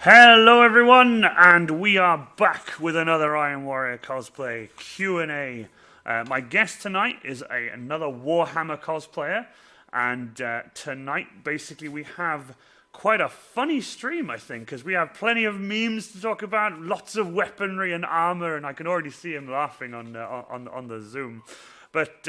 Hello everyone, and we are back with another Iron Warrior cosplay Q&A. My guest tonight is another Warhammer cosplayer, and tonight basically we have quite a funny stream, I think, because we have plenty of memes to talk about, lots of weaponry and armor, and I can already see him laughing on the Zoom. But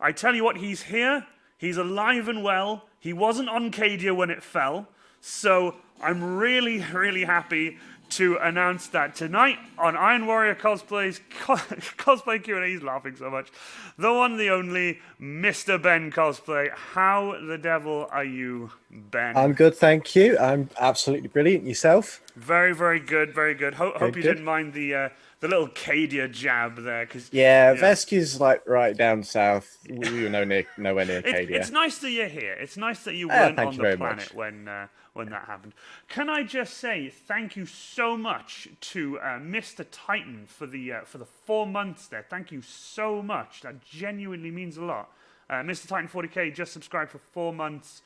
I tell you what, he's here, he's alive and well, he wasn't on Cadia when it fell, so I'm really, really happy to announce that tonight on Iron Warrior Cosplay's Cosplay Q&A, he's laughing so much, the one, the only, Mr.Benn Cosplay. How the devil are you, Ben? I'm good, thank you. I'm absolutely brilliant. Yourself? Very, very good, very good. Hope you Good. didn't mind the little Cadia jab there, because Yeah, Vescu's like right down south. We were nowhere near Cadia. It's nice that you're here. It's nice that you Yeah, weren't thank on you the very planet much. when that happened. Can I just say thank you so much to Mr. Titan for the 4 months there. Thank you so much. That genuinely means a lot. Mr. Titan 40k just subscribed for 4 months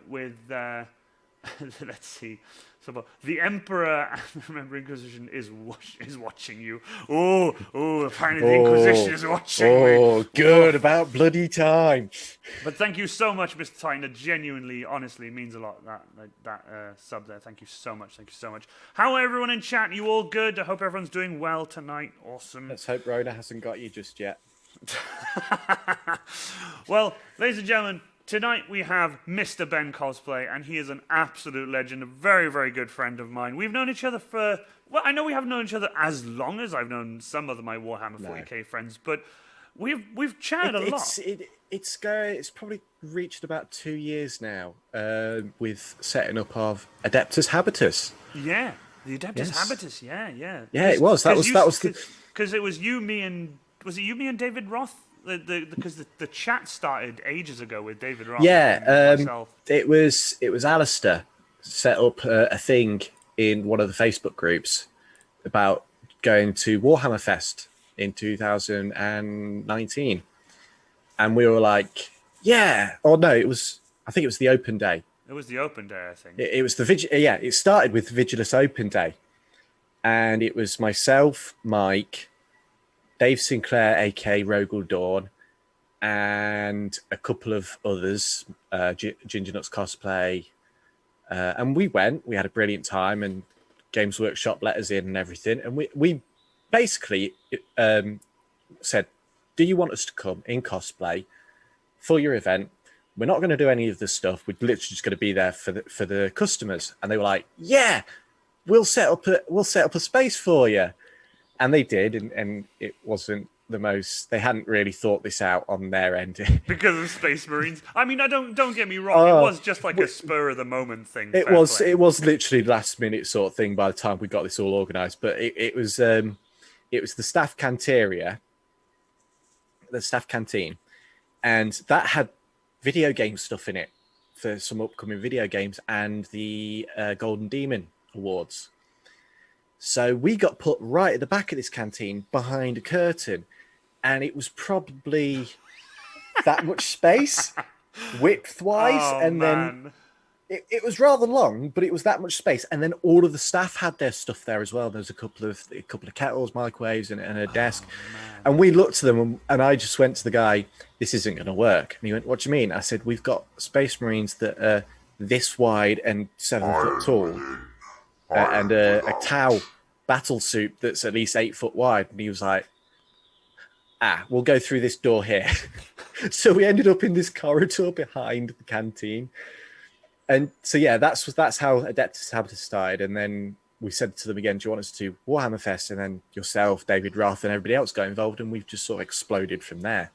with let's see. So the Emperor and the Mrbenn Inquisition is watching you. Oh, apparently the Inquisition is watching me. Oh, good, about bloody time. But thank you so much, Mr. Titan. That genuinely, honestly, means a lot. That sub there. Thank you so much. Thank you so much. How are everyone in chat? You all good? I hope everyone's doing well tonight. Awesome. Let's hope Rona hasn't got you just yet. Well, ladies and gentlemen, tonight we have Mr.Benn Cosplay, and he is an absolute legend, a very, very good friend of mine. We've known each other for, well, I know we haven't known each other as long as I've known some of my Warhammer 40k friends, but we've chatted a lot. It's probably reached about 2 years now with setting up of Adeptus Habitus. Yeah, the Adeptus Habitus. Yeah. Yeah, it was. That was because it was you, me, and was it you, me, and David Roth? Because the chat started ages ago with David Roth. Yeah, and myself. it was Alistair set up a thing in one of the Facebook groups about going to Warhammer Fest in 2019, and we were like, yeah, or no, I think it was the open day. It was the open day, I think. It was it started with Vigilus Open Day, and it was myself, Mike, Dave Sinclair, aka Rogel Dawn, and a couple of others, Ginger Nuts Cosplay, and we went. We had a brilliant time, and Games Workshop let us in and everything. And we basically said, "Do you want us to come in cosplay for your event? We're not going to do any of this stuff. We're literally just going to be there for the customers." And they were like, "Yeah, we'll set up a space for you." And they did, and it wasn't the most. They hadn't really thought this out on their end because of Space Marines. I mean, don't get me wrong. It was just like a spur of the moment thing. It was literally last minute sort of thing. By the time we got this all organised, but it was the staff canteria, the staff canteen, and that had video game stuff in it for some upcoming video games and the Golden Demon Awards. So we got put right at the back of this canteen behind a curtain, and it was probably that much space width-wise, then it was rather long, but it was that much space. And then all of the staff had their stuff there as well. There was a couple of kettles, microwaves, and a desk. And we looked at them, and I just went to the guy, "This isn't going to work." And he went, "What do you mean?" I said, "We've got Space Marines that are this wide and 7 foot tall. And a Tau battle suit that's at least 8 foot wide." And he was like, "We'll go through this door here." So we ended up in this corridor behind the canteen. And so, yeah, that's how Adeptus Habitus started. And then we said to them again, "Do you want us to Warhammer Fest?" And then yourself, David Roth, and everybody else got involved. And we've just sort of exploded from there.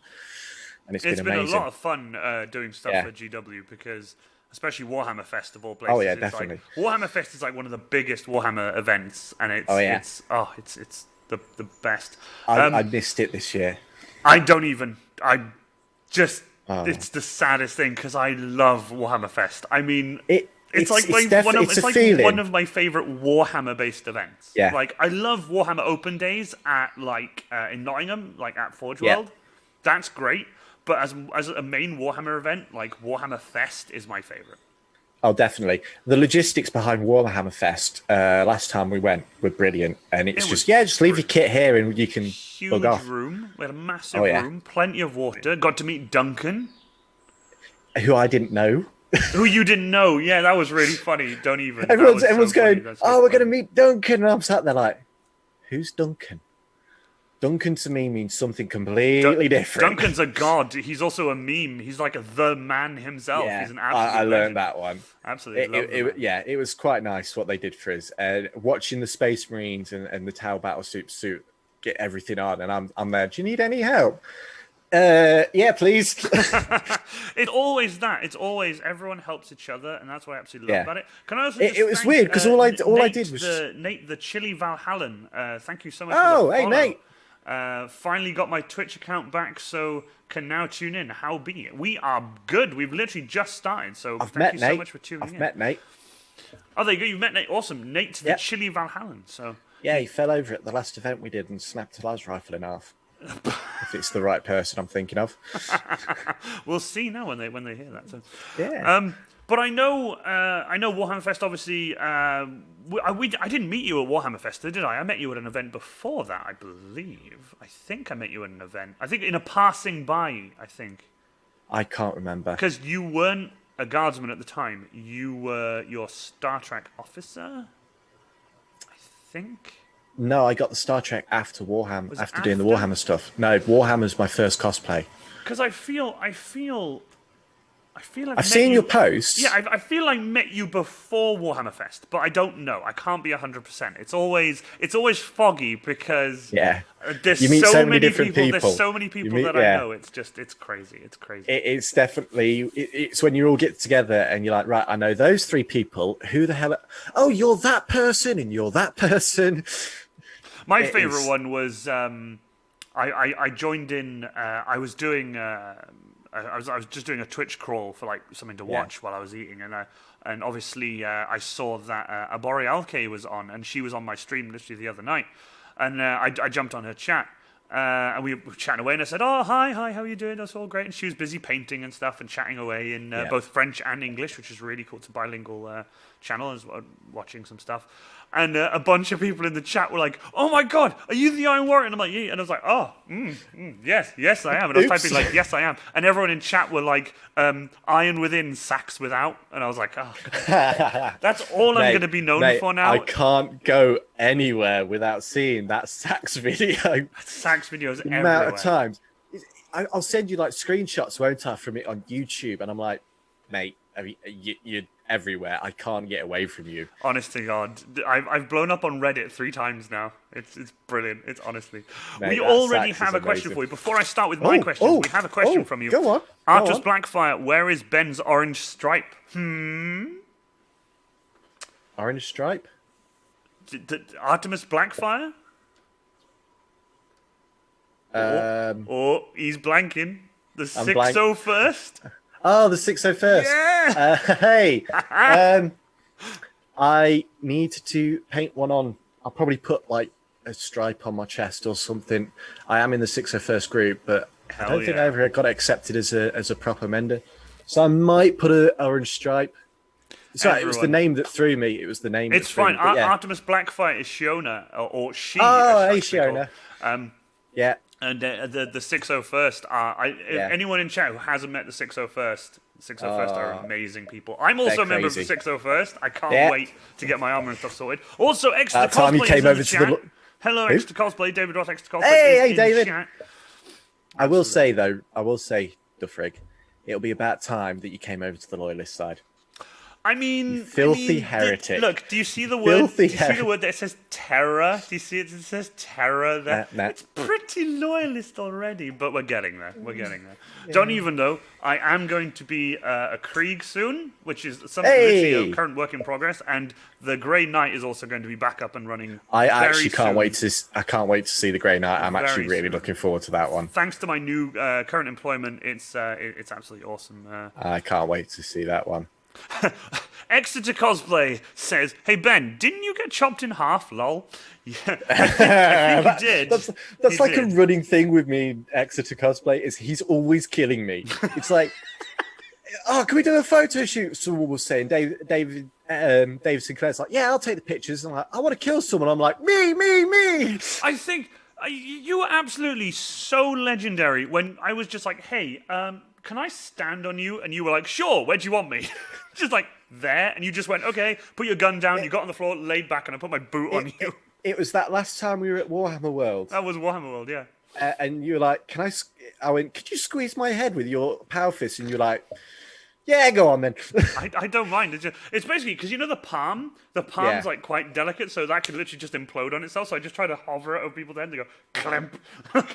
And it's been amazing. A lot of fun doing stuff for GW because... especially Warhammer Fest of all places. Oh yeah, definitely. Warhammer Fest is like one of the biggest Warhammer events, and it's the best. I missed it this year. It's the saddest thing because I love Warhammer Fest. I mean, it's one of my favorite Warhammer-based events. Yeah. Like I love Warhammer Open Days at in Nottingham, like at Forge World. That's great. But as a main Warhammer event, like Warhammer Fest is my favorite. Oh, definitely. The logistics behind Warhammer Fest last time we went were brilliant, and it's just leave your kit here and you can bug Huge off. room. We had a massive room, plenty of water. Got to meet Duncan, who I didn't know. Who you didn't know? Yeah, that was really funny. Don't even. Everyone's going, "Oh, we're going to meet Duncan," and I'm sat there like, "Who's Duncan?" Duncan to me means something completely different. Duncan's a god. He's also a meme. He's like the man himself. Yeah, he's an absolute I learned that one. Absolutely. It was quite nice what they did for us. Watching the Space Marines and the Tau Battle suit get everything on, and I'm there. Do you need any help? Yeah, please. It's always that. It's always everyone helps each other, and that's what I absolutely love about it. Can I also? It was weird because all I did was Nate the Chili Valhallan. Thank you so much. Oh, for the hey, follow. Nate. Finally got my Twitch account back, so can now tune in. How be it? We are good. We've literally just started, so thank you so much for tuning in. I've met Nate. Oh, there you go. You've met Nate. Awesome. Nate's the Chili Valhallan. So yeah, he fell over at the last event we did and snapped a las rifle in half. If it's the right person I'm thinking of. We'll see now when they hear that. So. Yeah. But I know Warhammer Fest. Obviously, I didn't meet you at Warhammer Fest, did I? I met you at an event before that, I believe. I think I met you at an event. I think in a passing by. I think. I can't remember because you weren't a guardsman at the time. You were your Star Trek officer. I think. No, I got the Star Trek after Warhammer, after doing the Warhammer stuff. No, Warhammer's my first cosplay. Because I feel like I've seen your posts. Yeah, I feel I met you before Warhammer Fest, but I don't know. I can't be 100%. It's always foggy because there's you meet so many different people. There's so many people that I know. It's crazy. It's crazy. It's definitely it's when you all get together and you're like, right, I know those three people. Who the hell? Oh, you're that person and you're that person. My favorite one was I joined in. I was doing. I was just doing a Twitch crawl for like something to watch while I was eating, and obviously I saw that a Borealke was on, and she was on my stream literally the other night, and I jumped on her chat, and we were chatting away, and I said, "Oh, hi, how are you doing? That's all great." And she was busy painting and stuff and chatting away in both French and English, which is really cool. It's a bilingual channel, as well, watching some stuff. And a bunch of people in the chat were like, "Oh my god, are you the Iron Warrior?" And I'm like, "Yeah." And I was like, "Oh, yes, I am." And I was typing like, "Yes, I am." And everyone in chat were like, "Iron within, sax without." And I was like, "Oh, god. That's all I'm going to be known for now." I can't go anywhere without seeing that sax video. Sax videos everywhere. The amount of times. I'll send you like screenshots, won't I, from it on YouTube, and I'm like, mate, you're everywhere. I can't get away from you. Honest to God, I've blown up on Reddit 3 times now. It's brilliant. It's honestly. Mate, we already have a question for you. Before I start with my questions, we have a question from you. Go on. Artus Blackfire, where is Ben's orange stripe? Orange stripe? Artemis Blackfire? He's blanking. The 601st? Oh, the 601st. Yeah! Hey. I need to paint one on. I'll probably put like a stripe on my chest or something. I am in the 601st group, but I don't think I ever got accepted as a proper mender. So I might put an orange stripe. Sorry, it was the name that threw me. It was the name. It's fine. Artemis Blackfire is Shiona, or she. Oh, hey, Shiona. Yeah. And the 601st anyone in chat who hasn't met the 601st, the 601st are amazing people. I'm also a member of the 601st. I can't wait to get my armor and stuff sorted. Also, Extra Cosplay is in the chat. Hello, Extra Cosplay. David Roth, Extra Cosplay. Hey, David. Chat. I will say, Duffrig, it'll be about time that you came over to the loyalist side. I mean, you filthy heretic. Look, do you see the word? Do you see the word that says terror? Do you see it? It says terror there. It's pretty loyalist already, but we're getting there. Yeah. Don't even know. I am going to be a Krieg soon, which is something literally a current work in progress, and the Grey Knight is also going to be back up and running. I can't wait to see the Grey Knight. I'm actually really looking forward to that one. Thanks to my new current employment, it's absolutely awesome. I can't wait to see that one. Exeter Cosplay says, "Hey Ben, didn't you get chopped in half? Lol." Yeah, I think he did. That's like a running thing with me. Exeter Cosplay is he's always killing me. It's like oh, can we do a photo shoot? Someone was saying, Dave Sinclair's like, yeah, I'll take the pictures. I'm like, I want to kill someone. I'm like, me. I think you were absolutely so legendary when I was just like, hey, can I stand on you? And you were like, sure, where do you want me? Just like there. And you just went, okay, put your gun down. You got on the floor, laid back, and I put my boot on you. It was that last time we were at Warhammer World. That was Warhammer World, yeah. And you were like, I went, could you squeeze my head with your power fist? And you're like, yeah, go on then. I don't mind. It's basically because you know the palm's like quite delicate, so that could literally just implode on itself. So I just try to hover it over people's heads and go clamp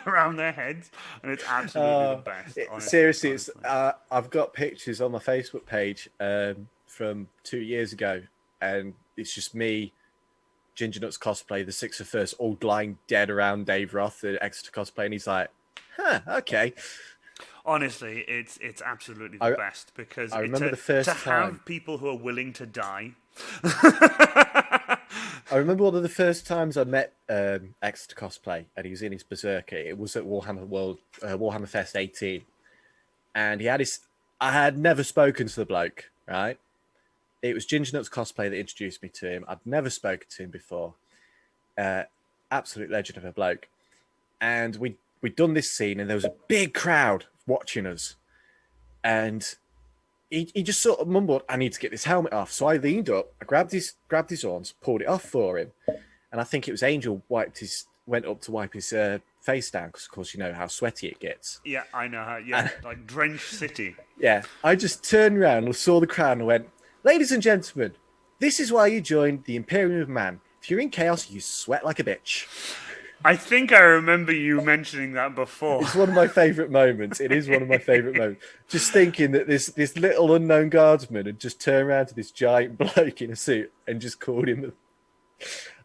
around their heads, and it's absolutely the best. Seriously, I've got pictures on my Facebook page from 2 years ago, and it's just me, Ginger Nuts Cosplay, the Sixth of First, all lying dead around Dave Roth, the Exeter Cosplay, and he's like, huh, okay. Honestly, it's absolutely the best because I remember the first to time have people who are willing to die. I remember one of the first times I met Exeter Cosplay, and he was in his berserker. It was at Warhammer Fest 18, and I had never spoken to the bloke, right? It was Ginger Nuts Cosplay that introduced me to him. I'd never spoken to him before. Absolute legend of a bloke, and we'd done this scene, and there was a big crowd watching us, and he just sort of mumbled, I need to get this helmet off. So I leaned up, I grabbed his horns, pulled it off for him, and I think it was Angel went up to wipe his face down, because of course you know how sweaty it gets. Yeah, I know how. Yeah, like drenched city. Yeah, I just turned around and saw the crowd and went, ladies and gentlemen, this is why you joined the Imperium of Man. If you're in chaos, you sweat like a bitch. I think I remember you mentioning that before. It's one of my favourite moments. It is one of my favourite moments. Just thinking that this little unknown guardsman had just turned around to this giant bloke in a suit and just called him.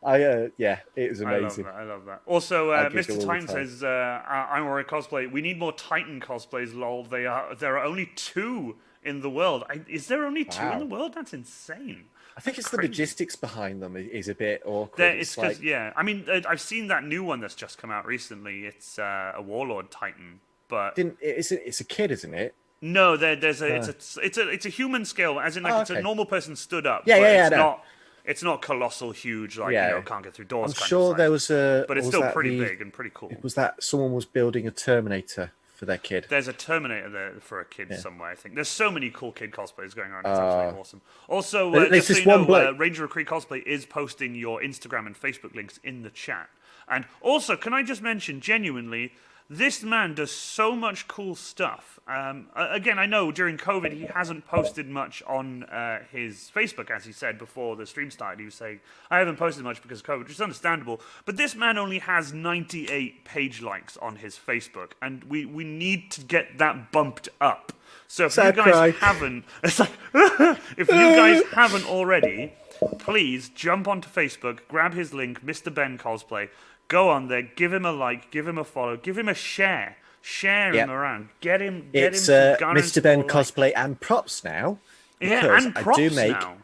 Yeah, it was amazing. I love that. Also, Mr. Titan says, I'm wearing cosplay. We need more Titan cosplays, lol. There are only 2 in the world. Is there only 2 in the world? That's insane. I think it's crazy. The logistics behind them is a bit awkward. It's like, yeah. I mean, I've seen that new one that's just come out recently. It's a Warlord Titan, but it's a kid, isn't it? No, it's a human scale, as in like it's a normal person stood up. Yeah. It's not colossal, huge, like can't get through doors. I'm sure there was but it's still pretty big and pretty cool. Was that someone was building a Terminator for their kid? There's a Terminator there for a kid somewhere, I think. There's so many cool kid cosplays going on. It's absolutely awesome. Also, just so you know, Ranger Recruit Cosplay is posting your Instagram and Facebook links in the chat. And also, can I just mention, genuinely, this man does so much cool stuff. Again, I know during COVID he hasn't posted much on his Facebook, as he said before the stream started. He was saying, I haven't posted much because of COVID, which is understandable. But this man only has 98 page likes on his Facebook, and we need to get that bumped up. So if you guys haven't, it's like, if you guys haven't already, please jump onto Facebook, grab his link, Mr.Benn Cosplay. Go on there, give him a like, give him a follow, give him a share. Share him around. Get him. It's Mr.Benn Cosplay and props now. Yeah, and props I do make now.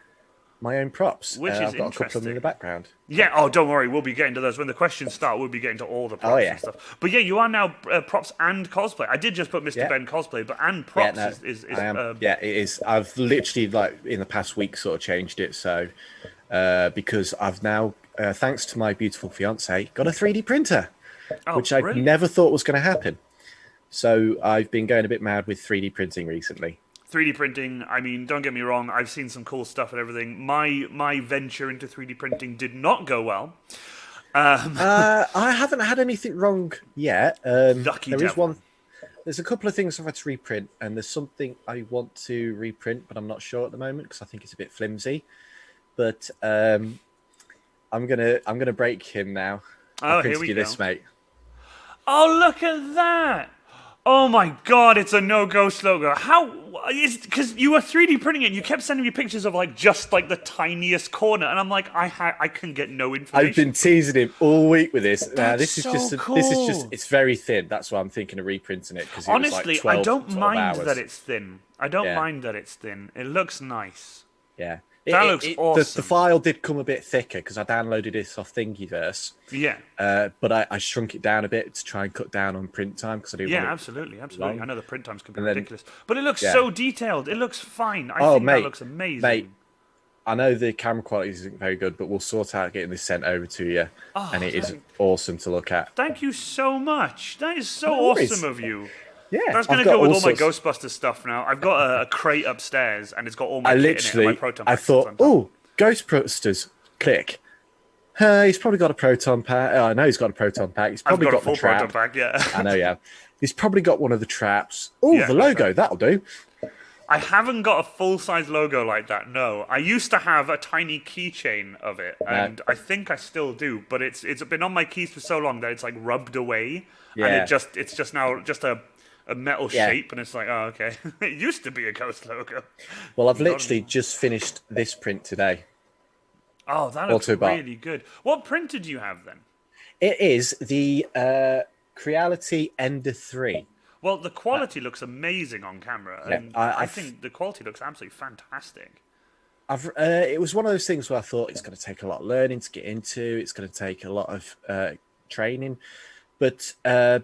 My own props. Which is I've got interesting. a couple of them in the background. Yeah, don't worry, we'll be getting to those. When the questions start, we'll be getting to all the props and stuff. But yeah, you are now props and cosplay. I did just put Mr.Benn Cosplay, but and props is I am. It is. I've literally, like, in the past week sort of changed it, so because I've now, thanks to my beautiful fiance, got a 3D printer, which I never thought was going to happen. So I've been going a bit mad with 3D printing recently. 3D printing, I mean, don't get me wrong, I've seen some cool stuff and everything. My venture into 3D printing did not go well. I haven't had anything wrong yet. Lucky devil. There's a couple of things I've had to reprint, and there's something I want to reprint, but I'm not sure at the moment because I think it's a bit flimsy. But I'm gonna break him now. Oh, here we go. This, mate. Oh, look at that! Oh my God, it's a no ghost logo. How? Because you were 3D printing it, and you kept sending me pictures of just the tiniest corner, and I'm like, I can get no information. I've been teasing him all week with this. This is cool. It's very thin. That's why I'm thinking of reprinting it. Because honestly, I don't mind hours. That it's thin. I don't mind that it's thin. It looks nice. Yeah. That looks awesome. The file did come a bit thicker because I downloaded it off Thingiverse. Yeah. But I shrunk it down a bit to try and cut down on print time because I do. Yeah, absolutely. I know the print times can be ridiculous, but it looks yeah. so detailed. It looks fine. I think that looks amazing. Mate, I know the camera quality isn't very good, but we'll sort out getting this sent over to you, and it is awesome to look at. Thank you so much. That is so awesome of you. Yeah, that's going to go with all my Ghostbusters stuff now. I've got a crate upstairs, and it's got all my kit in it. My proton packs. I thought, oh, Ghostbusters, click. He's probably got a proton pack. I know he's got a proton pack. He's probably got a full the trap. proton pack. Yeah, I know. Yeah, he's probably got one of the traps. Oh, the logo, right. That'll do. I haven't got a full-size logo like that, no. I used to have a tiny keychain of it, and I think I still do, but it's been on my keys for so long that it's like rubbed away, and it's just now just a metal shape, and it's like, oh, okay. It used to be a Ghost logo. Well, I've literally just finished this print today. Oh, that looks really good. What printer do you have then? It is the Creality Ender 3. Well, the quality looks amazing on camera, and I think the quality looks absolutely fantastic. It was one of those things where I thought it's going to take a lot of learning to get into. It's going to take a lot of training. But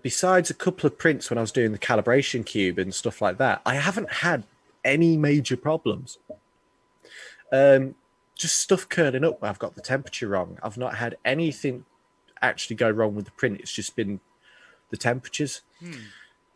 besides a couple of prints when I was doing the calibration cube and stuff like that, I haven't had any major problems. Just stuff curling up where I've got the temperature wrong. I've not had anything actually go wrong with the print. It's just been the temperatures.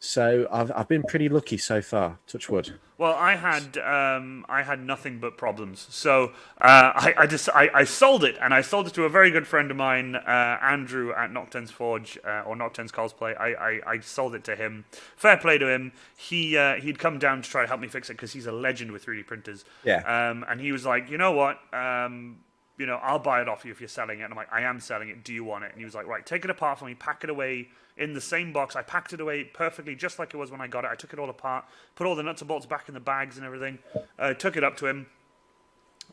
So I've been pretty lucky so far. Touch wood. Well, I had nothing but problems. So I sold it, and I sold it to a very good friend of mine, Andrew at Nocten's Forge or Nocten's Cosplay. I sold it to him. Fair play to him. He'd come down to try to help me fix it because he's a legend with 3D printers. Yeah. And he was like, you know what? I'll buy it off you if you're selling it. And I'm like, I am selling it. Do you want it? And he was like, right, take it apart for me, pack it away in the same box. I packed it away perfectly, just like it was when I got it. I took it all apart, put all the nuts and bolts back in the bags and everything. Took it up to him.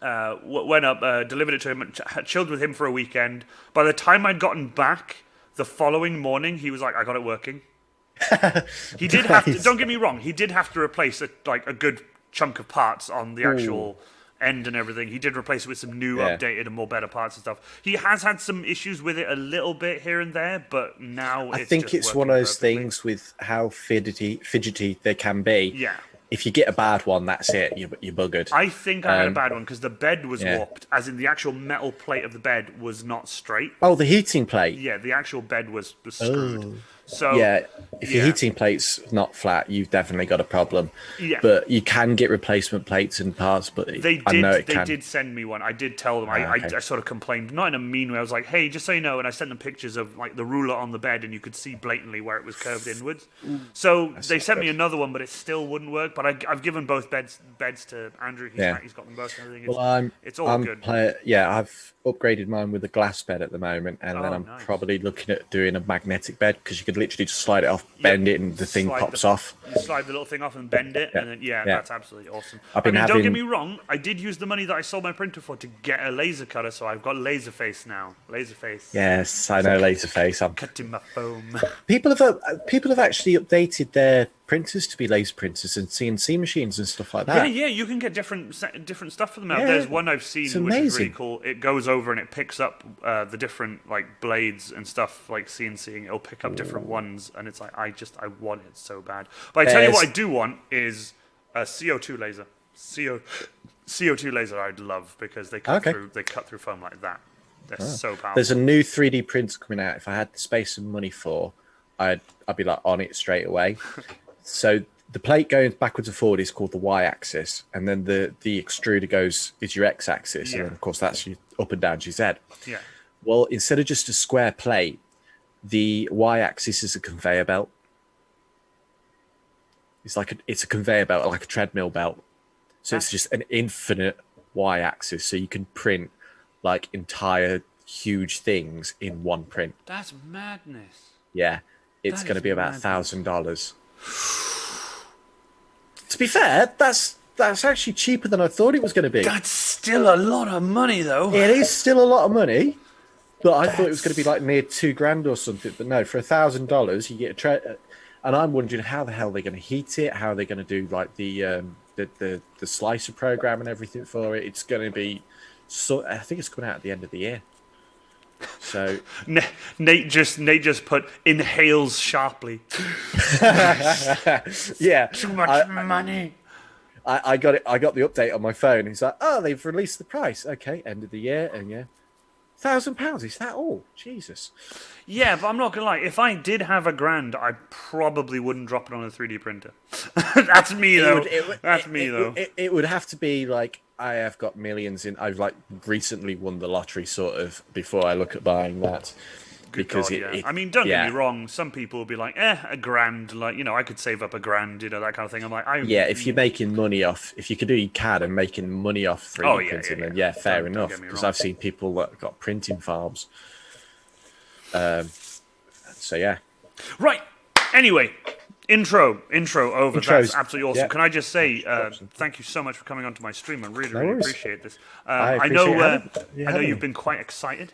Went up, delivered it to him, chilled with him for a weekend. By the time I'd gotten back the following morning, he was like, I got it working. He did have to, don't get me wrong, he did have to replace a good chunk of parts on the actual end and everything. He did replace it with some new, updated and more better parts and stuff. He has had some issues with it a little bit here and there, but now I think it's one of those things with how fidgety they can be. Yeah. If you get a bad one, that's it. You're buggered. I think I had a bad one because the bed was warped, as in the actual metal plate of the bed was not straight. Oh, the heating plate. Yeah, the actual bed was screwed. Oh. So if your heating plate's not flat, you've definitely got a problem. Yeah. But you can get replacement plates and parts. But they did send me one. I did tell them. I sort of complained, not in a mean way. I was like, hey, just so you know, and I sent them pictures of like the ruler on the bed, and you could see blatantly where it was curved inwards. So they sent me another one, but it still wouldn't work. But I've given both beds to Andrew. He's got them both and everything. It's all good. I've upgraded mine with a glass bed at the moment, and then I'm probably looking at doing a magnetic bed because you could literally just slide it off, bend it, and the thing pops off. You slide the little thing off and bend it, and then that's absolutely awesome. Don't get me wrong, I did use the money that I sold my printer for to get a laser cutter, so I've got Laserface now. Laserface. Yes, I know Laserface. I'm cutting my foam. People have actually updated their printers to be laser printers and CNC machines and stuff like that. Yeah, you can get different stuff for them out. There's one I've seen which is really cool. It goes over and it picks up the different like blades and stuff like CNCing. It'll pick up different ones, and it's like I want it so bad. But I tell you what I do want is a CO2 laser. CO2 laser I'd love because they cut through foam like that. They're so powerful. There's a new 3D printer coming out. If I had the space and money for, I'd be like on it straight away. So the plate going backwards and forward is called the y-axis, and then the extruder is your x-axis, and then of course that's your up and down your z. Yeah. Well, instead of just a square plate, the y-axis is a conveyor belt. It's a conveyor belt, like a treadmill belt. So it's just an infinite y-axis, so you can print like entire huge things in one print. That's madness. Yeah, it's going to be about $1,000. To be fair, that's actually cheaper than I thought it was going to be. That's still a lot of money, though. It is still a lot of money, but I thought it was going to be like near $2,000 or something. But no, for $1,000, you get a tray. And I'm wondering how the hell they're going to heat it. How are they going to do like the the slicer program and everything for it. It's going to be so. I think it's coming out at the end of the year. So Nate just put inhales sharply. yeah, Too much money. I got it. I got the update on my phone. He's like, "Oh, they've released the price. Okay, end of the year, and yeah, £1,000. Is that all? Jesus." Yeah, but I'm not gonna lie. If I did have £1,000, I probably wouldn't drop it on a 3D printer. That's me though. That's me though. It would have to be like I have got millions in. I've like recently won the lottery, sort of. Before I look at buying that. Because God, I mean, don't get me wrong. Some people will be like, £1,000. Like, I could save up £1,000. That kind of thing. I'm like, if you're making money off, if you can do your CAD and making money off 3D printing, then fair enough. Because I've seen people that got printing farms. So yeah. Right. Anyway, intro over. Intros. That's absolutely awesome. Yeah. Can I just say thank you so much for coming onto my stream. I really appreciate this. I know you've been quite excited.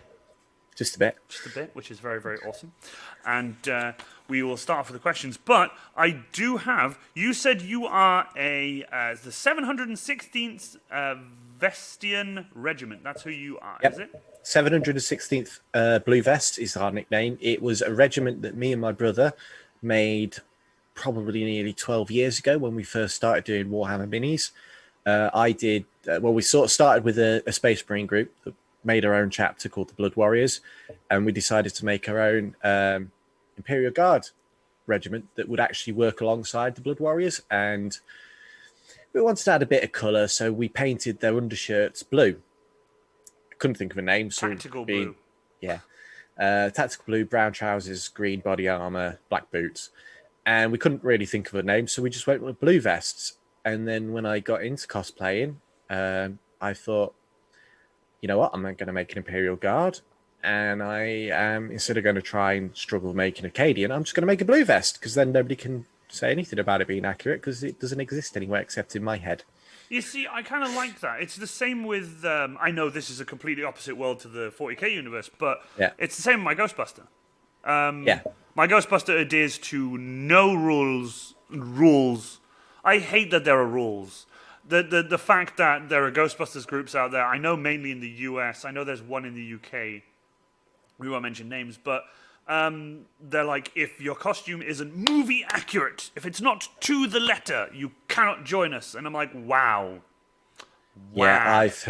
Just a bit, which is very, very awesome. And we will start off with the questions. But I do have. You said you are the 716th Vestian Regiment. That's who you are, is it? 716th Blue Vest is our nickname. It was a regiment that me and my brother made probably nearly 12 years ago when we first started doing Warhammer minis. We sort of started with a Space Marine group that made our own chapter called the Blood Warriors, and we decided to make our own Imperial Guard regiment that would actually work alongside the Blood Warriors. And we wanted to add a bit of colour, so we painted their undershirts blue. I couldn't think of a name. So tactical blue. Yeah. Tactical blue, brown trousers, green body armour, black boots. And we couldn't really think of a name, so we just went with blue vests. And then when I got into cosplaying, I thought, you know what, I'm going to make an Imperial Guard, and I am, instead of going to try and struggle making Acadian, I'm just going to make a blue vest, because then nobody can say anything about it being accurate, because it doesn't exist anywhere except in my head. You see, I kind of like that. It's the same with, I know this is a completely opposite world to the 40k universe, but it's the same with my Ghostbuster. My Ghostbuster adheres to no rules. I hate that there are rules. The fact that there are Ghostbusters groups out there, I know mainly in the US, I know there's one in the UK, we won't mention names, but they're like, if your costume isn't movie accurate, if it's not to the letter, you cannot join us. And I'm like, wow. Yeah, I've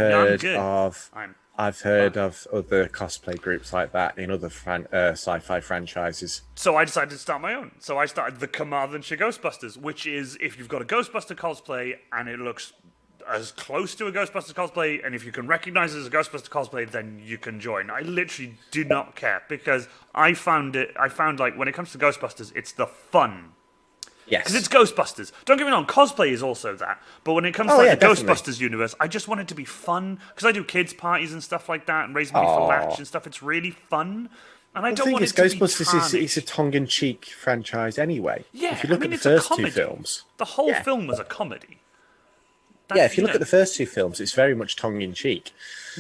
heard of other cosplay groups like that in other sci-fi franchises. So I decided to start my own. So I started the Carmarthenshire Ghostbusters, which is if you've got a Ghostbuster cosplay and it looks as close to a Ghostbusters cosplay, and if you can recognize it as a Ghostbuster cosplay, then you can join. I literally do not care, because I found like when it comes to Ghostbusters, it's the fun. Yes. Because it's Ghostbusters. Don't get me wrong, cosplay is also that. But when it comes to the Ghostbusters universe, I just want it to be fun. Because I do kids' parties and stuff like that, and raise money for Latch and stuff. It's really fun. And I don't want it to be Ghostbusters is a tongue-in-cheek franchise anyway. Yeah, if you look at the first two films. The whole film was a comedy. If you look at the first two films, it's very much tongue-in-cheek.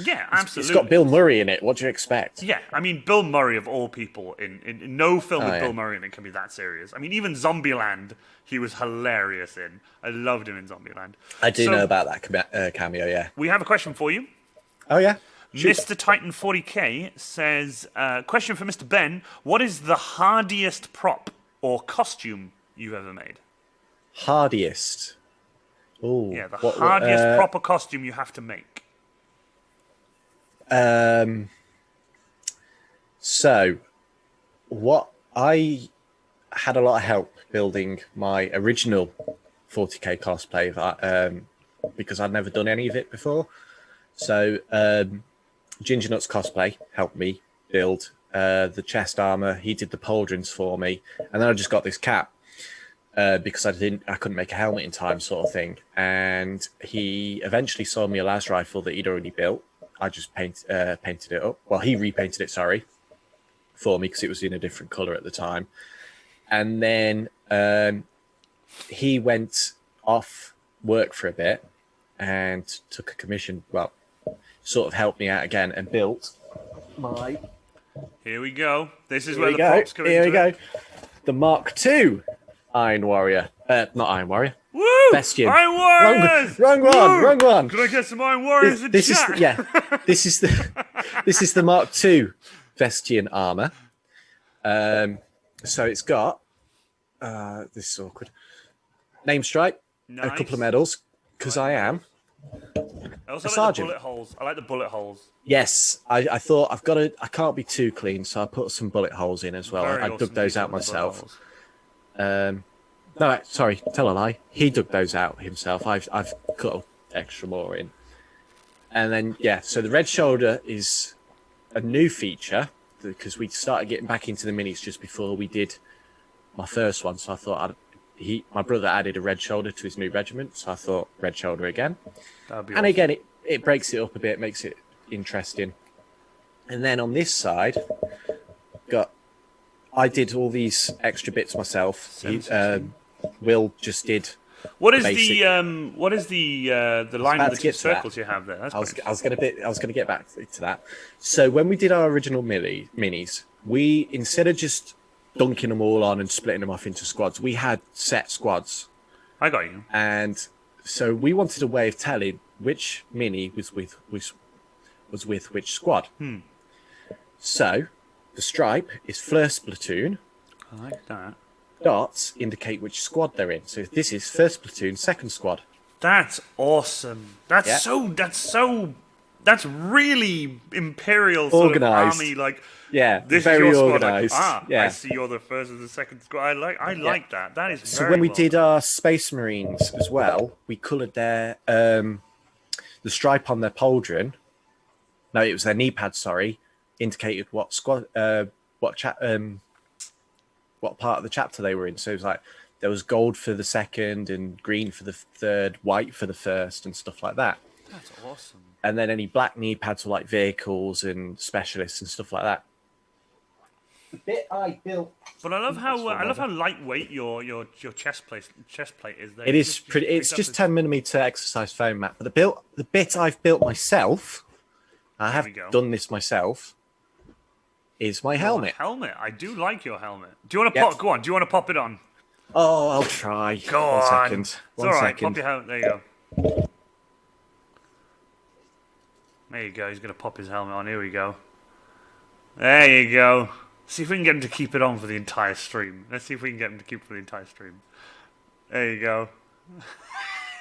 Yeah, absolutely. It's got Bill Murray in it. What do you expect? Yeah, I mean, Bill Murray, of all people, in no film with Bill Murray in it can be that serious. I mean, even Zombieland, he was hilarious in. I loved him in Zombieland. I do know about that cameo, yeah. We have a question for you. Oh, yeah? Mr. Titan 40k says, question for Mr. Ben, what is the hardiest prop or costume you've ever made? Hardiest? Ooh, yeah, the hardiest proper costume you have to make. So, what I had a lot of help building my original 40k cosplay because I'd never done any of it before. So, Ginger Nuts Cosplay helped me build the chest armor. He did the pauldrons for me, and then I just got this cap. Because I couldn't make a helmet in time, sort of thing. And he eventually sold me a las rifle that he'd already built. I just painted it up. Well, he repainted it, for me, because it was in a different color at the time. And then he went off work for a bit and took a commission. Well, sort of helped me out again and built my. Here we go. This is where the props come into Here we go. The Mark II. Iron Warrior. Not Iron Warrior. Woo! Bastion. Iron Warriors! Wrong one. Can I get some Iron Warriors in This chat? this is the Mark II Vestian armor. So it's got this is awkward name stripe, a couple of medals because I am I also a like sergeant. the bullet holes. I like the bullet holes. Yes, I thought I can't be too clean, so I put some bullet holes in as well. Very I awesome dug those detail out with the bullet myself. holes. No, sorry, tell a lie. He dug those out himself. I've cut extra more in, and then so the red shoulder is a new feature because we started getting back into the minis just before we did my first one. So I thought my brother added a red shoulder to his new regiment, so I thought red shoulder again. That'd be And awesome. again, it breaks it up a bit, makes it interesting. And then on this side, I did all these extra bits myself. Will just did. What is basic. the line with the two circles you have there? That's I was going to get back to that. So when we did our original minis, we instead of just dunking them all on and splitting them off into squads, we had set squads. I got you. And so we wanted a way of telling which mini was with which squad. So the stripe is first platoon. I like that. Dots indicate which squad they're in. So this is first platoon, second squad. That's awesome. That's really imperial sort Organised. of army. Like, this very is your organised. squad. Like, I see you're the first and the second squad. I like that. That is so very when we well did done. our Space Marines as well, we coloured their the stripe on their pauldron. No, it was their knee pad. Sorry, indicated what squad, what part of the chapter they were in. So it was like there was gold for the second and green for the third, white for the first, and stuff like that. That's awesome. And then any black knee pads were like vehicles and specialists and stuff like that. The bit I built. But I love how lightweight your chest plate is. There. It is pretty. It's just 10mm exercise foam mat. But the bit I've built myself, I have done this myself, is my helmet. Helmet. I do like your helmet. Do you want to pop? Go on. Do you want to pop it on? Oh, I'll try. Go on. 1 second. It's all right. Pop your helmet. There you go. There you go. He's gonna pop his helmet on. Here we go. There you go. See if we can get him to keep it on for the entire stream. Let's see if we can get him to keep it for the entire stream. There you go.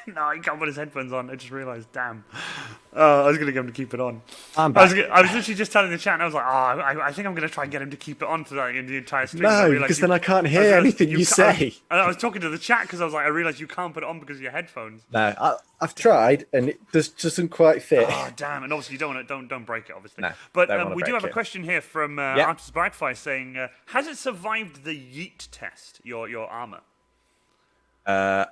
No, he can't put his headphones on. I just realised. Damn. I was going to get him to keep it on. I was literally just telling the chat, and I was like, I think I'm going to try and get him to keep it on for in the entire stream. No, because then I can't hear anything you say. I was talking to the chat because I was like, I realised you can't put it on because of your headphones. No, I've tried, and it just doesn't quite fit. Oh, damn. And obviously, you don't break it, obviously. No, but we do have a question here from Artist Blackfire saying, has it survived the yeet test, your armour?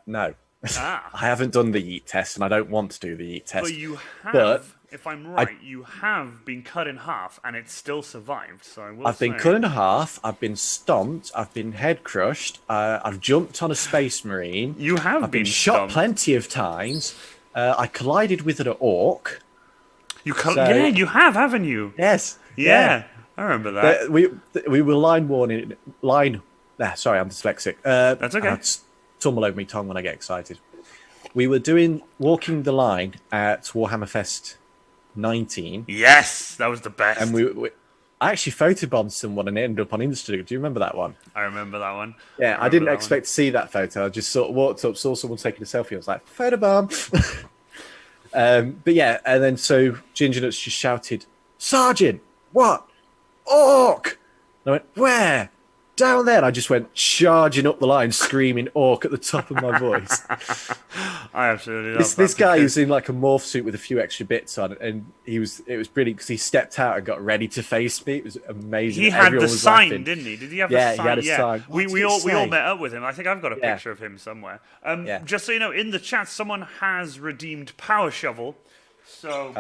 No. I haven't done the yeet test, and I don't want to do the yeet test. But you have, if I'm right, you have been cut in half, and it's still survived. So I've been cut in half. I've been stomped. I've been head crushed. I've jumped on a Space Marine. You have I've been shot plenty of times. I collided with an orc. You have, haven't you? Yes. Yeah. I remember that. We were line. Sorry, I'm dyslexic. That's okay. Tumble over my tongue when I get excited. We were walking the line at Warhammer Fest 19. Yes, that was the best. And I actually photobombed someone and it ended up on Instagram. Do you remember that one? I remember that one. Yeah, I didn't expect to see that photo. I just sort of walked up, saw someone taking a selfie. I was like, photobomb. But yeah, and then so Ginger Nuts just shouted, Sergeant, what? Orc! And I went, where? Down there, and I just went charging up the line, screaming "orc" at the top of my voice. I absolutely love this guy was in like a morph suit with a few extra bits on, and it was brilliant because he stepped out and got ready to face me. It was amazing. He had the sign, didn't he? Did he have the sign? Yeah, he had a sign. We all met up with him. I think I've got a picture of him somewhere. Just so you know, in the chat, someone has redeemed Power Shovel. So,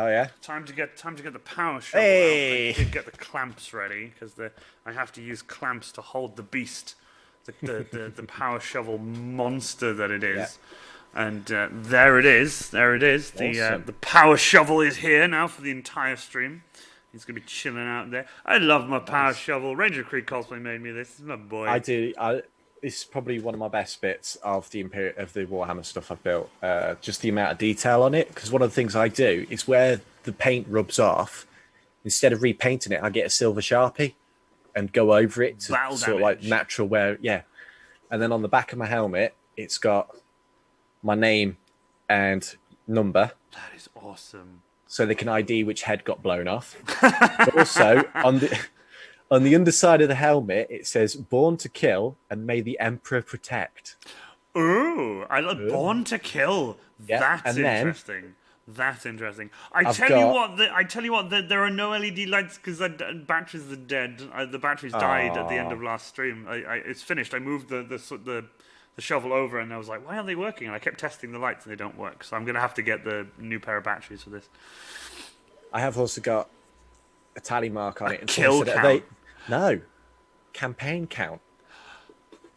time to get the power shovel out. I did get the clamps ready because I have to use clamps to hold the beast, the power shovel monster that it is. Yeah. And there it is. Awesome. The power shovel is here now for the entire stream. He's gonna be chilling out there. I love my power shovel. Ranger Creek Cosplay made me this. This is my boy. I do. this is probably one of my best bits of the Warhammer stuff I've built. Just the amount of detail on it, because one of the things I do is where the paint rubs off, instead of repainting it, I get a silver Sharpie and go over it to Battle sort of like damage. natural wear. Yeah, and then on the back of my helmet, it's got my name and number, That is awesome. so they can ID which head got blown off. But also on the underside of the helmet, it says "Born to Kill" and "May the Emperor Protect." Ooh, I love Born to Kill. Yeah, That's and then interesting. That's interesting. I've I got- tell you what. There are no LED lights because the batteries are dead. The batteries died at the end of last stream. It's finished. I moved the shovel over, and I was like, why aren't they working? And I kept testing the lights, and they don't work. So I'm gonna have to get the new pair of batteries for this. I have also got a tally mark on it. And kill someone said, count? No, campaign count.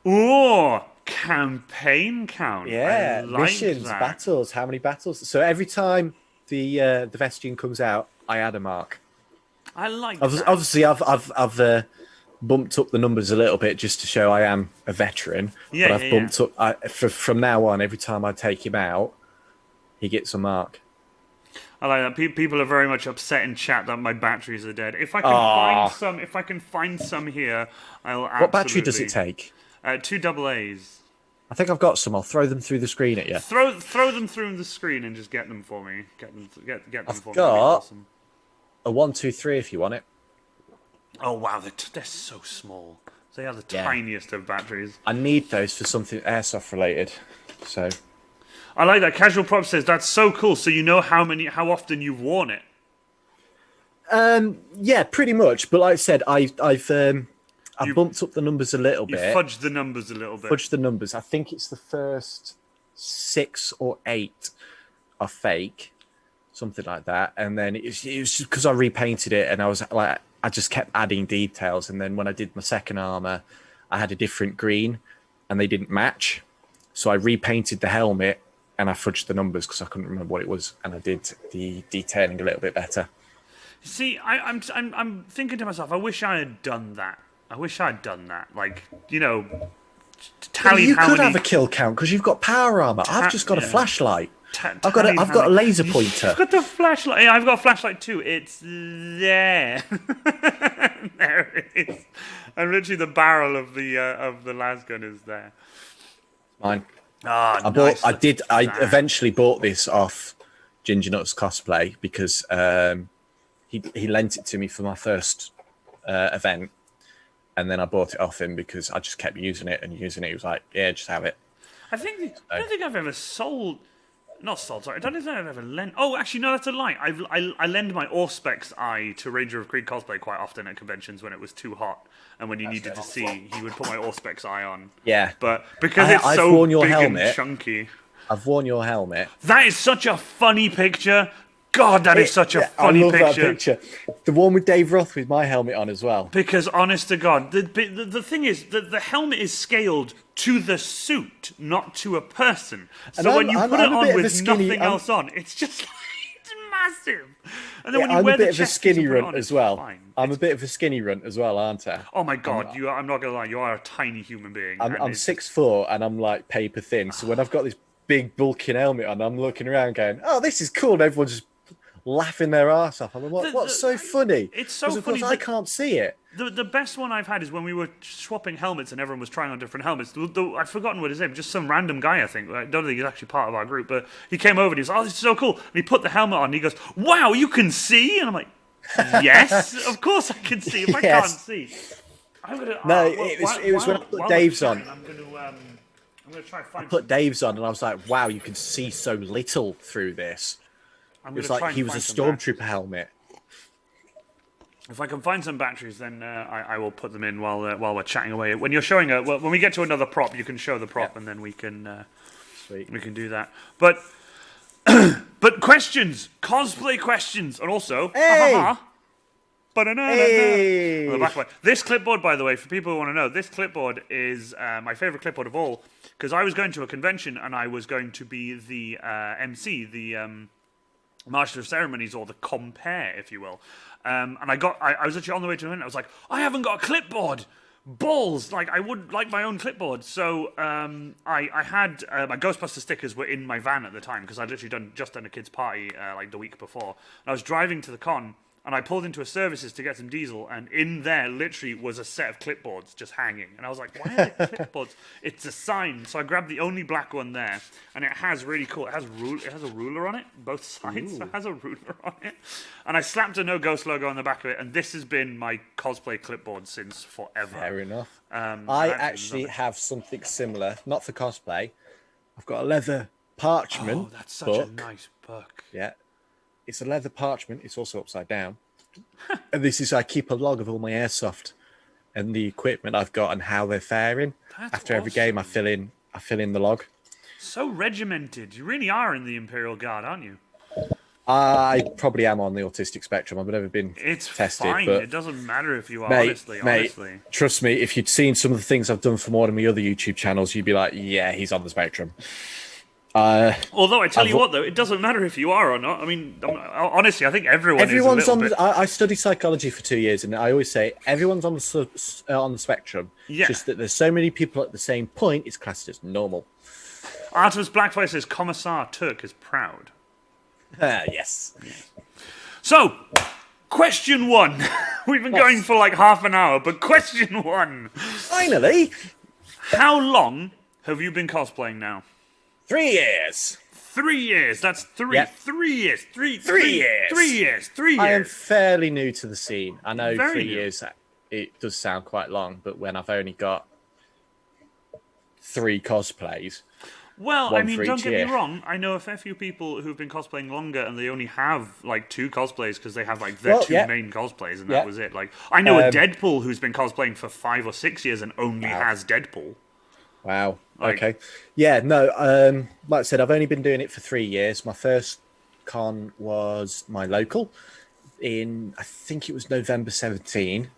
Ooh, campaign count. Yeah, I like missions, that. battles. How many battles? So every time the Vestian comes out, I add a mark. I like that. Obviously, I've bumped up the numbers a little bit just to show I am a veteran. Yeah, but I've bumped up. From now on, every time I take him out, he gets a mark. I like that. People are very much upset in chat that my batteries are dead. If I can find some here, I'll absolutely. What battery does it take? 2 AA's. I think I've got some. I'll throw them through the screen at you. Throw them through the screen and just get them for me. Get them for me. That'd be got- awesome. A 1, 2, 3 if you want it. Oh wow, they're so small. They are the Yeah. tiniest of batteries. I need those for something airsoft related. So I like that. Casual Prop says that's so cool. So you know how often you've worn it. yeah, pretty much. But like I said, I've bumped up the numbers a little You bit. fudged the numbers a little bit. Fudged the numbers. I think it's the first 6 or 8 are fake, something like that. And then it was just because I repainted it, and I was like, I just kept adding details. And then when I did my second armor, I had a different green, and they didn't match. So I repainted the helmet, and I fudged the numbers because I couldn't remember what it was, and I did the detailing a little bit better. See, I'm thinking to myself, I wish I had done that. Like, you know, tallied You how could many. have a kill count because you've got power armor. I've just got a yeah. flashlight. I've tallied got how a many- laser pointer. You've got the flashlight. Yeah, I've got a flashlight too. It's there. There it is. And literally the barrel of the las gun is there. Mine. Ah, I nice. I eventually bought this off Ginger Nuts Cosplay because he lent it to me for my first event, and then I bought it off him because I just kept using it. He was like, "Yeah, just have it." I don't think I've ever sold. Not sold. Sorry, I don't think I've ever lent. Oh, actually, no, that's a lie. I lend my Auspex eye to Ranger of Creed cosplay quite often at conventions when it was too hot and when you needed to see. He would put my Auspex eye on. Yeah, But because I've it's so worn your big helmet. and chunky, I've worn your helmet. that is such a funny picture. God, that is such a funny I love picture. that picture. The one with Dave Roth with my helmet on as well. Because honest to God, the thing is that the helmet is scaled to the suit, not to a person. So And when you I'm put a it on bit of a with skinny- nothing else on, it's just like, it's massive. And then when you I'm wear a bit the of a chest piece skinny and put it runt on, as it's well. fine. I'm a bit of a skinny runt as well, aren't I? Oh my God, I'm not gonna lie, you are a tiny human being. and I'm it's- 6'4" and I'm like paper thin. So when I've got this big bulking helmet on, I'm looking around going, "Oh, this is cool." And everyone's just laughing their ass off. I'm like, "What's so funny?" It's so 'Cause of funny course I that- can't see it. The best one I've had is when we were swapping helmets and everyone was trying on different helmets. I've forgotten what his name, just some random guy, I think. I don't think he's actually part of our group, but he came over and he was, "Oh, this is so cool." And he put the helmet on and he goes, "Wow, you can see?" And I'm like, "Yes, of course I can see. If I Yes. can't see." I'm gonna, No, it was when I put while Dave's we're on. chatting, I'm gonna try and find Put Dave's on and I was like, "Wow, you can see so little through this." I'm It was gonna try like and he was a find some batteries. stormtrooper helmet. If I can find some batteries, then I will put them in while we're chatting away. When you're showing when we get to another prop, you can show the prop, and then we can Sweet. do that. But questions, cosplay questions, and also Hey! Hey! Hey! This clipboard, by the way, for people who want to know, this clipboard is my favorite clipboard of all because I was going to a convention and I was going to be the MC, the Master of Ceremonies, or the compere, if you will. And I was actually on the way to an event. I was like, I haven't got a clipboard. balls. Like I would like my own clipboard. So I had my Ghostbuster stickers were in my van at the time because I'd literally just done a kids' party like the week before. And I was driving to the con. And I pulled into a services to get some diesel, and in there literally was a set of clipboards just hanging. And I was like, why are there clipboards? It's a sign. So I grabbed the only black one there, and it has really cool. It has a ruler on it, both sides. So it has a ruler on it. And I slapped a No Ghost logo on the back of it, and this has been my cosplay clipboard since forever. Fair enough. I actually have something similar, not for cosplay. I've got a leather parchment. Oh, that's such a nice book. Yeah. It's a leather parchment. It's also upside down. And this is, I keep a log of all my airsoft and the equipment I've got and how they're faring. After every game, I fill in the log. So regimented. You really are in the Imperial Guard, aren't you? I probably am on the autistic spectrum. I've never been tested. Fine. But it doesn't matter if you are, mate, honestly. Trust me, if you'd seen some of the things I've done for one of my other YouTube channels, you'd be like, yeah, he's on the spectrum. Although I tell you what, though, it doesn't matter if you are or not. I mean, honestly, I think everyone's on. I studied psychology for 2 years, and I always say everyone's on the spectrum. Yeah. Just that there's so many people at the same point, it's classed as normal. Artemis Blackfire says Commissar Turk is proud. Yes. So, question one. We've been going for like half an hour, but question one. Finally. How long have you been cosplaying now? 3 years. 3 years. That's three. Yep. 3 years. 3 years. 3 years. 3 years. I am fairly new to the scene. I know Very 3 new. years, it does sound quite long, but when I've only got 3 cosplays. Well, I mean, don't get year. me wrong. I know a fair few people who've been cosplaying longer, and they only have like 2 cosplays because they have like their two main cosplays, and that was it. Like, I know a Deadpool who's been cosplaying for 5 or 6 years and only has Deadpool. Wow. Like, okay. Yeah. No. Like I said, I've only been doing it for 3 years. My first con was my local in, I think it was November 17.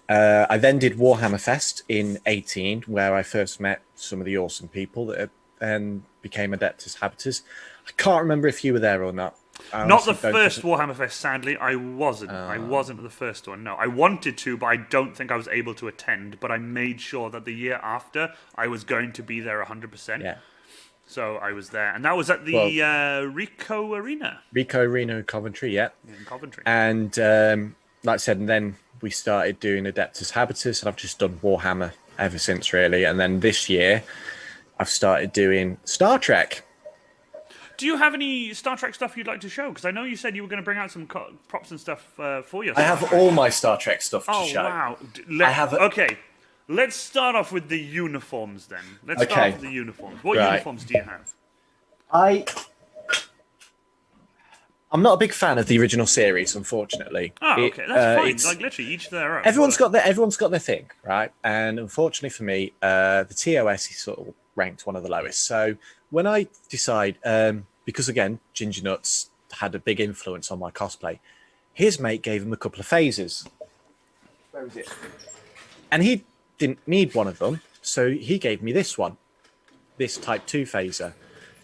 I then did Warhammer Fest in 18, where I first met some of the awesome people that then became Adeptus Habitus. I can't remember if you were there or not. Not the first Warhammer Fest, sadly. I wasn't. I wasn't at the first one, no. I wanted to, but I don't think I was able to attend. But I made sure that the year after, I was going to be there 100%. Yeah. So I was there. And that was at the Rico Arena. Rico Arena in Coventry, yeah. In Coventry. And like I said, and then we started doing Adeptus Habitus, and I've just done Warhammer ever since, really. And then this year, I've started doing Star Trek. Do you have any Star Trek stuff you'd like to show? Because I know you said you were going to bring out some props and stuff for yourself. I have all my Star Trek stuff to show. Oh, wow. Okay, let's start off with the uniforms then. Let's start off with the uniforms. What uniforms do you have? I'm not a big fan of the original series, unfortunately. Oh, okay, that's fine. Like literally, each their own. Everyone's got their thing, right? And unfortunately for me, the TOS is sort of ranked one of the lowest. So when I decide, because again, Ginger Nuts had a big influence on my cosplay, his mate gave him a couple of phasers. Where is it? And he didn't need one of them, so he gave me this one, this Type 2 phaser.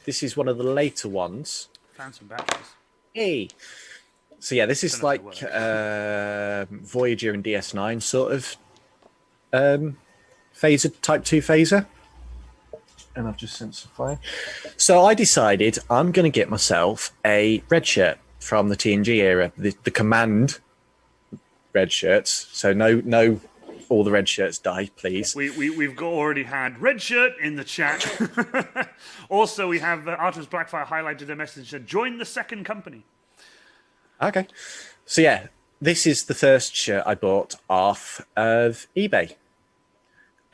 This is one of the later ones. Found some batteries. Hey. So yeah, this is like Voyager and DS9 sort of phaser, Type 2 phaser. And I've just sent some fire. So I decided I'm going to get myself a red shirt from the TNG era, the Command red shirts. So no, all the red shirts die, please. We've already had red shirt in the chat. Also, we have Artemis Blackfire highlighted a message that join the second company. Okay. So yeah, this is the first shirt I bought off of eBay.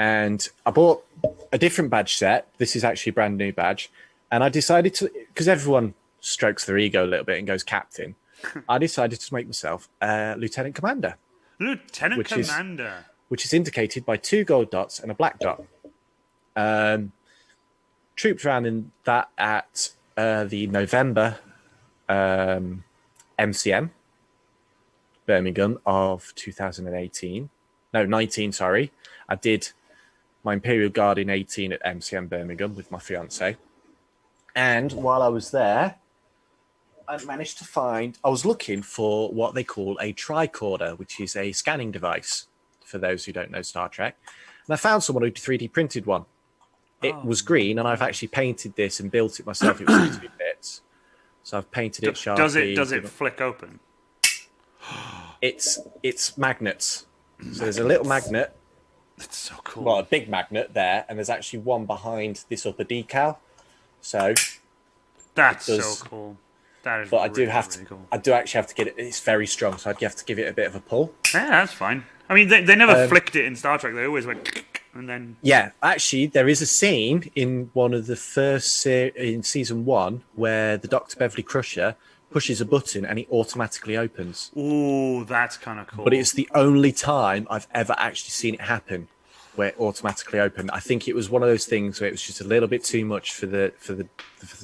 And I bought a different badge set. This is actually a brand new badge. And I decided to, because everyone strokes their ego a little bit and goes captain, I decided to make myself a Lieutenant Commander. Lieutenant Commander. Which is indicated by 2 gold dots and a black dot. Trooped around in that at the November MCM, Birmingham of 2018. No, 19, sorry. I did my Imperial Guard in 18 at MCM Birmingham with my fiance. And while I was there, I managed to find, I was looking for what they call a tricorder, which is a scanning device for those who don't know Star Trek. And I found someone who 3D printed one. It was green, and I've actually painted this and built it myself. It was 62 bits. So I've painted it Sharpie. Does it flick open? It's magnets. So there's a little magnet. That's so cool. Well, a big magnet there, and there's actually one behind this upper decal. So that's so cool. That is. But really, I do have to. really cool. I do actually have to get it. It's very strong, so I'd have to give it a bit of a pull. Yeah, that's fine. I mean, they never flicked it in Star Trek. They always went and then. Yeah, actually, there is a scene in one of the first in season 1 where the Dr. Beverly Crusher pushes a button and it automatically opens. Ooh, that's kind of cool. But it's the only time I've ever actually seen it happen, where it automatically opened. I think it was one of those things where it was just a little bit too much for the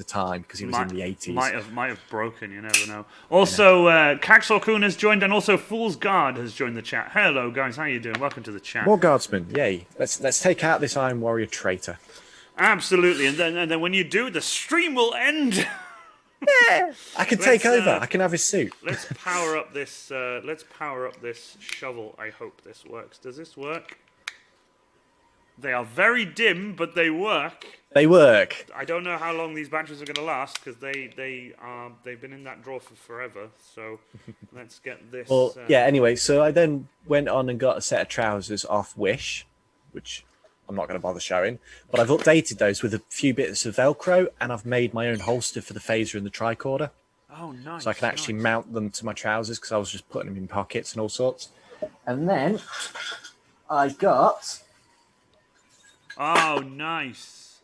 time, because it was in the 80s. Might have broken. You never know. Also, Caxor Kun has joined, and also Fool's Guard has joined the chat. Hello, guys. How you doing? Welcome to the chat. More guardsmen, yay! Let's take out this Iron Warrior traitor. Absolutely, and then when you do, the stream will end. Yeah, I can take over. I can have his suit. Let's power up this. Let's power up this shovel. I hope this works. Does this work? They are very dim, but they work. They work. I don't know how long these batteries are going to last, because they've been in that drawer for forever. So let's get this. Well, yeah. Anyway, so I then went on and got a set of trousers off Wish, which I'm not going to bother showing, but I've updated those with a few bits of Velcro, and I've made my own holster for the phaser and the tricorder. Oh, nice. So I can actually mount them to my trousers, because I was just putting them in pockets and all sorts. And then I got. Oh, nice.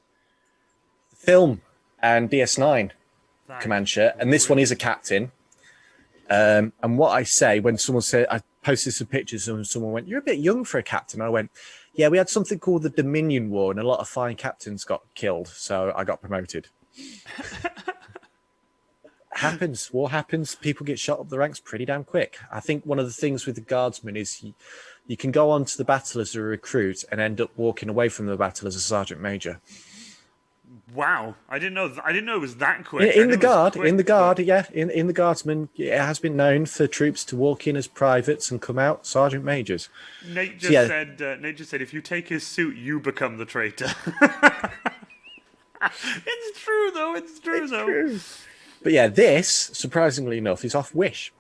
Film and DS9 command shirt, and this one is a captain. And what I say when someone said, I posted some pictures and someone went, "You're a bit young for a captain." I went, "Yeah, we had something called the Dominion War, and a lot of fine captains got killed, so I got promoted." Happens. War happens. People get shot up the ranks pretty damn quick. I think one of the things with the guardsmen is you can go on to the battle as a recruit and end up walking away from the battle as a sergeant major. Wow, I didn't know it was that quick. In the guardsmen, it has been known for troops to walk in as privates and come out sergeant majors. Nate just said, if you take his suit, you become the traitor. It's true though. It's true. But yeah, this, surprisingly enough, is off Wish.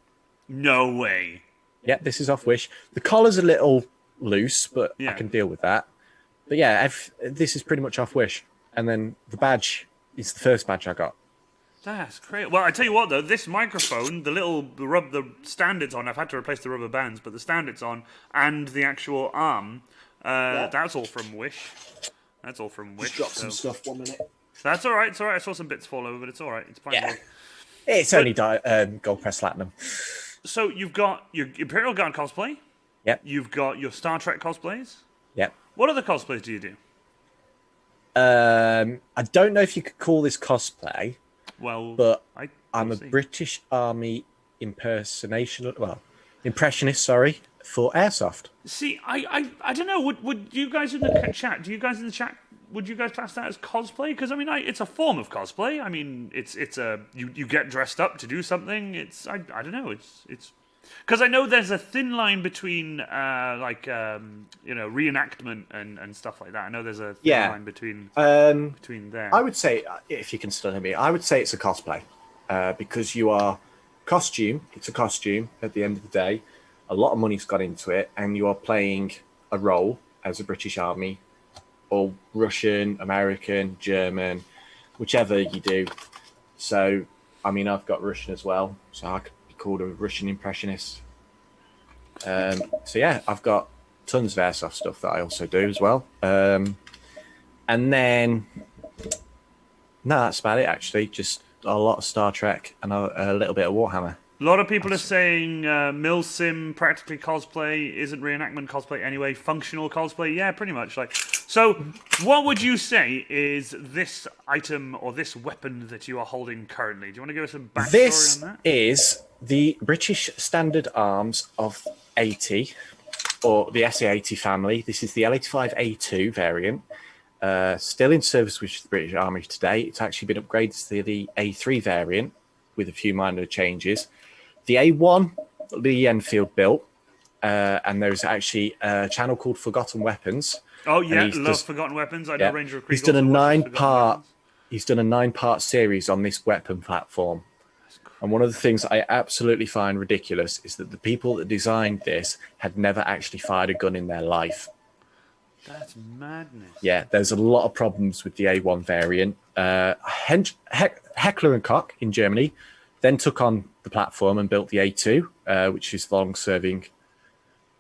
No way. Yeah, this is off Wish. The collar's a little loose, but I can deal with that. But yeah, this is pretty much off Wish. And then the badge is the first badge I got. That's great. Well, I tell you what, though, this microphone, the stand it's on, I've had to replace the rubber bands, but the stand it's on, and the actual arm, that's all from Wish. That's all from Wish. Just drop some stuff 1 minute. That's all right. It's all right. I saw some bits fall over, but it's all right. It's fine. Yeah. It's only gold press platinum. So you've got your Imperial Guard cosplay. Yep. You've got your Star Trek cosplays. Yep. What other cosplays do you do? I don't know if you could call this cosplay. Well, but I'm a British Army impressionist, sorry, for airsoft. See, I don't know. Would you guys in the chat? Would you guys class that as cosplay? Because I mean, it's a form of cosplay. I mean, it's you get dressed up to do something. I don't know. It's because I know there's a thin line between reenactment and stuff like that. I know there's a thin line between there. I would say, if you can still hear me, I would say it's a cosplay because you are costume. It's a costume at the end of the day. A lot of money's gone into it, and you are playing a role as a British Army, or Russian, American, German, whichever you do. So, I mean, I've got Russian as well, so I could be called a Russian impressionist. So yeah, I've got tons of airsoft stuff that I also do as well. And then, no, that's about it actually. Just a lot of Star Trek and a little bit of Warhammer. A lot of people are saying Milsim practically cosplay isn't reenactment cosplay anyway. Functional cosplay, yeah, pretty much. So, what would you say is this item or this weapon that you are holding currently? Do you want to give us a backstory on that? This is the British Standard Arms of 80, or the SA-80 family. This is the L85A2 variant. Still in service with the British Army today. It's actually been upgraded to the A3 variant with a few minor changes. The A1, Lee Enfield built, and there's actually a channel called Forgotten Weapons. Oh yeah, love Forgotten Weapons. I know Ranger of Krieg He's done a also watches Forgotten 9-part. Weapons. He's done a 9-part series on this weapon platform. And one of the things I absolutely find ridiculous is that the people that designed this had never actually fired a gun in their life. That's madness. Yeah, there's a lot of problems with the A1 variant. Heckler and Koch in Germany then took on the platform and built the A2, which is the long-serving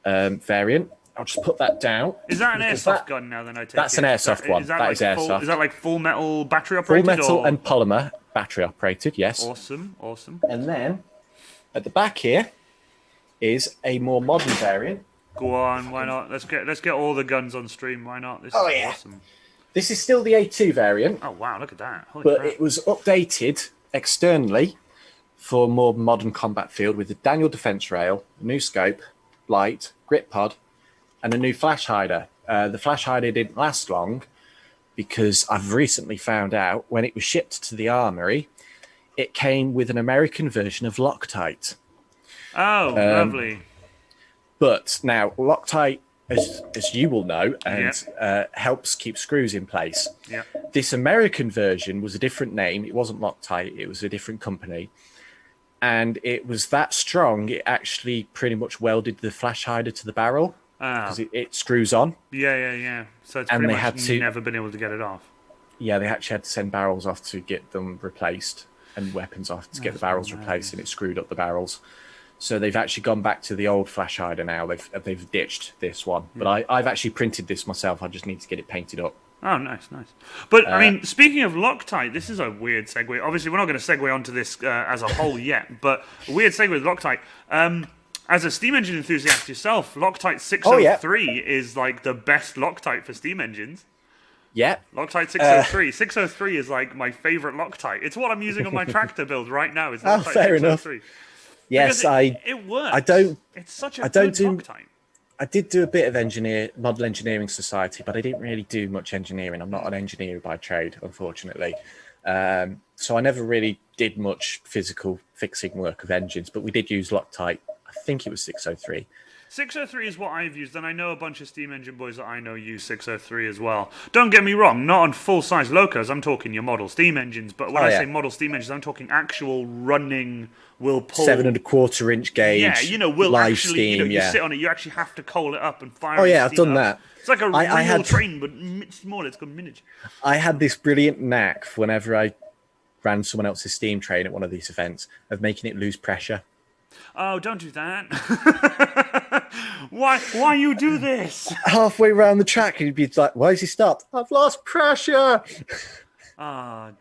variant. I'll just put that down. Is that an airsoft gun now? Then I take that's it. an airsoft one. That is airsoft. Is that like full metal battery operated? Full metal or? and polymer battery operated. Yes. Awesome. And then at the back here is a more modern variant. Go on, why not? Let's get all the guns on stream. Why not? This is awesome. This is still the A2 variant. Oh wow, look at that! Holy but crap. It was updated externally for a more modern combat field with a Daniel defense rail, a new scope, light, grip pod, and a new flash hider. The flash hider didn't last long because I've recently found out when it was shipped to the armory, it came with an American version of Loctite. Oh, lovely. But now Loctite, as you will know, and helps keep screws in place. Yeah. This American version was a different name. It wasn't Loctite. It was a different company. And it was that strong, it actually pretty much welded the flash hider to the barrel because it screws on. Yeah. So it's pretty much never been able to get it off. Yeah, they actually had to send barrels off to get them replaced and weapons off to get the barrels replaced, and it screwed up the barrels. So they've actually gone back to the old flash hider now. They've ditched this one. But I've actually printed this myself. I just need to get it painted up. Oh, nice. But, I mean, speaking of Loctite, this is a weird segue. Obviously, we're not going to segue onto this as a whole yet, but a weird segue with Loctite. As a steam engine enthusiast yourself, Loctite 603 is like the best Loctite for steam engines. Yeah. Loctite 603. 603 is like my favorite Loctite. It's what I'm using on my tractor build right now. Is Loctite fair 603. enough. Yes, it works. It's such a good Loctite. I did do a bit of model engineering society, but I didn't really do much engineering. I'm not an engineer by trade, unfortunately. So I never really did much physical fixing work of engines, but we did use Loctite. I think it was 603. 603 is what I've used, and I know a bunch of steam engine boys that I know use 603 as well. Don't get me wrong, not on full-size locos, I'm talking your model steam engines, but when I say model steam engines, I'm talking actual running, will pull... 7.25-inch gauge, will live actually, steam, you sit on it, you actually have to coal it up and fire Oh yeah, I've done that. It's like a real train, but smaller, it's called miniature. I had this brilliant knack whenever I ran someone else's steam train at one of these events of making it lose pressure. Oh, don't do that. Why you do this? Halfway around the track, he'd be like, why has he stopped? I've lost pressure. I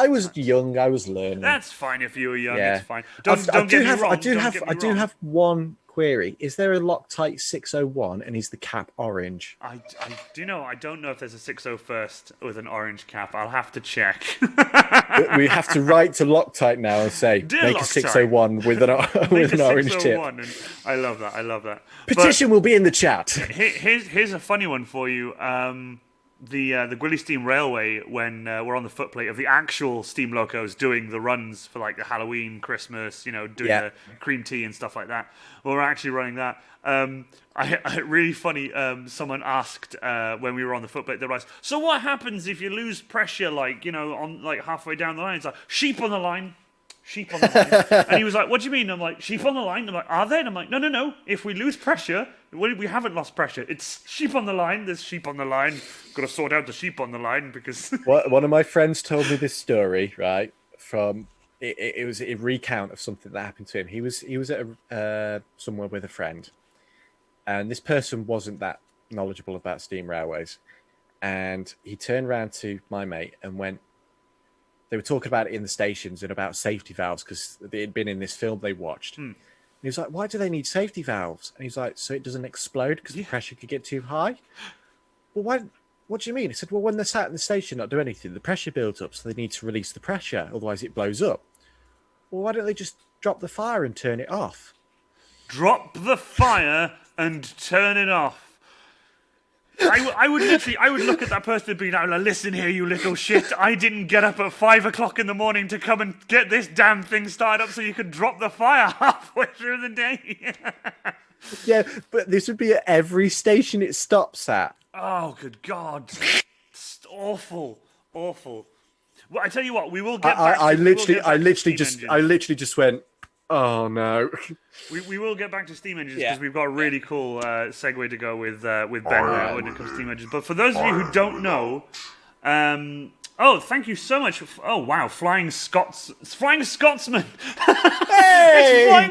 was young, I was learning. That's fine if you were young, it's fine. Don't get me wrong. I do have one query. Is there a Loctite 601 and is the cap orange? I don't know if there's a 601st with an orange cap. I'll have to check. We have to write to Loctite now and say, Dear make Loctite, a 601 with an orange tip. And I love that. Petition will be in the chat. Here's a funny one for you. The Gwilly Steam Railway, when we're on the footplate of the actual steam locos doing the runs for like the Halloween, Christmas, doing the cream tea and stuff like that. Well, we're actually running that. Really funny. Someone asked when we were on the footplate, they were like, "So what happens if you lose pressure, on halfway down the line?" It's like sheep on the line. And he was like, "What do you mean?" I'm like, "Sheep on the line." I'm like, "Are they?" And I'm like, No. If we lose pressure, we haven't lost pressure. It's sheep on the line. There's sheep on the line. Got to sort out the sheep on the line because." One of my friends told me this story, right? From it was a recount of something that happened to him. He was at somewhere with a friend, and this person wasn't that knowledgeable about steam railways, and he turned around to my mate and went. They were talking about it in the stations and about safety valves because they had been in this film they watched. And he was like, why do they need safety valves? And he's like, so it doesn't explode because the pressure could get too high? Well, what do you mean? He said, well, when they're sat in the station not doing anything, the pressure builds up, so they need to release the pressure, otherwise it blows up. Well, why don't they just drop the fire and turn it off? Drop the fire and turn it off. I would look at that person and be like, listen here, you little shit. I didn't get up at 5 o'clock in the morning to come and get this damn thing started up so you could drop the fire halfway through the day. Yeah, but this would be at every station it stops at. Oh, good God. It's awful. Awful. Well, I tell you what, we will get back I to literally just went, oh no. We will get back to steam engines because we've got a really cool segue to go with Ben when it comes to steam engines. But for those of you who don't know, oh, thank you so much. Oh wow, Flying Scotsman. It's Flying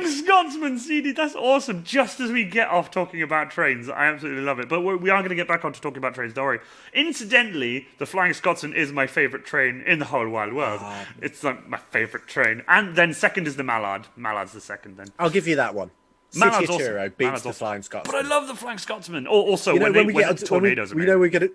Scotsman CD. That's awesome. Just as we get off talking about trains, I absolutely love it. But we are going to get back on to talking about trains. Don't worry. Incidentally, the Flying Scotsman is my favourite train in the whole wide world. It's like my favourite train. And then second is the Mallard. Mallard's the second. Then I'll give you that one. Mallard's City Churro beats Mallard's the awesome. Flying Scotsman. But I love the Flying Scotsman. Also, when Tornado's amazing. We know we're gonna.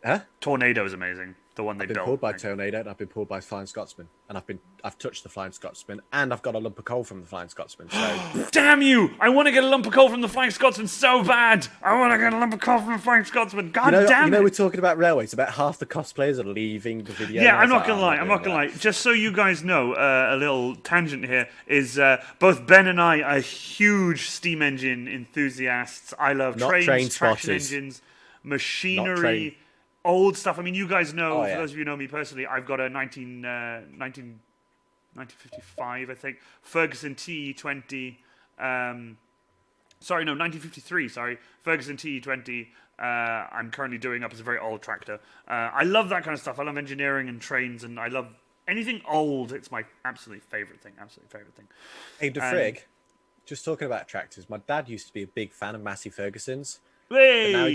Huh? Tornado's amazing. The one they built. I've been pulled by Tornado, and I've been pulled by Flying Scotsman, and I've touched the Flying Scotsman, and I've got a lump of coal from the Flying Scotsman. So damn you! I want to get a lump of coal from the Flying Scotsman so bad. I want to get a lump of coal from the Flying Scotsman. God damn it! You know, we're talking about railways. About half the cosplayers are leaving the video. Yeah, I'm not gonna lie. Just so you guys know, a little tangent here is both Ben and I are huge steam engine enthusiasts. I love trains, traction engines, machinery. Old stuff. I mean, you guys know, for those of you who know me personally, I've got a 1955, I think, Ferguson TE20. 1953, Ferguson TE20. I'm currently doing up as a very old tractor. I love that kind of stuff. I love engineering and trains, and I love anything old. It's my absolute favourite thing. Hey, DeFrig, just talking about tractors, my dad used to be a big fan of Massey Ferguson's. Hey! But now he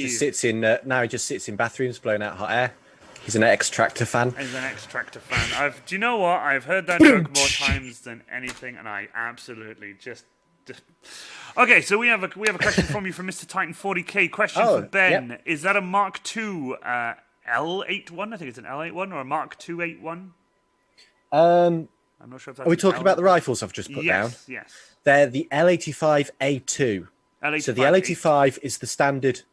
just sits in bathrooms blowing out hot air. He's an ex-tractor fan. Do you know what? I've heard that joke more times than anything, and I absolutely just. Okay, so we have a question from you from Mr. Titan 40K. Question for Ben: yep. Is that a Mark II L81? I think it's an L81 or a Mark II 81. I'm not sure if that's. Are we talking about the rifles I've just put down? Yes. They're the L85 A2. So the L85 is the standard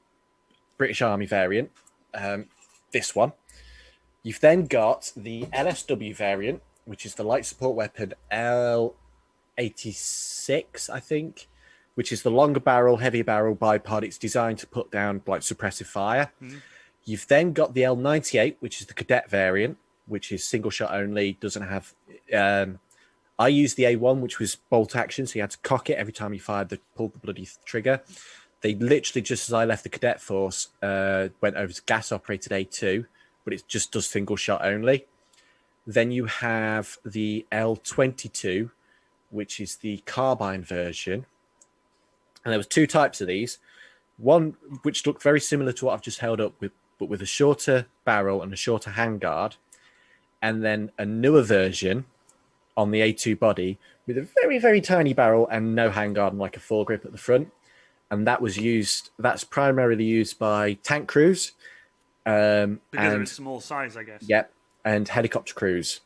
British Army variant. This one. You've then got the LSW variant, which is the light support weapon L86, I think, which is the longer barrel, heavier barrel bipod. It's designed to put down like suppressive fire. Mm-hmm. You've then got the L98, which is the cadet variant, which is single shot only, doesn't have. I used the A1, which was bolt action, so you had to cock it every time you pulled the bloody trigger. They literally, just as I left the cadet force, went over to gas-operated A2, but it just does single shot only. Then you have the L22, which is the carbine version. And there was two types of these. One, which looked very similar to what I've just held up, but with a shorter barrel and a shorter handguard. And then a newer version on the A2 body with a very, very tiny barrel and no handguard and like a foregrip at the front. And that's primarily used by tank crews. Because of its small size, I guess. Yep, and helicopter crews.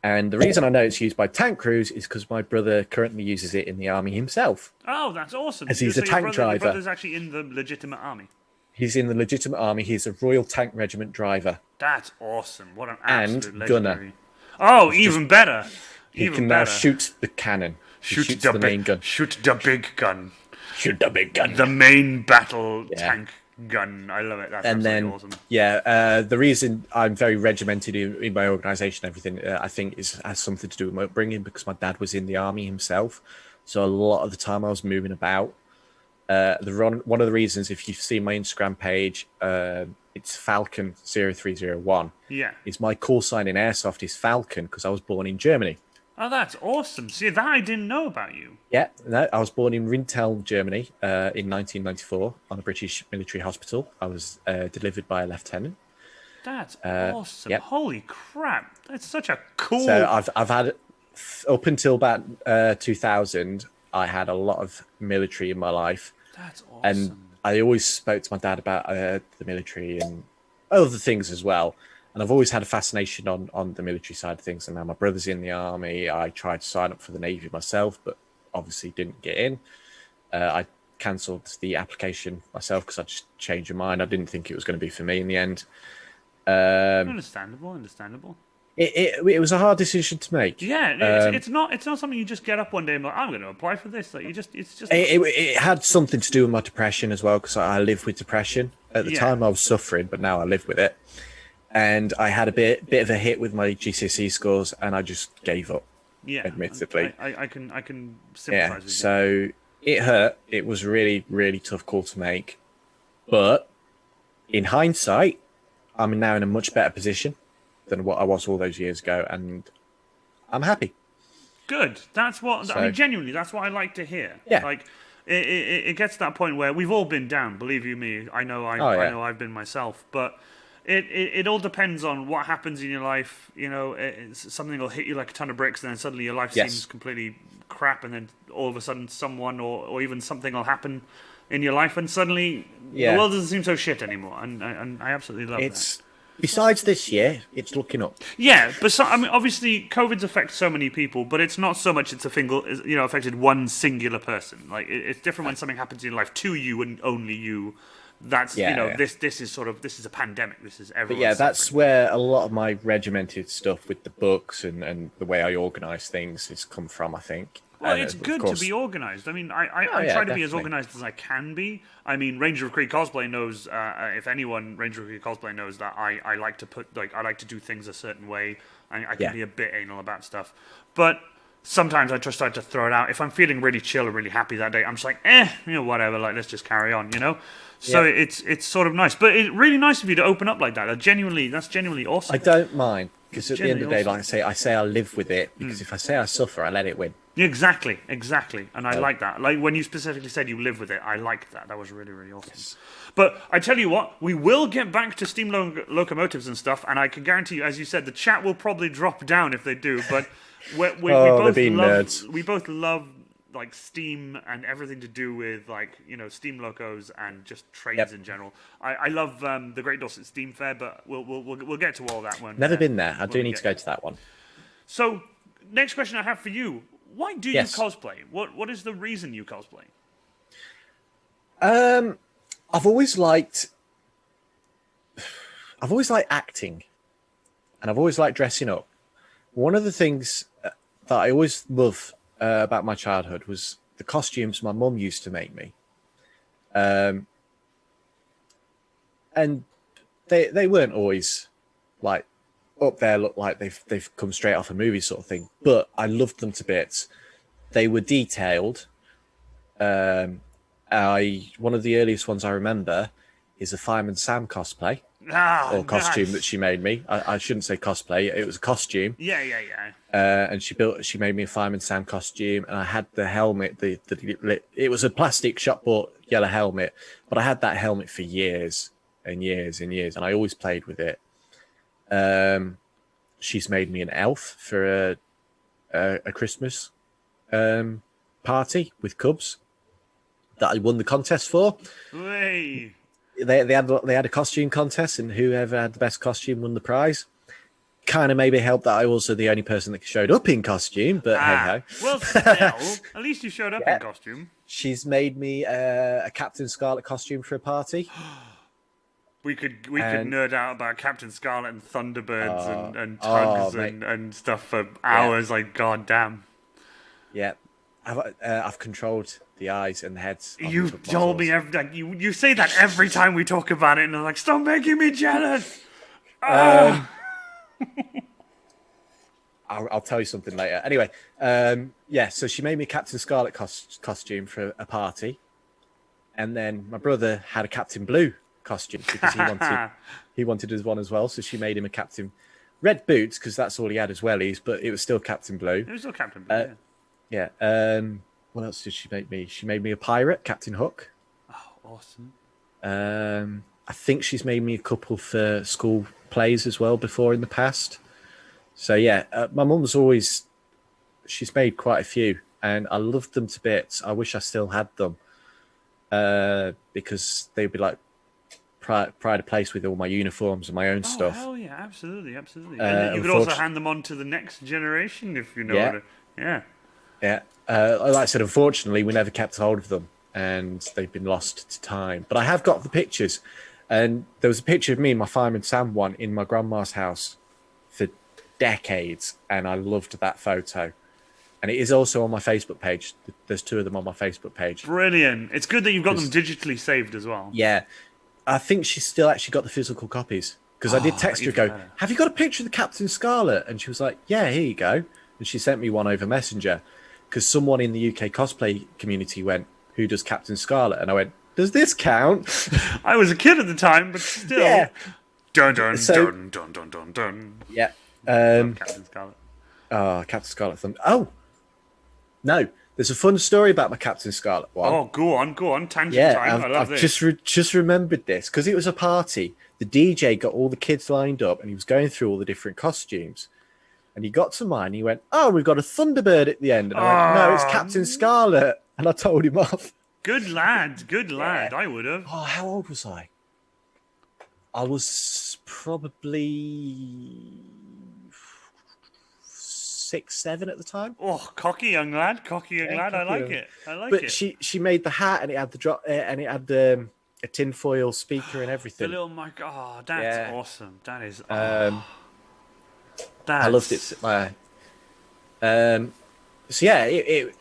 And the reason I know it's used by tank crews is because my brother currently uses it in the army himself. Oh, that's awesome. As he's a tank driver. Your brother's actually in the legitimate army. He's in the legitimate army. He's a Royal Tank Regiment driver. That's awesome. What an absolute and legendary. Gunner. Oh, even better. He can now shoot the cannon. Shoots the main gun. Shoot the big gun. Shoot the big gun. The main battle tank gun. I love it. That's absolutely awesome. Yeah, the reason I'm very regimented in my organisation and everything, I think, has something to do with my upbringing, because my dad was in the army himself. So a lot of the time I was moving about. One of the reasons, if you've seen my Instagram page, it's Falcon 0301. Yeah. Is my call sign in Airsoft is Falcon because I was born in Germany. Oh, that's awesome. See, that I didn't know about you. Yeah, no, I was born in Rintel, Germany in 1994 on a British military hospital. I was delivered by a lieutenant. That's awesome. Yep. Holy crap. That's such a cool... So I've had, up until about 2000, I had a lot of military in my life. That's awesome. And I always spoke to my dad about the military and other things as well. And I've always had a fascination on the military side of things. And now my brother's in the army. I tried to sign up for the Navy myself, but obviously didn't get in. I cancelled the application myself because I just changed my mind. I didn't think it was going to be for me in the end. Understandable. It was a hard decision to make. Yeah, it's not something you just get up one day and be like, I'm going to apply for this. Like it's just. It had something to do with my depression as well, because I live with depression. At the Yeah. time I was suffering, but now I live with it. And I had a bit of a hit with my GCSE scores, and I just gave up. Yeah, admittedly. I can sympathise Yeah, with you. so it hurt. It was a really, really tough call to make. But in hindsight, I'm now in a much better position than what I was all those years ago, and I'm happy. Good. That's what I mean. Genuinely, that's what I like to hear. Yeah. Like it gets to that point where we've all been down. Believe you me, I know. I know I've been myself. But it all depends on what happens in your life. You know, something will hit you like a ton of bricks, and then suddenly your life seems completely crap, and then all of a sudden someone or even something will happen in your life, and suddenly the world doesn't seem so shit anymore. And I absolutely love that. Besides this year, it's looking up. Yeah, but I mean, obviously, COVID's affected so many people, but it's not so much it's affected one singular person. Like it's different when something happens in your life to you and only you. That's this is a pandemic. This is everyone. But yeah, that's where a lot of my regimented stuff with the books and the way I organise things has come from, I think. Well, it's good to be organised. I mean, I try to be as organised as I can be. I mean, Ranger of Creek Cosplay knows, if anyone, Ranger of Creek Cosplay knows that I like to I like to do things a certain way. I can be a bit anal about stuff. But sometimes I just start to throw it out. If I'm feeling really chill or really happy that day, I'm just like, whatever, like, let's just carry on, you know? So it's sort of nice. But it's really nice of you to open up like that. That's genuinely awesome. I don't mind, because at the end of the day, like I say I live with it, because if I say I suffer, I let it win. Exactly. And I like that. Like when you specifically said you live with it, I liked that. That was really, really awesome. Yes. But I tell you what, we will get back to steam locomotives and stuff, and I can guarantee you, as you said, the chat will probably drop down if they do, but we both love like steam and everything to do with like, you know, steam locos and just trains in general. I love the Great Dorset Steam Fair, but we'll get to all that one. Never been there. I do need to go to that one. So, next question I have for you. Why do you cosplay? What is the reason you cosplay? I've always liked acting, and I've always liked dressing up. One of the things that I always loved about my childhood was the costumes my mum used to make me. And they weren't always like up there, look like they've come straight off a movie sort of thing, but I loved them to bits. They were detailed. One of the earliest ones I remember is a Fireman Sam cosplay. Costume that she made me. I shouldn't say cosplay. It was a costume. Yeah. And she made me a Fireman Sam costume, and I had the helmet. It was a plastic shop bought yellow helmet, but I had that helmet for years and years and years, and I always played with it. She's made me an elf for a Christmas party with cubs that I won the contest for. Hey. They had a costume contest, and whoever had the best costume won the prize. Kind of maybe helped that I also the only person that showed up in costume, but hey ho. Well, still, at least you showed up in costume. She's made me a Captain Scarlet costume for a party. We could nerd out about Captain Scarlet and Thunderbirds and tugs and stuff for hours. Like goddamn. Yeah, I've controlled the eyes and the heads. You told me you say that every time we talk about it, and I'm like, stop making me jealous. I'll tell you something later. Anyway, so she made me a Captain Scarlet costume for a party, and then my brother had a Captain Blue costume because he wanted his one as well. So she made him a Captain Red boots because that's all he had as wellies, but it was still Captain Blue. It was still Captain Blue. Yeah. What else did she make me? She made me a pirate, Captain Hook. Oh, awesome. I think she's made me a couple for school plays as well before in the past. So yeah, my mum's she's made quite a few, and I loved them to bits. I wish I still had them because they'd be like pride of place with all my uniforms and my own stuff. Oh yeah, absolutely. And you could also hand them on to the next generation if you know what. Yeah. Like I said, unfortunately, we never kept hold of them. and they've been lost to time. But I have got the pictures, and there was a picture of me and my Fireman Sam one in my grandma's house for decades, and I loved that photo. And it is also on my Facebook page. There's 2 of them on my Facebook page. Brilliant. It's good that you've got them digitally saved as well. Yeah. I think she's still actually got the physical copies. Because I did text her, go, have you got a picture of the Captain Scarlet? And she was like, yeah, here you go. And she sent me one over Messenger. Because someone in the UK cosplay community went, who does Captain Scarlet? And I went, does this count? I was a kid at the time, but still. Yeah. Dun, dun, dun, dun, dun, dun, dun. Yeah. Captain Scarlet. Oh, Captain Scarlet Thunder. Oh, no. There's a fun story about my Captain Scarlet one. Oh, go on. Tangent time. I love this. Just remembered this because it was a party. The DJ got all the kids lined up and he was going through all the different costumes. And he got to mine and he went, oh, we've got a Thunderbird at the end. And I went, no, it's Captain Scarlet. And I told him off. Good lad. Yeah. I would have. Oh, how old was I? I was probably 6, 7 at the time. Oh, cocky young lad. I like it. But she made the hat and it had the drop and it had a tinfoil speaker and everything. The little mic. Oh, that's awesome. That is. I loved it. So yeah,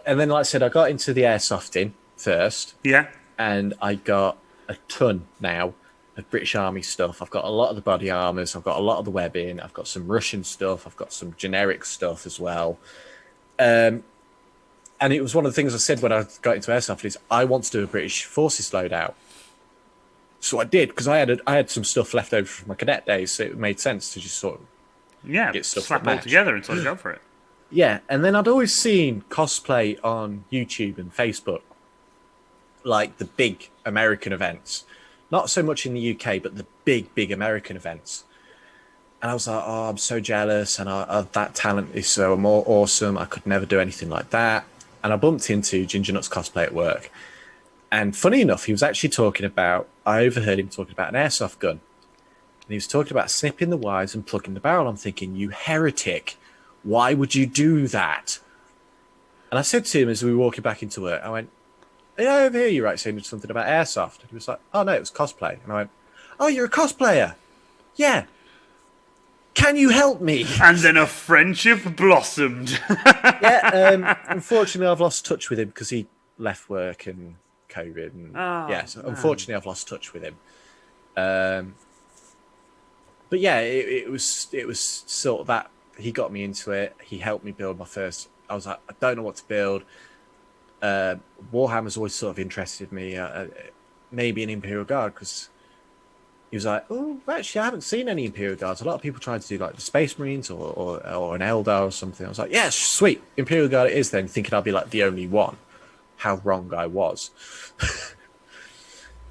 and then like I said, I got into the airsofting first. Yeah. And I got a ton now of British Army stuff. I've got a lot of the body armors. I've got a lot of the webbing. I've got some Russian stuff. I've got some generic stuff as well. And it was one of the things I said when I got into airsoft is I want to do a British Forces loadout. So I did because I had some stuff left over from my cadet days, so it made sense to just sort of get stuff slap it all together and sort of go for it. Yeah, and then I'd always seen cosplay on YouTube and Facebook, like the big American events. Not so much in the UK, but the big American events. And I was like, oh, I'm so jealous, and that talent is so more awesome. I could never do anything like that. And I bumped into Ginger Nuts Cosplay at work. And funny enough, he was actually talking about, I overheard him talking about an airsoft gun. And he was talking about snipping the wires and plugging the barrel. I'm thinking, you heretic, why would you do that? And I said to him as we were walking back into work, I went, yeah, over here you're right saying something about airsoft. And he was like, oh no, it was cosplay. And I went, oh, you're a cosplayer? Yeah. Can you help me? And then a friendship blossomed. Yeah, unfortunately I've lost touch with him because he left work and COVID. And so unfortunately I've lost touch with him. But yeah, it was sort of that. He got me into it. He helped me build my first. I was like, I don't know what to build. Warhammer's always sort of interested me. Maybe an Imperial Guard because he was like, oh, actually, I haven't seen any Imperial Guards. A lot of people try to do like the Space Marines or an Eldar or something. I was like, yeah, sweet, Imperial Guard it is. Then thinking I'll be like the only one. How wrong I was.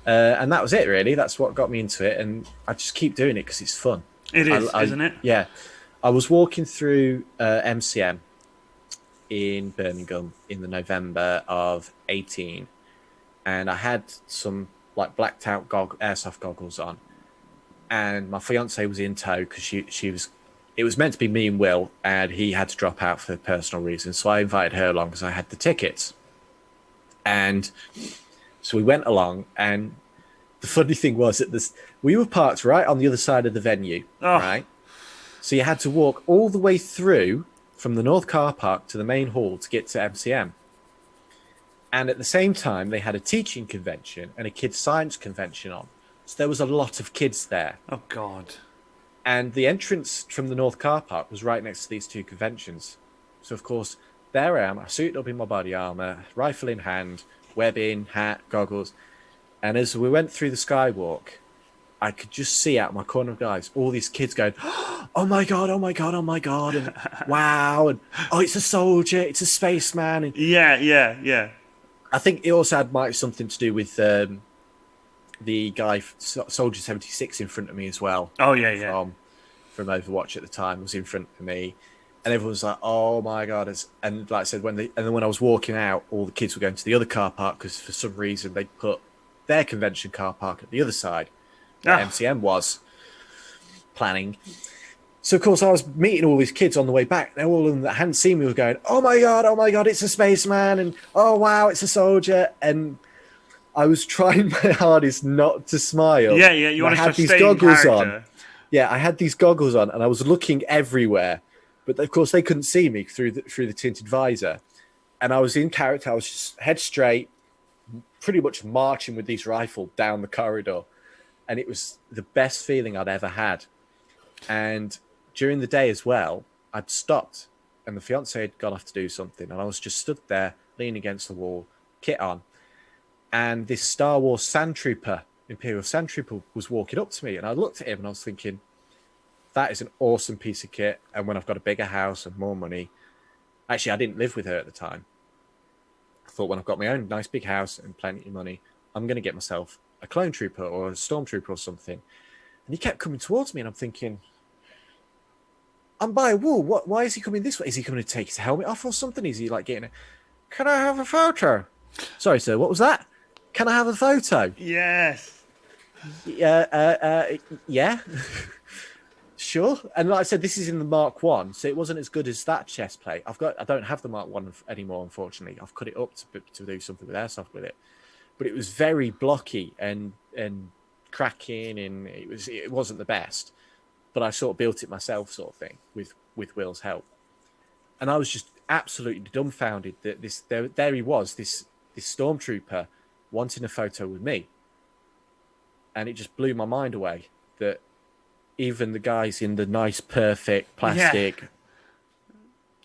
And that was it, really. That's what got me into it, and I just keep doing it because it's fun. It is, isn't it? Yeah. I was walking through MCM in Birmingham in the November of 18, and I had some like blacked out airsoft goggles on, and my fiance was in tow because she was. It was meant to be me and Will, and he had to drop out for personal reasons, so I invited her along because I had the tickets, and so we went along. And the funny thing was that we were parked right on the other side of the venue, right? So you had to walk all the way through from the North Car Park to the main hall to get to MCM. And at the same time, they had a teaching convention and a kids' science convention on. So there was a lot of kids there. Oh, God. And the entrance from the North Car Park was right next to these two conventions. So, of course, there I am. I suited up in my body armour, rifle in hand, webbing, hat, goggles. And as we went through the skywalk, I could just see out my corner of the eyes all these kids going, oh my God, oh my God, oh my God, and wow, and oh, it's a soldier, it's a spaceman. And yeah. I think it also might have something to do with the guy, Soldier 76, in front of me as well. Oh, yeah. From Overwatch at the time was in front of me. And everyone was like, oh my God. And like I said, when I was walking out, all the kids were going to the other car park because for some reason they put their convention car park at the other side. MCM was planning. So, of course, I was meeting all these kids on the way back. And all of them that hadn't seen me were going, oh, my God, it's a spaceman. And, oh, wow, it's a soldier. And I was trying my hardest not to smile. Yeah, yeah. You And want I to had these stay in goggles character. on. Yeah, I had these goggles on, and I was looking everywhere, but of course they couldn't see me through the tinted visor. And I was in character. I was just head straight, pretty much marching with this rifle down the corridor, and it was the best feeling I'd ever had. And during the day as well, I'd stopped, and the fiance had gone off to do something, and I was just stood there, leaning against the wall, kit on, and this Star Wars Sandtrooper, Imperial Sandtrooper, was walking up to me, and I looked at him, and I was thinking, that is an awesome piece of kit. And when I've got a bigger house and more money, actually, I didn't live with her at the time. I thought when I've got my own nice big house and plenty of money, I'm going to get myself a clone trooper or a stormtrooper or something. And he kept coming towards me, and I'm thinking, I'm by a wall. Why is he coming this way? Is he coming to take his helmet off or something? Is he like getting a... Can I have a photo? Sorry, sir, what was that? Can I have a photo? Yes. Yeah. Sure. And like I said, this is in the Mark 1, so it wasn't as good as that chest plate. I don't have the Mark 1 anymore, unfortunately. I've cut it up to do something with airsoft with it. But it was very blocky and cracking, and it wasn't the best. But I sort of built it myself, sort of thing, with Will's help. And I was just absolutely dumbfounded that there he was, this stormtrooper wanting a photo with me. And it just blew my mind away that even the guys in the nice, perfect plastic,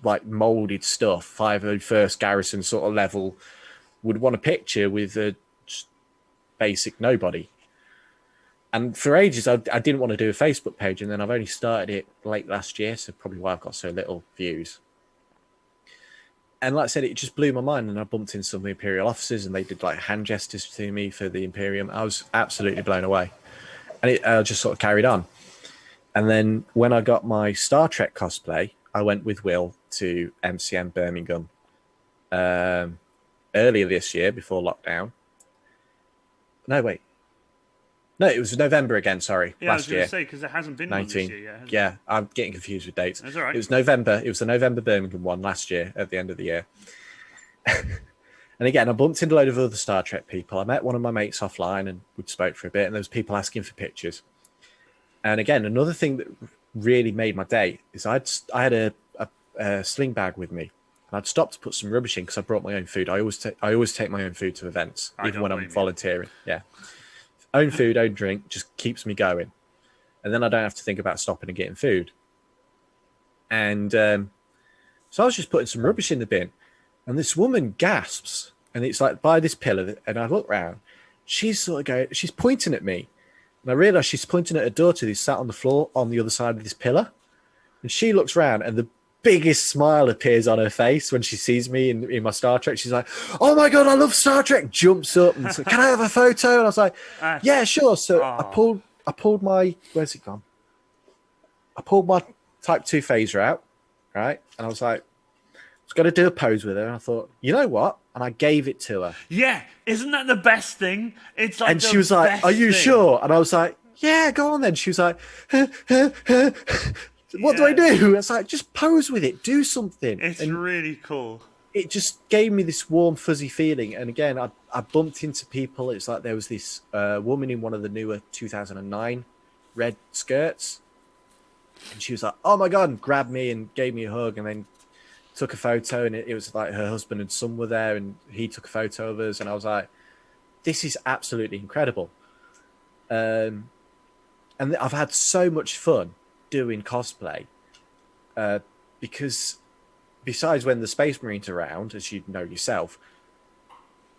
like molded stuff, 501st Garrison sort of level, would want a picture with a basic nobody. And for ages, I didn't want to do a Facebook page, and then I've only started it late last year, so probably why I've got so little views. And like I said, it just blew my mind, and I bumped into some of the Imperial officers, and they did like hand gestures to me for the Imperium. I was absolutely blown away. And I just sort of carried on. And then when I got my Star Trek cosplay, I went with Will to MCM Birmingham earlier this year before lockdown. No, wait. No, it was November again, sorry. Yeah, last I was going year. to say, because it hasn't been 19. One this year yet. Yeah, I'm getting confused with dates. That's all right. It was November. It was the November Birmingham one last year at the end of the year. And again, I bumped into a load of other Star Trek people. I met one of my mates offline, and we spoke for a bit, and there was people asking for pictures. And again, another thing that really made my day is I had a sling bag with me, and I'd stopped to put some rubbish in because I brought my own food. I always take my own food to events, even when I'm volunteering. Yeah, own food, own drink just keeps me going, and then I don't have to think about stopping and getting food. And so I was just putting some rubbish in the bin, and this woman gasps, and it's like by this pillar, and I look round, she's pointing at me. And I realised she's pointing at her daughter who's sat on the floor on the other side of this pillar. And she looks around, and the biggest smile appears on her face when she sees me in my Star Trek. She's like, "Oh my God, I love Star Trek!" Jumps up and says, "Can I have a photo?" And I was like, "Yeah, sure." So I pulled my, where's it gone? I pulled my Type 2 phaser out, right? And I was like, I was going to do a pose with her. And I thought, you know what? And I gave it to her. Yeah, isn't that the best thing? It's like, and she was like, "Are you sure?" And I was like, "Yeah, go on then." She was like, "What do I do?" It's like, just pose with it, do something. It's really cool. It just gave me this warm, fuzzy feeling. And again, I bumped into people. It's like there was this woman in one of the newer 2009 red skirts, and she was like, "Oh my God," and grabbed me and gave me a hug, and then took a photo, and it was like her husband and son were there, and he took a photo of us, and I was like, this is absolutely incredible. And I've had so much fun doing cosplay because besides when the Space Marine's around, as you know yourself,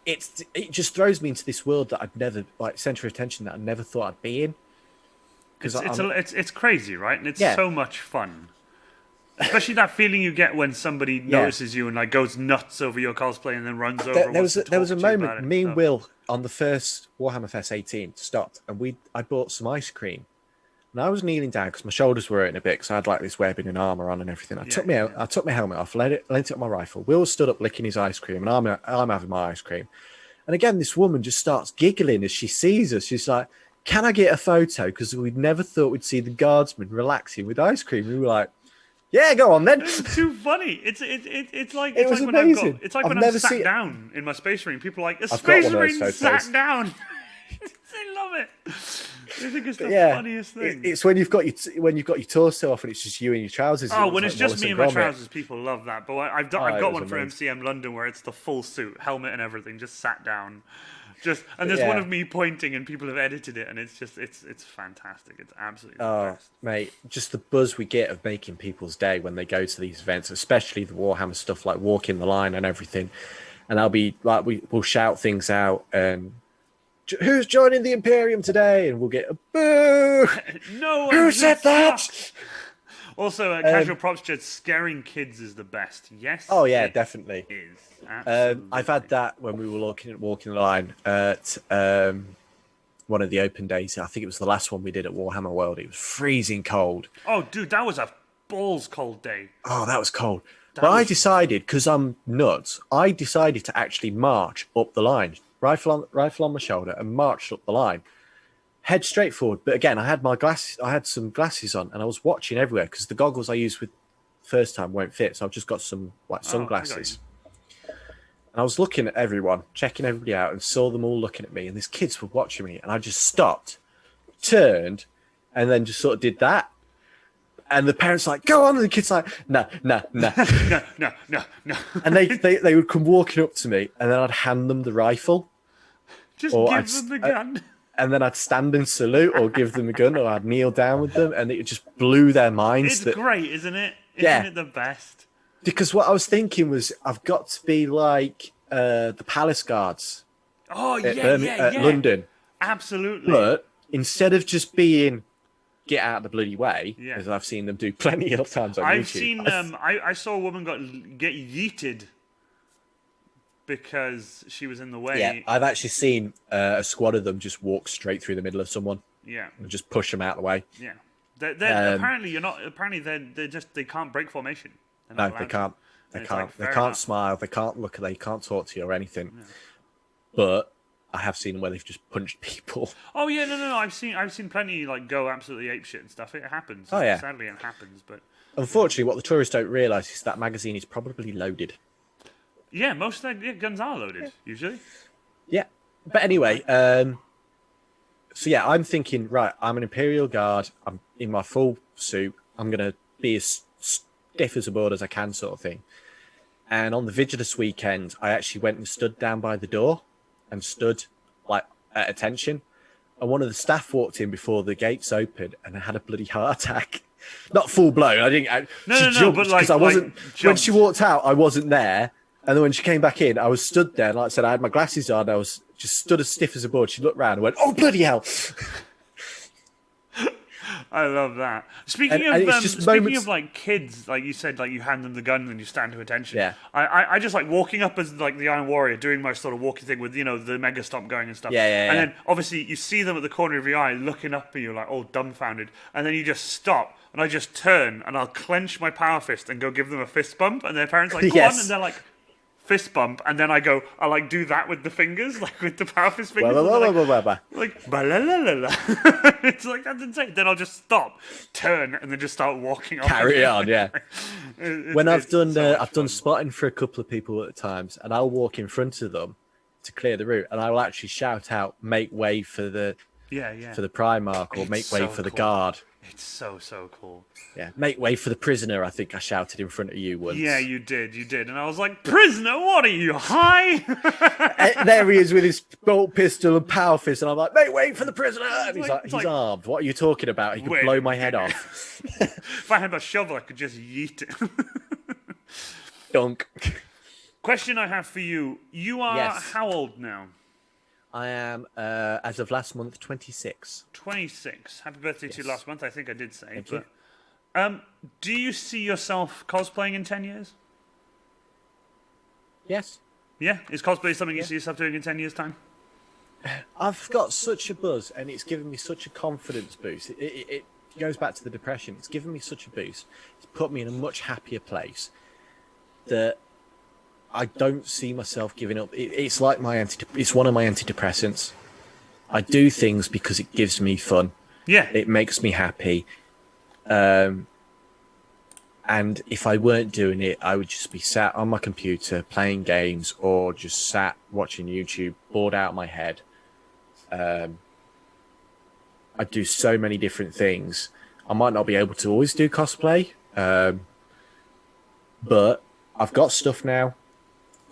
it just throws me into this world that I'd never, like, center of attention that I never thought I'd be in. It's crazy, right? And it's so much fun. Especially that feeling you get when somebody notices you and like goes nuts over your cosplay and then runs over. There was a moment, me and Will on the first Warhammer Fest 18 stopped, and I bought some ice cream, and I was kneeling down because my shoulders were hurting a bit because I had like this webbing and armor on and everything. I took my helmet off, lent it on my rifle. Will stood up licking his ice cream, and I'm having my ice cream. And again, this woman just starts giggling as she sees us. She's like, "Can I get a photo?" Because we'd never thought we'd see the guardsman relaxing with ice cream. We were like, Yeah, go on then. It's too funny. It's like It was when amazing. When I've I've never sat seen it. down in my space marine. People are like, a I've got space one of those marine photos. sat down. They love it. They think it's the Yeah, funniest thing. it's when you've got your torso off and it's just you in your trousers. Oh, It when looks it's like just Wallace me in and my Gromit. trousers, people love that. But I've it got was one for amazing. MCM London where it's the full suit, helmet and everything, just sat down. And there's Yeah. one of me pointing, and people have edited it, and it's fantastic. It's absolutely the best. Mate, just the buzz we get of making people's day when they go to these events, especially the Warhammer stuff like walking the line and everything. And I'll be like, we'll shout things out and who's joining the Imperium today? And we'll get a boo. No, Who said that? suck. Also, casual props just scaring kids is the best. Yes. Oh yeah, it definitely. is. Absolutely. I've had that when we were walking the line at one of the open days. I think it was the last one we did at Warhammer World. It was freezing cold. Oh, dude, that was a balls cold day. Oh, that was cold. I decided, because I'm nuts, I decided to actually march up the line, rifle on my shoulder, and marched up the line, head straight forward. But again, I had some glasses on, and I was watching everywhere because the goggles I used with first time won't fit. So I've just got some sunglasses. And I was looking at everyone, checking everybody out, and saw them all looking at me. And these kids were watching me, and I just stopped, turned, and then just sort of did that. And the parents like, go on, and the kids like, no. No. And they would come walking up to me, and then I'd hand them the rifle. Just give them the gun. And then I'd stand and salute, or give them a gun, or I'd kneel down with them, and it just blew their minds. It's great, isn't it? Yeah. Isn't it the best? Because what I was thinking was, I've got to be like the Palace Guards. Oh, At London. Absolutely. But instead of just being get out of the bloody way, Yeah. as I've seen them do plenty of times on YouTube. I saw a woman get yeeted because she was in the way. Yeah, I've actually seen a squad of them just walk straight through the middle of someone. Yeah. And just push them out of the way. Yeah. Apparently you're not. Apparently they can't break formation. No, they can't. They can't. They can't smile. They can't look. They can't talk to you or anything. Yeah. But I have seen them where they've just punched people. Oh yeah, no. I've seen plenty like go absolutely apeshit and stuff. It happens. Oh yeah. Sadly, it happens. But unfortunately, what the tourists don't realise is that magazine is probably loaded. Yeah, most of their guns are loaded usually. Yeah, but anyway, so yeah, I'm thinking, right, I'm an Imperial Guard. I'm in my full suit. I'm gonna be as stiff as a board as I can, sort of thing. And on the Vigilus weekend, I actually went and stood down by the door and stood like at attention. And one of the staff walked in before the gates opened and I had a bloody heart attack. Not full blown. I didn't. No, but like I wasn't. Like when she walked out, I wasn't there. And then when she came back in, I was stood there. And like I said, I had my glasses on. I was just stood as stiff as a board. She looked round and went, "Oh bloody hell!" I love that. Speaking of like kids, like you said, like you hand them the gun and you stand to attention. Yeah. I just like walking up as like the Iron Warrior, doing my sort of walking thing with the mega stomp going and stuff. Yeah. And then obviously you see them at the corner of your eye, looking up at you like all dumbfounded, and then you just stop and I just turn and I'll clench my power fist and go give them a fist bump, and their parents are like, go on, and they're like, fist bump, and then I like do that with the fingers, like with the power fist fingers. Like ba-la-la-la-la. It's like, that's insane. Then I'll just stop, turn, and then just start walking off. Carry on, yeah. When I've done spotting for a couple of people at times, and I'll walk in front of them to clear the route, and I will actually shout out, "Make way for the for the Primarch," or "Make way for the guard." It's so cool. Yeah, "Make way for the prisoner," I think I shouted in front of you once. Yeah, you did. And I was like, "Prisoner, what are you, high?" There he is with his bolt pistol and power fist, and I'm like, "Make way for the prisoner!" And he's armed. What are you talking about? He could blow my head off. If I had my shovel, I could just yeet it. Dunk. Question I have for you. You are how old now? I am, as of last month, 26. 26. Happy birthday to you last month, I think I did say. Thank you. Do you see yourself cosplaying in 10 years? Yes. Yeah? Is cosplay something you see yourself doing in 10 years' time? I've got such a buzz, and it's given me such a confidence boost. It goes back to the depression. It's given me such a boost. It's put me in a much happier place that I don't see myself giving up. It's like it's one of my antidepressants. I do things because it gives me fun. Yeah. It makes me happy. And if I weren't doing it, I would just be sat on my computer playing games or just sat watching YouTube, bored out of my head. I do so many different things. I might not be able to always do cosplay, but I've got stuff now.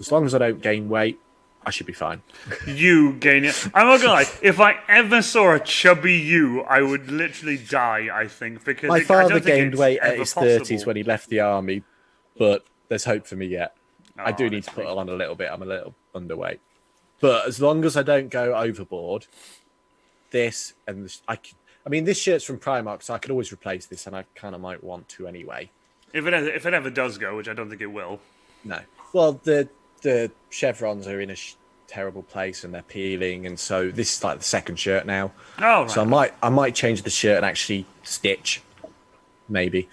As long as I don't gain weight, I should be fine. You gain it. I'm not gonna lie. If I ever saw a chubby you, I would literally die. I think because My I father don't think gained it's weight at ever his possible. 30s when he left the army, but there's hope for me yet. I do need to honestly. put on a little bit. I'm a little underweight. But as long as I don't go overboard, this and this, I mean, this shirt's from Primark, so I could always replace this, and I kind of might want to anyway. If it ever does go, which I don't think it will. No. Well, the chevrons are in a terrible place, and they're peeling, and so this is like the second shirt now. Oh, right. So I might change the shirt and actually stitch, maybe.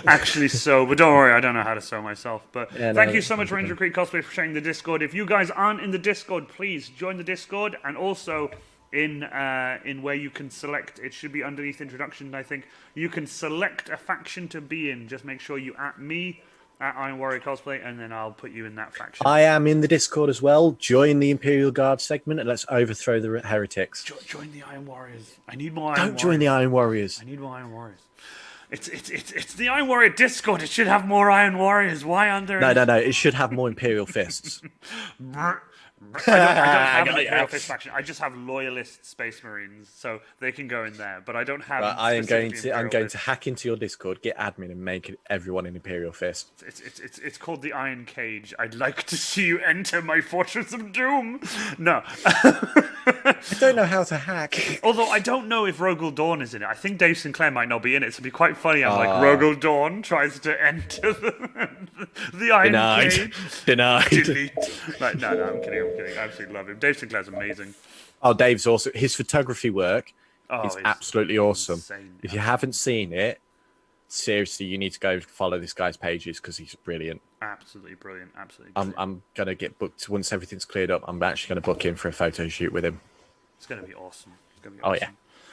Actually, but don't worry, I don't know how to sew myself. But Yeah, thank no, you so much, Ranger Creek Cosplay, for sharing the Discord. If you guys aren't in the Discord, please join the Discord, and also in where you can select. It should be underneath introduction, I think. You can select a faction to be in. Just make sure you at me at Iron Warrior Cosplay, and then I'll put you in that faction. I am in the Discord as well. Join the Imperial Guard segment and let's overthrow the heretics. Join the Iron Warriors. I need more Iron Warriors. Don't join the Iron Warriors. I need more Iron Warriors. It's the Iron Warrior Discord. It should have more Iron Warriors. Why aren't there? No. It should have more Imperial fists. I don't have an Imperial Fist faction. I just have loyalist Space Marines, so they can go in there. But I don't have. I'm going to hack into your Discord, get admin, and make everyone an Imperial Fist. It's called the Iron Cage. I'd like to see you enter my Fortress of Doom. No. I don't know how to hack. Although I don't know if Rogel Dawn is in it. I think Dave Sinclair might not be in it, so it'd be quite funny. I'm like, Rogel Dawn tries to enter the Iron Cage. Denied. Delete. Like, no, I'm kidding. I absolutely love him. Dave Sinclair's amazing. Oh, Dave's awesome. His photography work is absolutely awesome. Insane. If you haven't seen it, seriously, you need to go follow this guy's pages because he's brilliant. Absolutely brilliant. I'm going to get booked once everything's cleared up. I'm actually going to book in for a photo shoot with him. It's going to be awesome. Oh, yeah.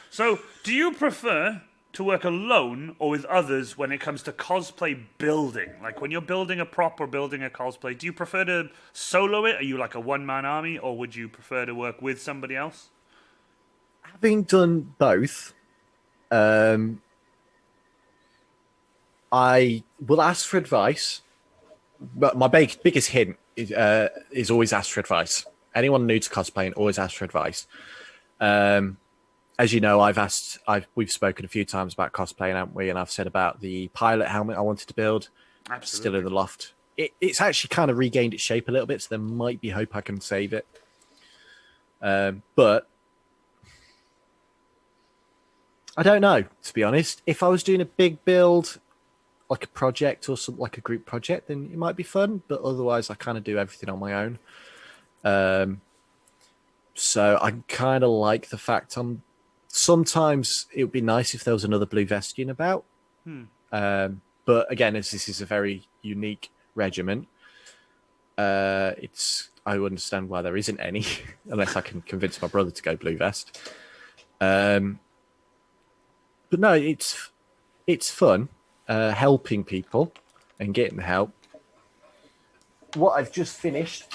So, do you prefer to work alone or with others when it comes to cosplay building? Like, when you're building a prop or building a cosplay, do you prefer to solo it? Are you like a one-man army, or would you prefer to work with somebody else? Having done both, I will ask for advice, but my biggest hint is always ask for advice. Anyone new to cosplaying, always ask for advice. As you know, we've spoken a few times about cosplaying, haven't we? And I've said about the pilot helmet I wanted to build. Absolutely. Still in the loft. It's actually kind of regained its shape a little bit, so there might be hope I can save it. But I don't know, to be honest. If I was doing a big build, like a project or something, like a group project, then it might be fun. But otherwise, I kind of do everything on my own. So I kind of like the fact sometimes it would be nice if there was another Blue Vestian about. But again, as this is a very unique regiment, I would understand why there isn't any, unless I can convince my brother to go Blue Vest. But no, it's fun helping people and getting help. What I've just finished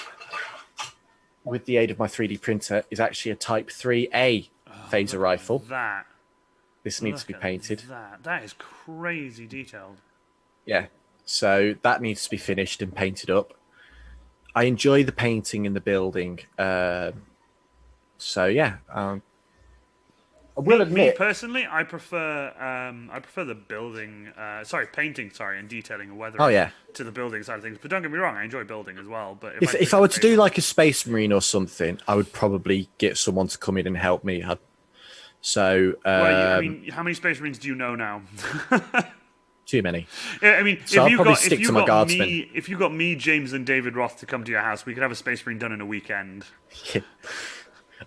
with the aid of my 3D printer is actually a Type 3A phaser rifle. This needs to be painted. That is crazy detailed. Yeah, so that needs to be finished and painted up. I enjoy the painting in the building. So yeah, I will admit. Me personally, I prefer the building, painting, and detailing and weathering to the building side of things. But don't get me wrong, I enjoy building as well. But if I were to do like a Space Marine or something, I would probably get someone to come in and help me. So, I mean, how many Space Marines do you know now? Too many. Yeah, I mean, so I'll probably stick to my guardsmen. If you got me, James, and David Roth to come to your house, we could have a Space Marine done in a weekend. Yeah.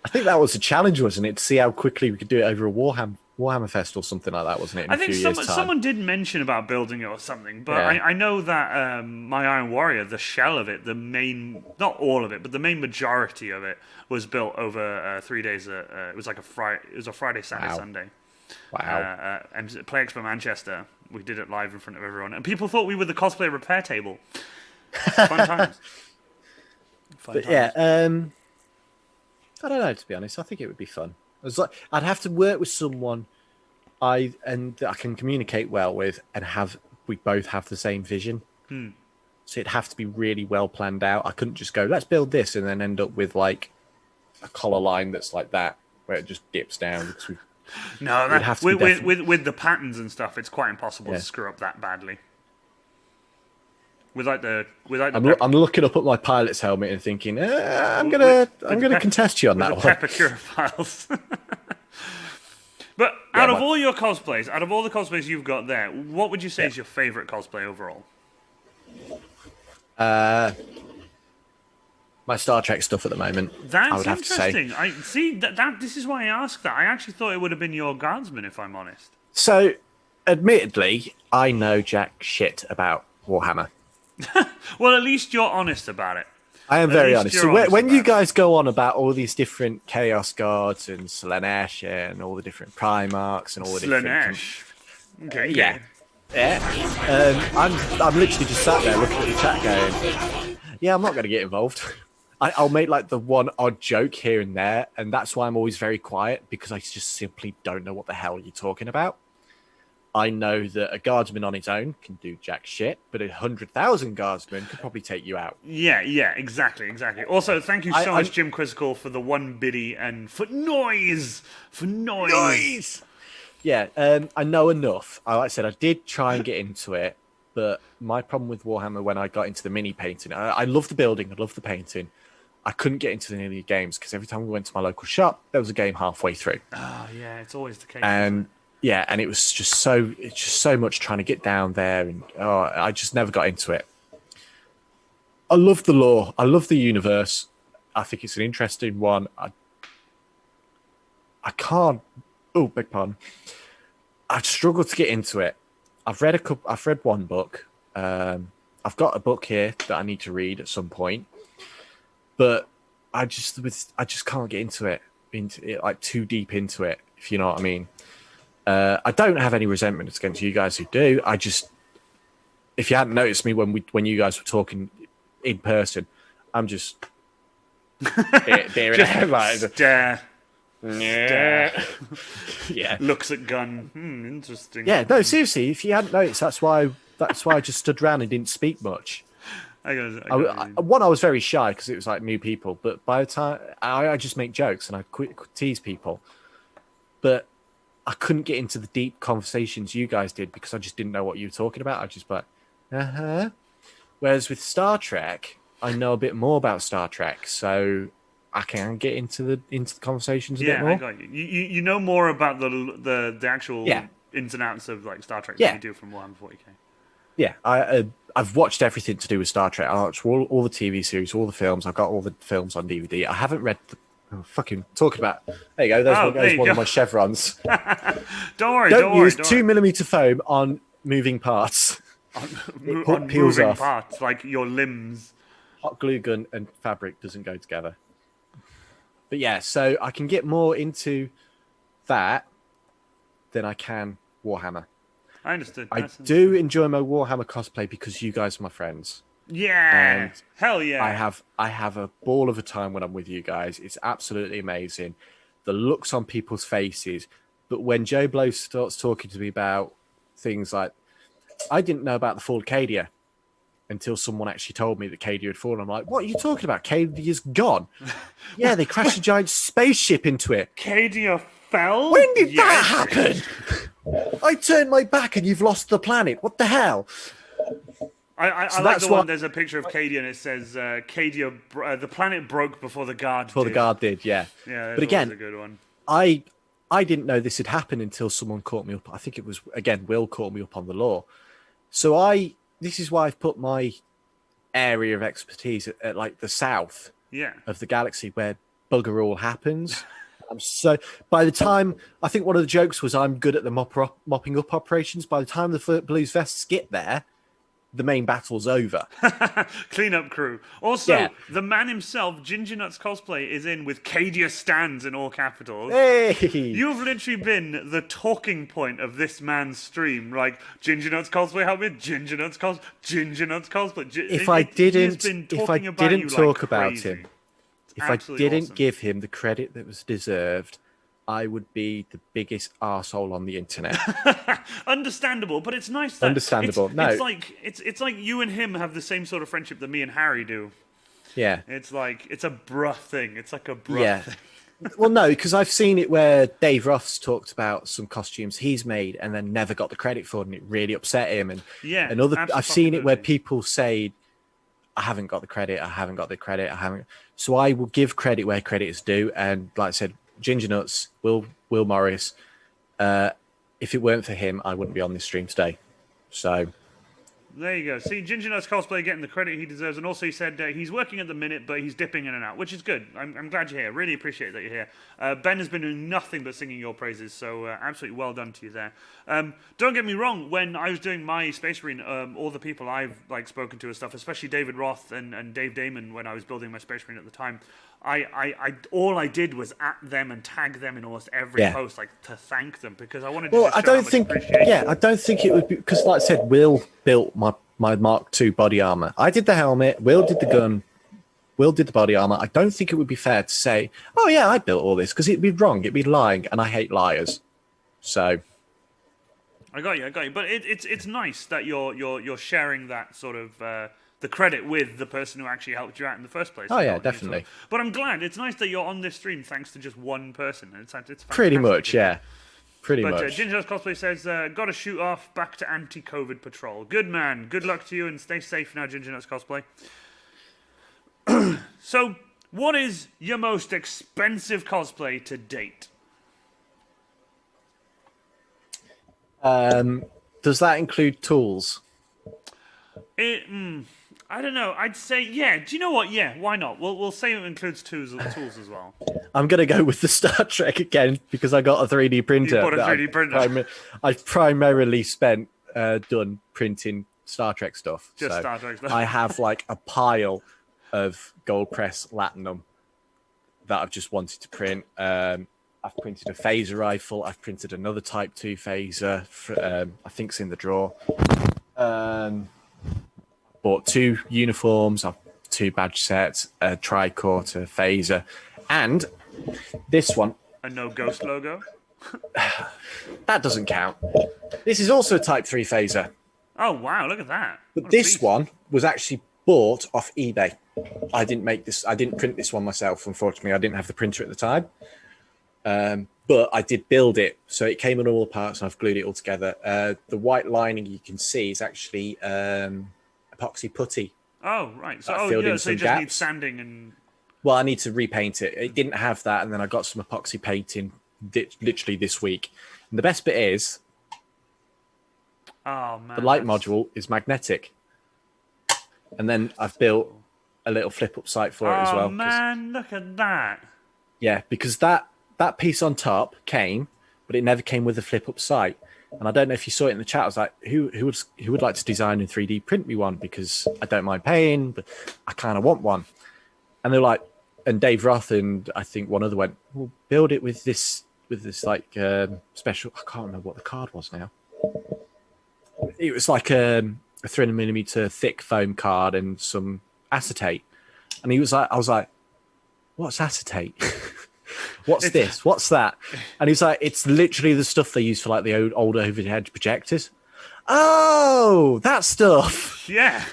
I think that was a challenge, wasn't it? To see how quickly we could do it over a Warhammer Fest or something like that, wasn't it? I think someone did mention about building it or something, but I know that my Iron Warrior, the shell of it, not all of it, but the main majority of it was built over 3 days. It was like a Friday, Saturday, Sunday. Wow. Play Expo Manchester. We did it live in front of everyone, and people thought we were the cosplay repair table. Fun times. But yeah, I don't know, to be honest. I think it would be fun. I'd have to work with someone that I can communicate well with, and we both have the same vision. So it'd have to be really well planned out. I couldn't just go, let's build this, and then end up with like a collar line that's like that, where it just dips down. Because with the patterns and stuff, it's quite impossible to screw up that badly. I'm looking up at my pilot's helmet and thinking, I'm gonna contest you on that one. Pepper Curiphiles. But out of all your cosplays, out of all the cosplays you've got there, what would you say is your favorite cosplay overall? My Star Trek stuff at the moment. That's I would interesting. Have to say. I see that. This is why I asked that. I actually thought it would have been your Guardsman, if I'm honest. So, admittedly, I know jack shit about Warhammer. Well, at least you're honest about it. I am very honest. So when you guys go on about all these different Chaos Guards and Slanesh and all the different Primarchs and all the different... Okay. Yeah. I'm literally just sat there looking at the chat going, yeah, I'm not going to get involved. I'll make like the one odd joke here and there, and that's why I'm always very quiet, because I just simply don't know what the hell you're talking about. I know that a guardsman on its own can do jack shit, but 100,000 guardsmen could probably take you out. Yeah, exactly. Also, thank you so much, Jim Quizzical, for the one biddy and for noise! Yeah, I know enough. Like I said, I did try and get into it, but my problem with Warhammer when I got into the mini painting, I love the building, I love the painting. I couldn't get into any of the games because every time we went to my local shop, there was a game halfway through. Oh, yeah, it's always the case. And yeah, and it's just so much trying to get down there, and I just never got into it. I love the lore. I love the universe. I think it's an interesting one. I can't. Oh, beg pardon. I've struggled to get into it. I've read one book. I've got a book here that I need to read at some point, but I just can't get into it like too deep into it, if you know what I mean. I don't have any resentment against you guys who do. If you hadn't noticed me when you guys were talking in person, I'm just there in a headline. Stare. Yeah. Looks at gun. Interesting. Yeah, no, seriously, if you hadn't noticed, that's why I just stood around and didn't speak much. I was very shy because it was like new people, but by the time I just make jokes and I tease people, but I couldn't get into the deep conversations you guys did because I just didn't know what you were talking about. I just like, Whereas with Star Trek, I know a bit more about Star Trek, so I can get into the conversations a bit more. Yeah, I got you. You know more about the actual ins and outs of like Star Trek than you do from Warhammer 40k. Yeah, I've watched everything to do with Star Trek. I watched all the TV series, all the films. I've got all the films on DVD. I haven't read fucking talking about. There you go. There's one of my chevrons. Don't worry. Don't use 2mm foam on moving parts. on peels moving off. Parts, like your limbs. Hot glue gun and fabric doesn't go together. But yeah, so I can get more into that than I can Warhammer. I understood. I do enjoy my Warhammer cosplay because you guys are my friends. Yeah. And hell yeah. I have a ball of a time when I'm with you guys. It's absolutely amazing. The looks on people's faces. But when Joe Blow starts talking to me about things like, I didn't know about the fall of Cadia until someone actually told me that Cadia had fallen. I'm like, what are you talking about? Cadia's gone. Yeah, they crashed a giant spaceship into it. Cadia fell? When did that happen? I turned my back and you've lost the planet. What the hell? I like the one, there's a picture of Cadia and it says, Cadia, the planet broke before the guard did. Before the guard did, yeah. Yeah, but again, a good one. I didn't know this had happened until someone caught me up. I think it was, again, Will caught me up on the lore. So this is why I've put my area of expertise at like the south of the galaxy where bugger all happens. By the time, I think one of the jokes was I'm good at the mopping up operations. By the time the Blues Vests get there, the main battle's over. Cleanup crew. Also, Yeah. the man himself, Ginger Nuts Cosplay, is in with Cadia stands in all capitals. Hey! You've literally been the talking point of this man's stream. Like, Ginger Nuts Cosplay, help me. Ginger Nuts Cosplay. Ginger Nuts Cosplay. If I didn't talk like about crazy. him, if I Absolutely didn't awesome. give him the credit that was deserved, I would be the biggest arsehole on the internet. Understandable, but it's nice that Understandable. It's, No. it's like you and him have the same sort of friendship that me and Harry do. Yeah. It's like it's a bruh thing. It's like a bruh Yeah. thing. Well, no, because I've seen it where Dave Ross talked about some costumes he's made and then never got the credit for it, and it really upset him. And Yeah, I've seen it where absolutely. people say, I haven't got the credit, I haven't got the credit, I haven't. So I will give credit where credit is due. And like I said, Ginger Nuts, Will Morris, if it weren't for him, I wouldn't be on this stream today. So There you go. See, Ginger Nuts Cosplay getting the credit he deserves, and also he said he's working at the minute, but he's dipping in and out, which is good. I'm glad you're here. Really appreciate that you're here. Ben has been doing nothing but singing your praises, so absolutely well done to you there. Don't get me wrong. When I was doing my Space Marine, all the people I've like spoken to and stuff, especially David Roth and Dave Damon, when I was building my Space Marine at the time, I all I did was at them and tag them in almost every post, like to thank them because I wanted to. well, just I show how don't much think. appreciation. Yeah, I don't think it would be because, like I said, Will built my Mark II body armor. I did the helmet. Will did the gun. Will did the body armor. I don't think it would be fair to say, "Oh yeah, I built all this," because it'd be wrong. It'd be lying, and I hate liars. So I got you. But it's nice that you're sharing that sort of the credit with the person who actually helped you out in the first place. Oh, yeah, You know, definitely. sort of- but I'm glad. It's nice that you're on this stream thanks to just one person. It's pretty fantastic. much, yeah, pretty But much. Ginger Nuts Cosplay says, got to shoot off back to anti-COVID patrol. Good man. Good luck to you and stay safe now, Ginger Nuts Cosplay. So, what is your most expensive cosplay to date? Does that include tools? I don't know. I'd say, yeah. Do you know what? Yeah, why not? We'll say it includes tools as well. I'm gonna go with the Star Trek again because I got a 3D printer. You bought a that 3D printer. I've primarily spent done printing Star Trek stuff. Just So Star Trek stuff. I have like a pile of gold press latinum that I've just wanted to print. I've printed a phaser rifle. I've printed another Type 2 phaser. I think it's in the drawer. Bought 2 uniforms, 2 badge sets, a tricorder, phaser, and this one. A no ghost logo. That doesn't count. This is also a Type 3 phaser. Oh wow! Look at that. But What a this beast. one was actually bought off eBay. I didn't make this. I didn't print this one myself. Unfortunately, I didn't have the printer at the time. But I did build it, so it came in all the parts, and I've glued it all together. The white lining you can see is actually epoxy putty. Oh right. So I filled in so you some just need gaps. sanding and. Well, I need to repaint it. It didn't have that, and then I got some epoxy painting literally this week. And the best bit is Oh man. the light module is magnetic. And then I've built a little flip-up sight for it as well. Oh man, look at that. Yeah, because that piece on top came, but it never came with a flip-up sight. And I don't know if you saw it in the chat. I was like, who would like to design and 3D print me one? Because I don't mind paying, but I kind of want one. And they're like, and Dave Roth and I think one other went, well, build it with this like special. I can't remember what the card was now. It was like a 300mm thick foam card and some acetate. And he was like, I was like, what's acetate? What's this? What's that? And he's like, it's literally the stuff they use for like the old overhead projectors. Oh, that stuff. Yeah.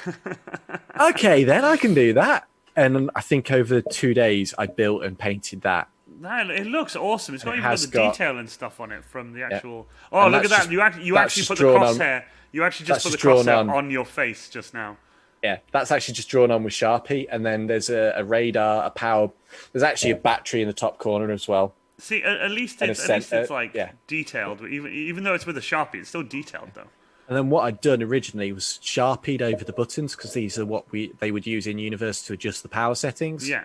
Okay, then I can do that. And I think over 2 days, I built and painted that. It looks awesome. It's got even got the detail and stuff on it from the actual. Oh, And look at that's that! just- You that's actually just put the drawn on- crosshair. You actually just that's put the just drawn crosshair on. on your face just now. Yeah, that's actually just drawn on with Sharpie. And then there's a radar, a power. There's actually a battery in the top corner as well. See, at least And a it's like yeah. detailed. Even though it's with a Sharpie, it's still detailed though. And then what I'd done originally was Sharpied over the buttons because these are what they would use in universe to adjust the power settings. Yeah.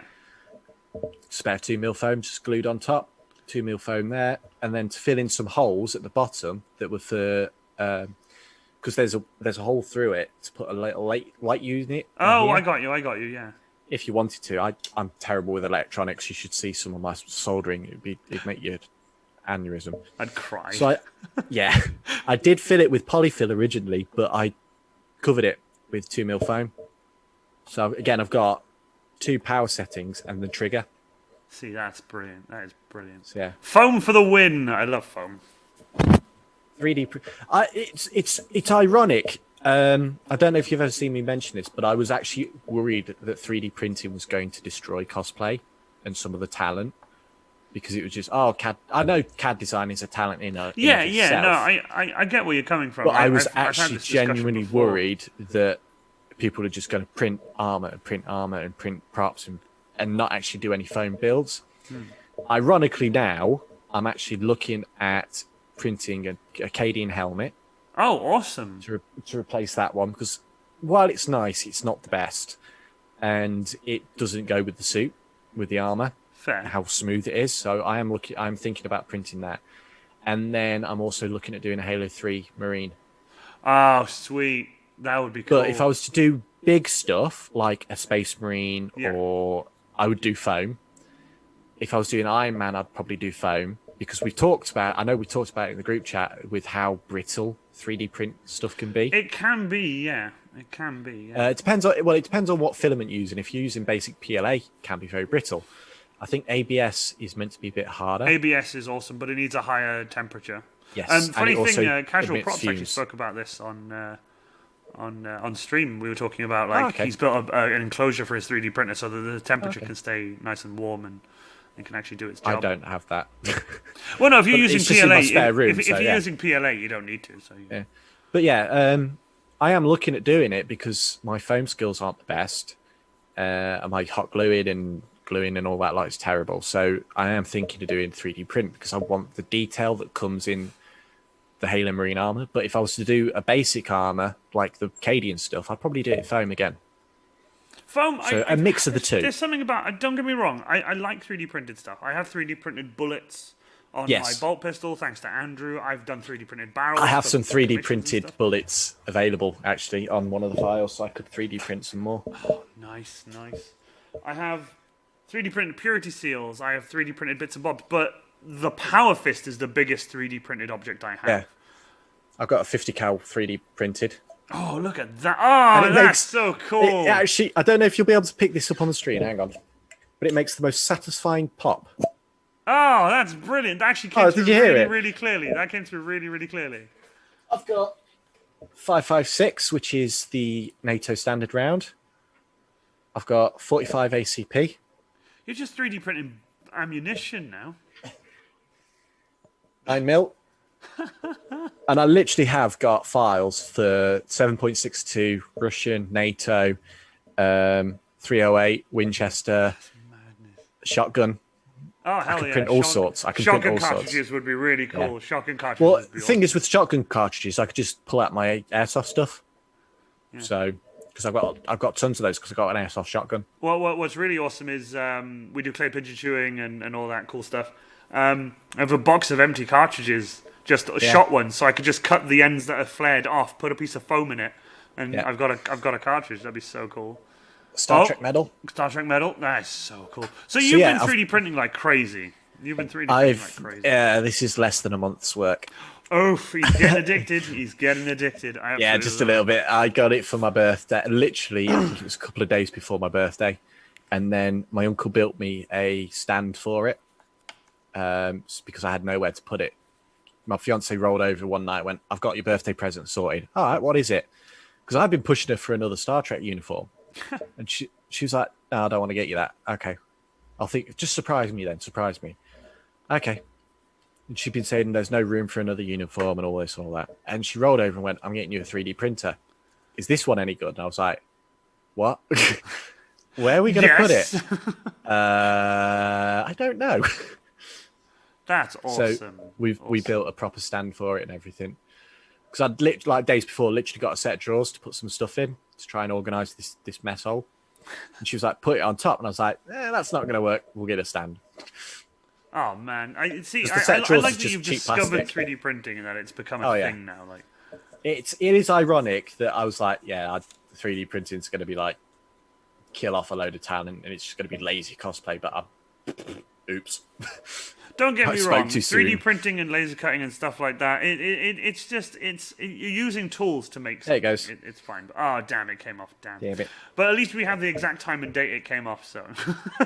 Spare 2mm foam just glued on top, 2mm foam there, and then to fill in some holes at the bottom that were for because there's a hole through it to put a little light unit. Oh, I got you. Yeah. If you wanted to, I'm terrible with electronics. You should see some of my soldering. It'd make you aneurysm. I'd cry. So I did fill it with polyfill originally, but I covered it with 2mm foam. So again, I've got 2 power settings and the trigger. See, that's brilliant. That is brilliant. So, yeah. Foam for the win. I love foam. 3D. It's ironic. I don't know if you've ever seen me mention this, but I was actually worried that 3D printing was going to destroy cosplay and some of the talent, because it was just CAD. I know CAD design is a talent in itself. No, I get where you're coming from. But I was actually genuinely worried that people are just going to print armor and print props and not actually do any foam builds. Ironically, now I'm actually looking at printing a Acadian helmet. Oh, awesome! To replace that one, because while it's nice, it's not the best, and it doesn't go with the suit, with the armor. Fair. How smooth it is. So I'm thinking about printing that, and then I'm also looking at doing a Halo 3 Marine. Oh, sweet! That would be cool. But if I was to do big stuff like a Space Marine, or I would do foam. If I was doing Iron Man, I'd probably do foam, because we talked about it in the group chat with how brittle 3D print stuff can be. It can be, yeah. It can be. Yeah. It depends on what filament you're using. If you're using basic PLA, it can be very brittle. I think ABS is meant to be a bit harder. ABS is awesome, but it needs a higher temperature. Yes. And funny and thing, Casual Props fumes. actually spoke about this on stream. We were talking about he's built an enclosure for his 3D printer so that the temperature can stay nice and warm and it can actually do its job. I don't have that. Well, no, if you're using PLA, if you're using PLA, you don't need to. So yeah. But yeah, I am looking at doing it because my foam skills aren't the best, and my hot gluing and all that is terrible. So I am thinking of doing 3D print because I want the detail that comes in the Halo Marine armor. But if I was to do a basic armor like the Cadian stuff, I'd probably do it in foam again. Foam, so a mix of the two. There's something about. Don't get me wrong. I like 3D printed stuff. I have 3D printed bullets on my bolt pistol, thanks to Andrew. I've done 3D printed barrels. I have some 3D printed bullets available actually on one of the files, so I could 3D print some more. Oh, nice. I have 3D printed purity seals. I have 3D printed bits and bobs, but the Power Fist is the biggest 3D printed object I have. Yeah, I've got a 50 cal 3D printed. Oh, look at that! Oh, that's so cool. Actually, I don't know if you'll be able to pick this up on the screen. Hang on, but it makes the most satisfying pop. Oh, that's brilliant! That actually came through really clearly. That came through really clearly. I've got 5.56, which is the NATO standard round. I've got 45 ACP. You're just 3D printing ammunition now. 9mm. And I literally have got files for 7.62 Russian, NATO, 308 Winchester, shotgun. Oh, hell I can print all sorts. I can print all sorts. Shotgun cartridges would be really cool. Yeah. Shotgun cartridges. Well, the thing is with shotgun cartridges, I could just pull out my airsoft stuff. Yeah. So, because I've got tons of those because I've got an airsoft shotgun. Well, what's really awesome is we do clay pigeon chewing and all that cool stuff. I have a box of empty cartridges, just shot ones, so I could just cut the ends that are flared off, put a piece of foam in it, and I've got a cartridge. That'd be so cool. Star Trek medal. Star Trek medal. That's so cool. So you've been 3D printing like crazy. You've been 3D printing like crazy. Yeah, this is less than a month's work. Oh, he's getting addicted. He's getting addicted. Yeah, just a little bit. I got it for my birthday. Literally, I think it was a couple of days before my birthday. And then my uncle built me a stand for it because I had nowhere to put it. My fiance rolled over one night and went, "I've got your birthday present sorted." All right, what is it? Because I've been pushing her for another Star Trek uniform. And she was like, "No, I don't want to get you that." Okay. I'll think, just surprise me then. Surprise me. Okay. And she'd been saying there's no room for another uniform and all this and all that. And she rolled over and went, "I'm getting you a 3D printer. Is this one any good?" And I was like, "What?" Where are we going to put it? I don't know. That's awesome. So we built a proper stand for it and everything. Because I'd days before literally got a set of drawers to put some stuff in to try and organise this mess hole. And she was like, "Put it on top." And I was like, "That's not going to work. We'll get a stand." Oh man, I like that you've discovered plastic. 3D printing and that it's become a thing now. Like, it is ironic that I was like, yeah, 3D printing is going to be like kill off a load of talent, and it's just going to be lazy cosplay. But oops. Don't get I me spoke wrong, too 3D soon. printing and laser cutting and stuff like that, you're using tools to make There it something. goes. It's fine. But, oh, damn, it came off. Damn. Damn it. But at least we have the exact time and date it came off, so.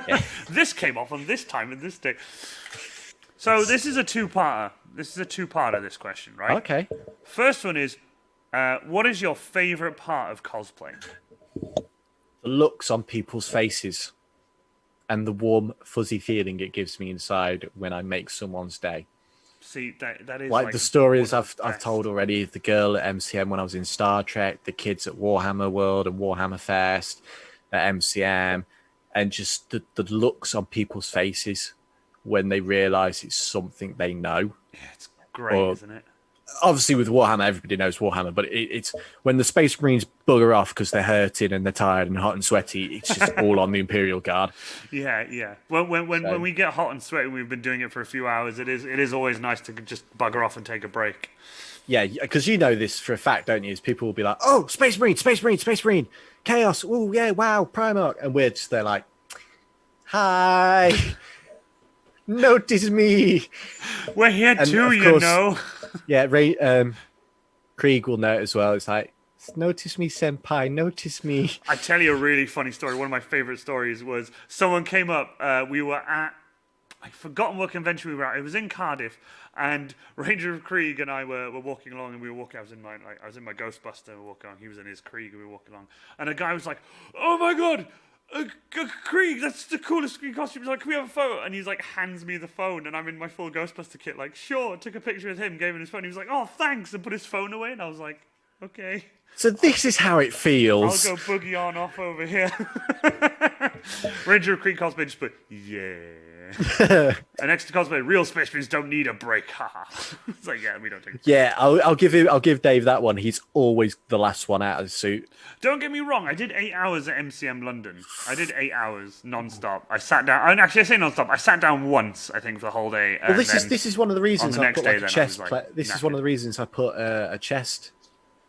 Yeah. This came off on this time and this date. So this is a two-parter. This question, right? Okay. First one is, what is your favorite part of cosplay? The looks on people's faces and the warm, fuzzy feeling it gives me inside when I make someone's day. See, that is Like the stories one of the I've best. told already, the girl at MCM when I was in Star Trek, the kids at Warhammer World and Warhammer Fest at MCM, and just the looks on people's faces when they realise it's something they know. Yeah, it's great, isn't it? Obviously, with Warhammer, everybody knows Warhammer, but it's when the Space Marines bugger off because they're hurting and they're tired and hot and sweaty. It's just all on the Imperial Guard. Yeah. When we get hot and sweaty, we've been doing it for a few hours. It is always nice to just bugger off and take a break. Yeah, because you know this for a fact, don't you? Is people will be like, "Oh, Space Marine, Space Marine, Space Marine, Chaos! Oh yeah, wow, Primarch," and we're just there like, "Hi, notice me." We're here And too, of you course- know. Yeah, Krieg will know it as well. It's like, "Notice me, senpai, notice me." I tell you a really funny story. One of my favorite stories was someone came up. We were at, I've forgotten what convention we were at. It was in Cardiff, and Ranger of Krieg and I were walking along, and we were walking. I was in my Ghostbuster, and we were walking along. He was in his Krieg, and we were walking along. And a guy was like, "Oh my god, Krieg, that's the coolest Krieg costume." He's like, "Can we have a photo?" And he's like, hands me the phone, and I'm in my full Ghostbuster kit. Like, sure. Took a picture with him, gave him his phone. He was like, "Oh, thanks," and put his phone away. And I was like, "Okay, So this is how it I'll feels. go boogie on off over here." Ranger of Krieg cosplay just put, yeah. And next to cosplay, real Space Marines don't need a break. Haha. It's like, yeah, we don't take it. Yeah, I'll give Dave that one. He's always the last one out of the suit. Don't get me wrong, I did 8 hours at MCM London. I did 8 hours non-stop. I sat down, and actually I say non-stop, I sat down once, I think, for the whole day. Well, this is one of the reasons the I next put day like a then I chest. was, like, This is one of the reasons I put a chest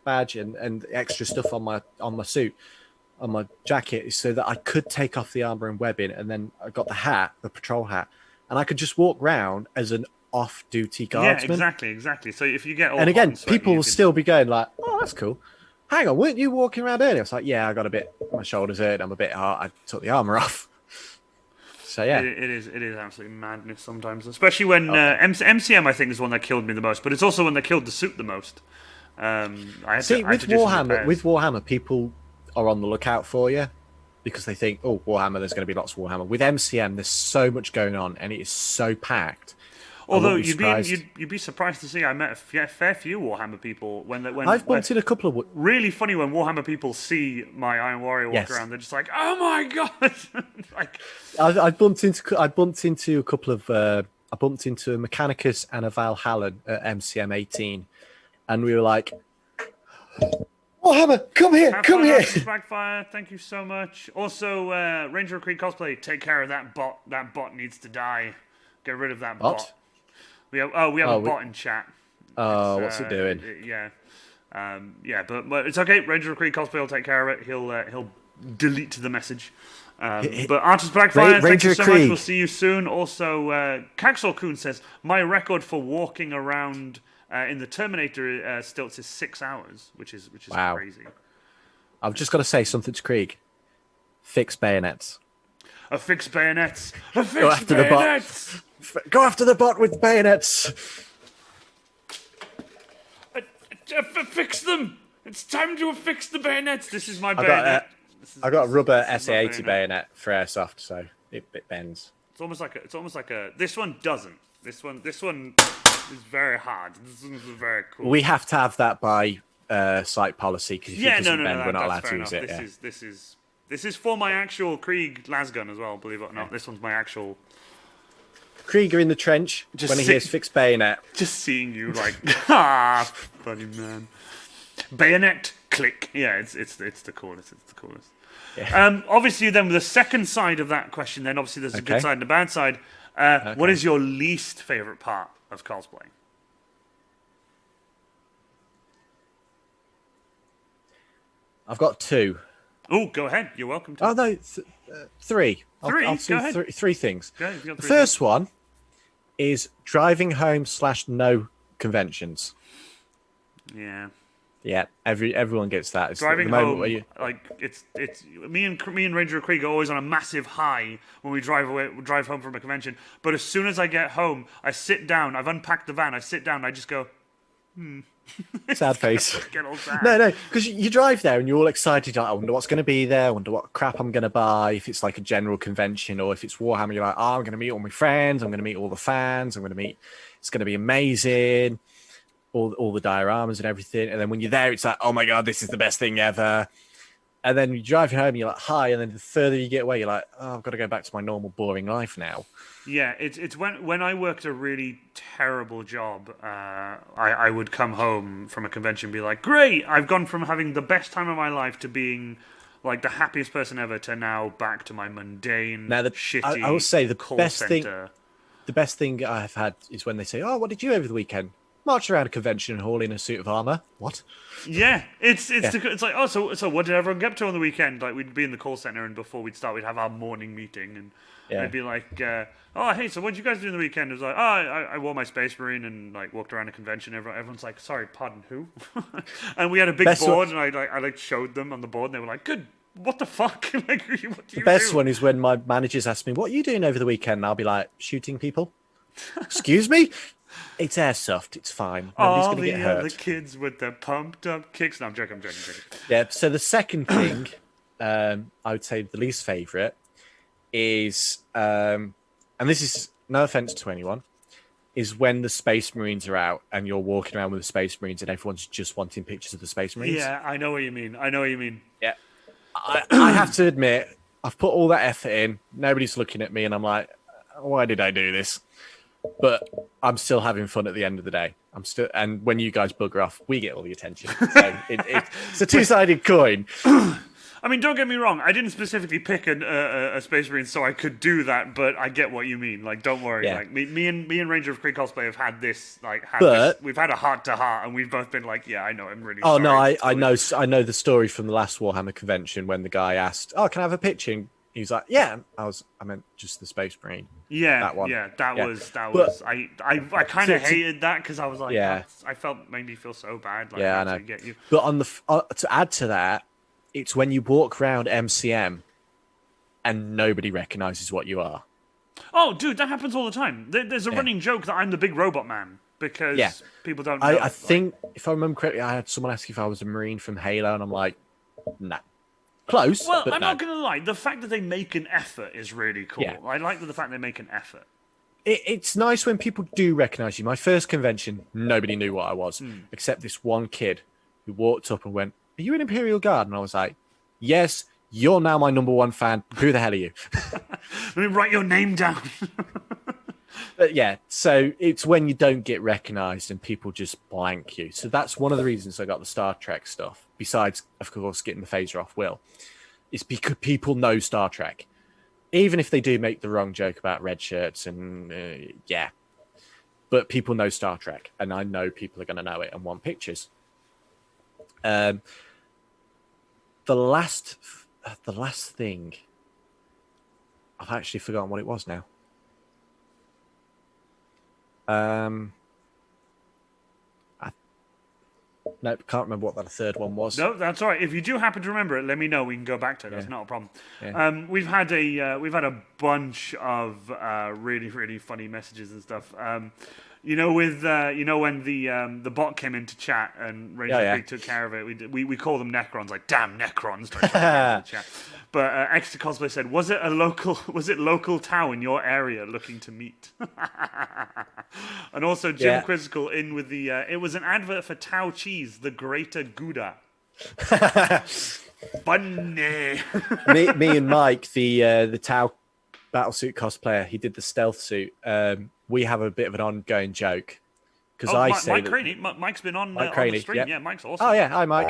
badge and extra stuff on my suit, on my jacket, is so that I could take off the armor and webbing, and then I got the hat, the patrol hat, and I could just walk round as an off-duty guardsman. Yeah, exactly. So if you get all And hot again, sweaty, people you will can- still be going like, "Oh, that's cool. Hang on, weren't you walking around earlier?" I was like, "Yeah, I got a bit, my shoulders hurt, I'm a bit hot. I took the armor off." So yeah, It is absolutely madness sometimes, especially when MCM I think is the one that killed me the most, but it's also when they killed the suit the most. I had see, to, I had with to do some Warhammer, repairs. people are on the lookout for you because they think, "Oh, Warhammer, there's going to be lots of Warhammer." With MCM, there's so much going on, and it is so packed. I Although wouldn't be surprised. you'd be surprised to see I met a fair few Warhammer people when I've bumped in a couple of. really funny when Warhammer people see my Iron Warrior walk Yes. around. They're just like, "Oh my god!" Like, I bumped into a couple of. I bumped into a Mechanicus and a Valhalla at MCM 18, and we were like, "Warhammer, come here, have come fun, here!" Arctic Backfire. Thank you so much. Also, Ranger of Creed cosplay. Take care of that bot. That bot needs to die. Get rid of that bot. We have a bot in chat. Oh, what's it doing? Yeah, but it's okay. Ranger of Creed cosplay will take care of it. He'll delete the message. But Artist Blackfire, thank Ranger you so Krieg. much. We'll see you soon. Also, Caxel Kuhn says my record for walking around in the Terminator stilts is 6 hours, which is Wow. crazy. I've just got to say something to Krieg. Fix bayonets. A fixed bayonets. A fixed Go after the bot. bayonets. Go after the bot with bayonets. Fix them. It's time to fix the bayonets. This is my I got bayonet. I got a rubber this is my SA80 bayonet for airsoft, so it bends. It's almost like a. This one doesn't. This one is very hard. This one's very cool. We have to have that by site policy because if it doesn't bend, we're not allowed that's to fair use enough. it. This is for my actual Krieg lasgun as well. Believe it or not, this one's my actual. Krieger in the trench Just when he sit- hears fixed bayonet. Just seeing you like funny man. Bayonet click. Yeah, it's the coolest. It's the coolest. Yeah. Obviously, then with the second side of that question, then obviously there's a good Okay. side and a bad side. What is your least favorite part of cosplay? I've got two. Oh, go ahead. You're welcome to. Oh no, three. Three? I'll Go do ahead. three things. Go ahead, if you got The three first one is driving home / no conventions. Yeah. Yeah, everyone gets that. It's Driving the moment home, where you, like it's me and Ranger Creek are always on a massive high when we drive home from a convention. But as soon as I get home, I sit down. I've unpacked the van. I sit down. And I just go, sad face. get all sad. No, because you drive there and you're all excited. Like, I wonder what's going to be there. I wonder what crap I'm going to buy. If it's like a general convention or if it's Warhammer, you're like, oh, I'm going to meet all my friends. I'm going to meet all the fans. It's going to be amazing. All the dioramas and everything. And then when you're there, it's like, oh my God, this is the best thing ever. And then you drive home and you're like, hi. And then the further you get away, you're like, oh, I've got to go back to my normal, boring life now. Yeah, it's when I worked a really terrible job, I would come home from a convention and be like, great, I've gone from having the best time of my life to being like the happiest person ever to now back to my mundane, shitty I will say the call best center. the best thing I've had is when they say, oh, what did you do over the weekend? March around a convention and haul in a suit of armor. What? Yeah, it's like, oh, so what did everyone get up to on the weekend? Like, we'd be in the call center, and before we'd start, we'd have our morning meeting, and I'd be like, oh, hey, so what did you guys do on the weekend? It was like, oh, I wore my Space Marine and like walked around a convention. Everyone's like, sorry, pardon, who? And we had a big board, and I showed them on the board, and they were like, good. What the fuck? Like, what do you do? The best one is when my managers ask me, what are you doing over the weekend? And I'll be like, shooting people. Excuse me? It's airsoft. It's fine. Nobody's going to get hurt. The kids with the pumped up kicks. No, I'm joking. Yeah. So the second thing, I would say the least favourite is, and this is no offence to anyone, is when the Space Marines are out and you're walking around with the Space Marines and everyone's just wanting pictures of the Space Marines. Yeah, I know what you mean. Yeah. I have to admit, I've put all that effort in. Nobody's looking at me, and I'm like, why did I do this? But I'm still having fun at the end of the day. And when you guys bugger off, we get all the attention. So it's a two-sided coin. I mean, don't get me wrong. I didn't specifically pick a Space Marine so I could do that, but I get what you mean. Like, don't worry. Yeah. Like me and Ranger of Creek Cosplay have had this. We've had a heart to heart, and we've both been like, yeah, I know. I'm really. Oh sorry. no, I know the story from the last Warhammer convention when the guy asked, "Oh, can I have a picture?" And he was like, "Yeah." I meant just the Space Marine. Yeah, that one. That was. I kind of hated that because I was like, I made me feel so bad. Like, yeah, I know. Get you. But to add to that, it's when you walk around MCM and nobody recognizes what you are. Oh, dude, that happens all the time. There's a running joke that I'm the big robot man because people don't know. I think, if I remember correctly, I had someone ask if I was a Marine from Halo, and I'm like, nah. Close. Well, but I'm no. not going to lie. The fact that they make an effort is really cool. Yeah. I like the fact they make an effort. It's nice when people do recognize you. My first convention, nobody knew what I was, except this one kid who walked up and went, "Are you an Imperial Guard?" And I was like, "Yes, you're now my number one fan. Who the hell are you?" Let me write your name down. But yeah, so it's when you don't get recognized and people just blank you. So that's one of the reasons I got the Star Trek stuff, besides, of course, getting the phaser off Will, is because people know Star Trek. Even if they do make the wrong joke about red shirts and, but people know Star Trek, and I know people are going to know it and want pictures. The last thing, I've actually forgotten what it was now. Nope, can't remember what that third one was. No, that's all right. If you do happen to remember it, let me know. We can go back to it. That's not a problem. Yeah. We've had a bunch of really, really funny messages and stuff. When the bot came into chat and Ranger Creek took care of it, we call them Necrons, like damn Necrons. Chat. But Extra Cosplay said, was it local Tau in your area looking to meet? And also Jim Quizzical in with the it was an advert for Tau cheese, the greater Gouda. Funny. me and Mike, the Tau battlesuit cosplayer, he did the stealth suit. We have a bit of an ongoing joke because Mike's been on Mike on the stream. Craney, Yeah, Mike's awesome. Oh yeah, hi Mike.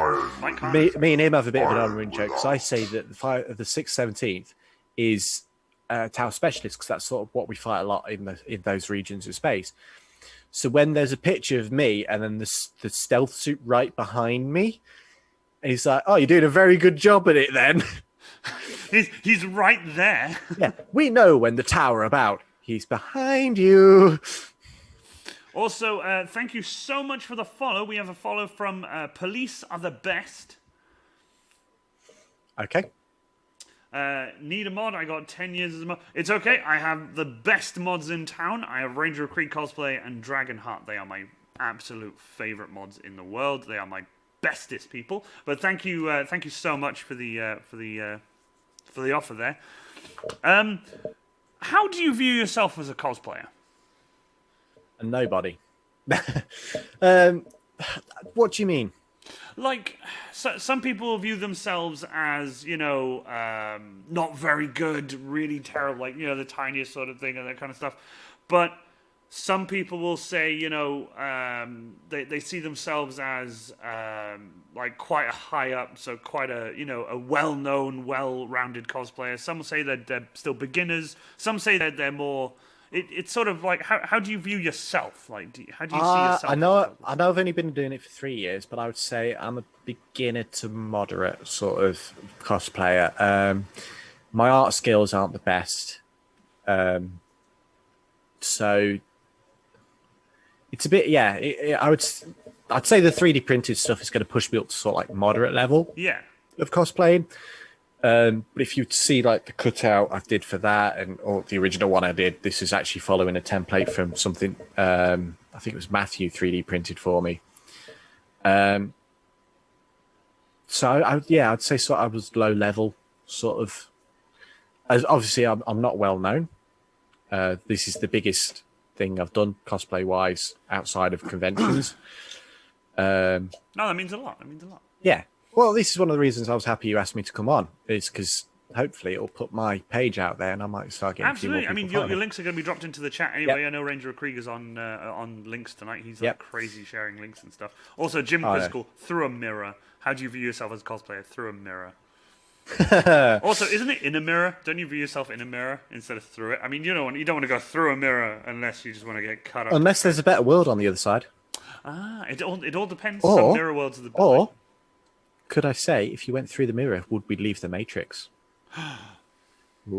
Me and him have a bit of an ongoing joke because I say that the 6th, 17th is Tau specialist because that's sort of what we fight a lot in those regions of space. So when there's a picture of me and then the stealth suit right behind me, And he's like, "Oh, you're doing a very good job at it, then." He's right there. Yeah, we know when the tower about. He's behind you. Also, thank you so much for the follow. We have a follow from Police Are the Best. Okay. Need a mod? I got 10 years as a mod. It's okay. I have the best mods in town. I have Ranger of Creed Cosplay and Dragonheart. They are my absolute favorite mods in the world. They are my bestest people. But thank you so much for the offer there. How do you view yourself as a cosplayer? A nobody. What do you mean? Like, some people view themselves as, not very good, really terrible, like, the tiniest sort of thing and that kind of stuff. But some people will say, they see themselves as, like, quite a high up, so quite a, a well-known, well-rounded cosplayer. Some will say that they're still beginners. Some say that they're more... It's sort of like, how do you view yourself? Like, how do you see yourself? I know I've only been doing it for 3 years, but I would say I'm a beginner to moderate sort of cosplayer. My art skills aren't the best. So it's a bit, I'd say the 3D printed stuff is going to push me up to sort of like moderate level of cosplaying. But if you see like the cutout I did for that or the original one I did, this is actually following a template from something I think it was Matthew 3D printed for me. So I'd say sort of I was low level sort of. As obviously I'm not well known. This is the biggest thing I've done cosplay wise outside of conventions. No, that means a lot. Yeah. Well, this is one of the reasons I was happy you asked me to come on, is because hopefully it'll put my page out there and I might start getting Absolutely. A few more your links are going to be dropped into the chat anyway. I know Ranger of Krieger's on links tonight. He's like crazy sharing links and stuff. Also, Jim Quizzical, through a mirror. How do you view yourself as a cosplayer? Through a mirror. Also, isn't it in a mirror? Don't you view yourself in a mirror instead of through it? I mean, you don't want to go through a mirror unless you just want to get cut up. Unless there's a better world on the other side. It all depends. Some mirror worlds are the best. Or could I say, if you went through the mirror, would we leave the Matrix? But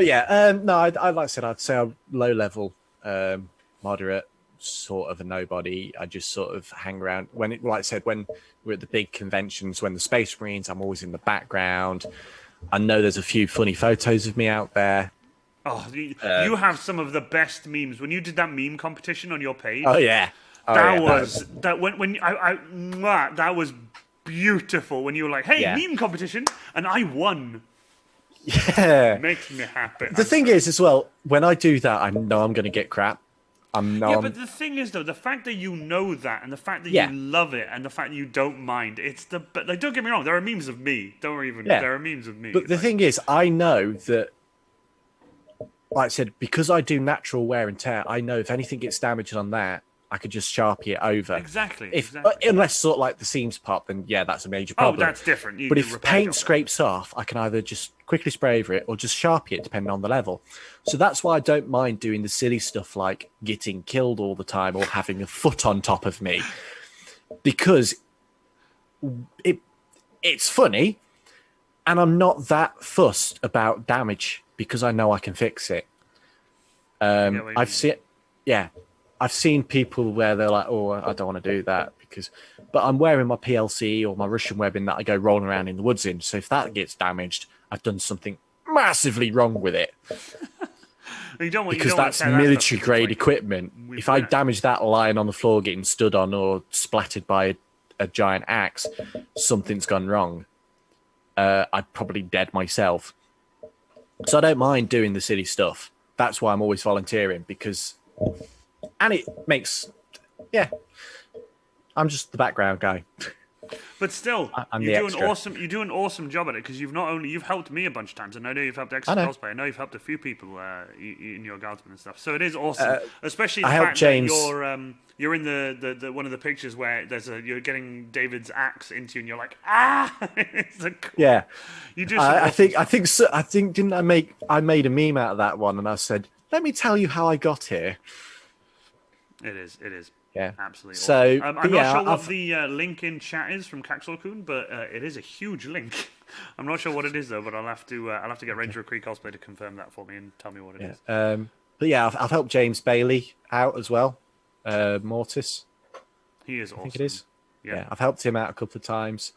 yeah, no, like I said, I'd say I'm low level, moderate, sort of a nobody. I just sort of hang around like I said, when we're at the big conventions, when the Space Marines, I'm always in the background. I know there's a few funny photos of me out there. Oh, you have some of the best memes. When you did that meme competition on your page. Oh yeah. That was beautiful when you were like, "Hey, meme competition," and I won. Yeah, it makes me happy. The thing is, as well, when I do that, I know I'm going to get crap. But the thing is, though, the fact that you know that, and the fact that you love it, and the fact that you don't mind, but like, don't get me wrong, there are memes of me. There are memes of me. But the thing is, I know that, like I said, because I do natural wear and tear, I know if anything gets damaged on that, I could just Sharpie it over. Exactly. Unless sort of like the seams pop, then that's a major problem. Oh, that's different. But if paint scrapes off, I can either just quickly spray over it or just Sharpie it, depending on the level. So that's why I don't mind doing the silly stuff like getting killed all the time or having a foot on top of me, because it's funny, and I'm not that fussed about damage because I know I can fix it. I've seen people where they're like, "Oh, I don't want to do that but I'm wearing my PLC or my Russian webbing that I go rolling around in the woods in. So if that gets damaged, I've done something massively wrong with it." Because that's military grade equipment. If I damage that lying on the floor getting stood on or splattered by a giant axe, something's gone wrong. I'd probably dead myself. So I don't mind doing the silly stuff. That's why I'm always volunteering, and it makes, I'm just the background guy. But still, you do an awesome job at it, because you've helped me a bunch of times, and I know you've helped Extra Cosplay. I know you've helped a few people in your guardsmen and stuff. So it is awesome, especially the fact James. That you're in the one of the pictures where you're getting David's axe into you, and you're like, it's yeah. You do. I think didn't I made a meme out of that one, and I said, "Let me tell you how I got here." It is. Yeah. Absolutely So, awesome. but I'm not yeah, sure what I've, the link in chat is from Caxel-kun, but it is a huge link. I'm not sure what it is though, but I'll have to get Ranger of Creed Cosplay to confirm that for me and tell me what it yeah. is. But yeah, I've helped James Bailey out as well. Mortis, He is I awesome. think it is. Yeah. Yeah, I've helped him out a couple of times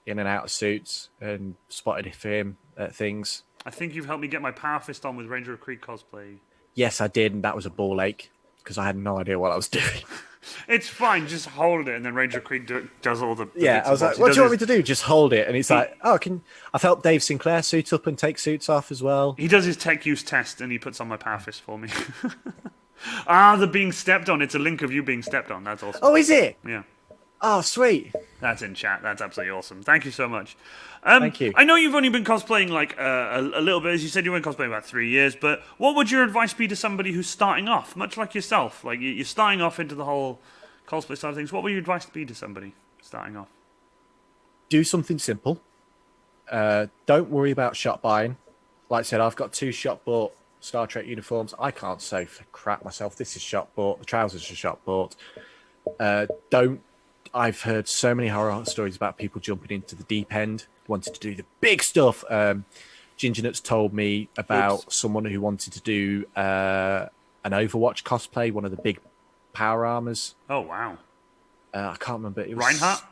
in and out of suits and spotted for him at things. I think you've helped me get my Power Fist on with Ranger of Creed Cosplay. Yes, I did, and that was a ball ache because I had no idea what I was doing. It's fine, just hold it, and then Ranger of Creed does all the Yeah, bits I was and like, bobs. "What do you want me to do? Just hold it?" And it's like, "Oh, can I've helped Dave Sinclair suit up and take suits off as well." He does his tech use test, and he puts on my Power Fist for me. The being stepped on. It's a link of you being stepped on. That's awesome. Oh, is it? Yeah. Oh, sweet. That's in chat. That's absolutely awesome. Thank you so much. Thank you. I know you've only been cosplaying like a little bit. As you said, you went cosplaying about 3 years. But what would your advice be to somebody who's starting off, much like yourself? Like you're starting off into the whole cosplay side of things. What would your advice be to somebody starting off? Do something simple. Don't worry about shop buying. Like I said, I've got 2 shop bought Star Trek uniforms. I can't sew for crap myself. This is shop bought. The trousers are shop bought. Don't. I've heard so many horror stories about people jumping into the deep end, wanted to do the big stuff. Ginger Nuts told me about someone who wanted to do an Overwatch cosplay, one of the big power armors. Oh wow! I can't remember. It was Reinhardt.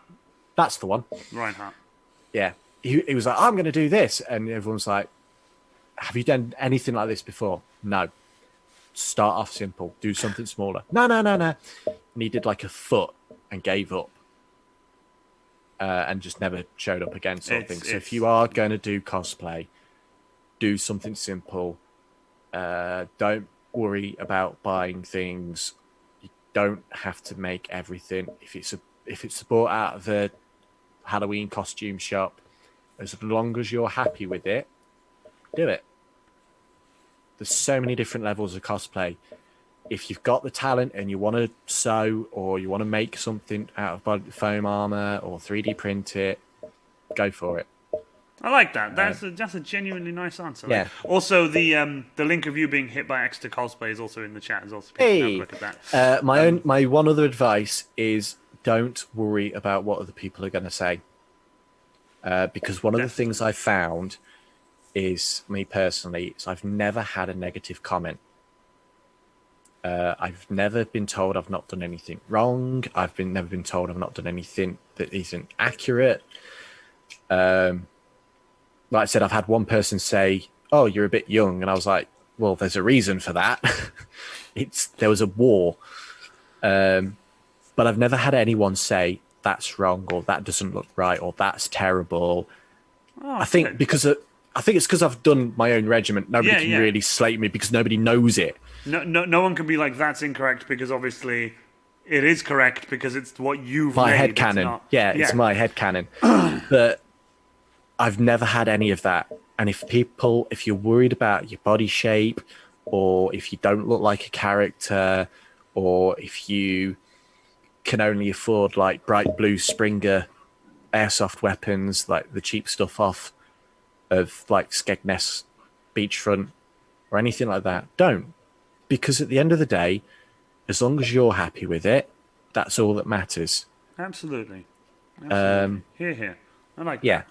That's the one. Reinhardt. Yeah, he was like, "I'm going to do this," and everyone's like, "Have you done anything like this before?" No. Start off simple. Do something smaller. No. And he did like a foot and gave up. And just never showed up again, sort of thing. So if you are going to do cosplay, do something simple. Don't worry about buying things. You don't have to make everything. If it's bought out of a Halloween costume shop, as long as you're happy with it, do it. There's so many different levels of cosplay. If you've got the talent and you want to sew or you want to make something out of foam armor or 3D print it, go for it. I like that. That's a genuinely nice answer. Yeah. Like, also, the link of you being hit by extra cosplay is also in the chat. As also, people can have a look at that. My one other advice is don't worry about what other people are going to say, because one of the things I found is me personally is I've never had a negative comment. I've never been told I've not done anything wrong. I've never been told I've not done anything that isn't accurate. Like I said, I've had one person say, "Oh, you're a bit young," and I was like, "Well, there's a reason for that. There was a war." But I've never had anyone say that's wrong or that doesn't look right or that's terrible. I think it's because I've done my own regiment. Nobody can really slate me because nobody knows it. No one can be like, that's incorrect, because obviously it is correct because it's what you've my made. head canon. It's my head canon. But I've never had any of that. And if you're worried about your body shape, or if you don't look like a character, or if you can only afford like bright blue Springer airsoft weapons, like the cheap stuff off of like Skegness beachfront or anything like that, don't. Because at the end of the day, as long as you're happy with it, that's all that matters. Absolutely. Here. I like that.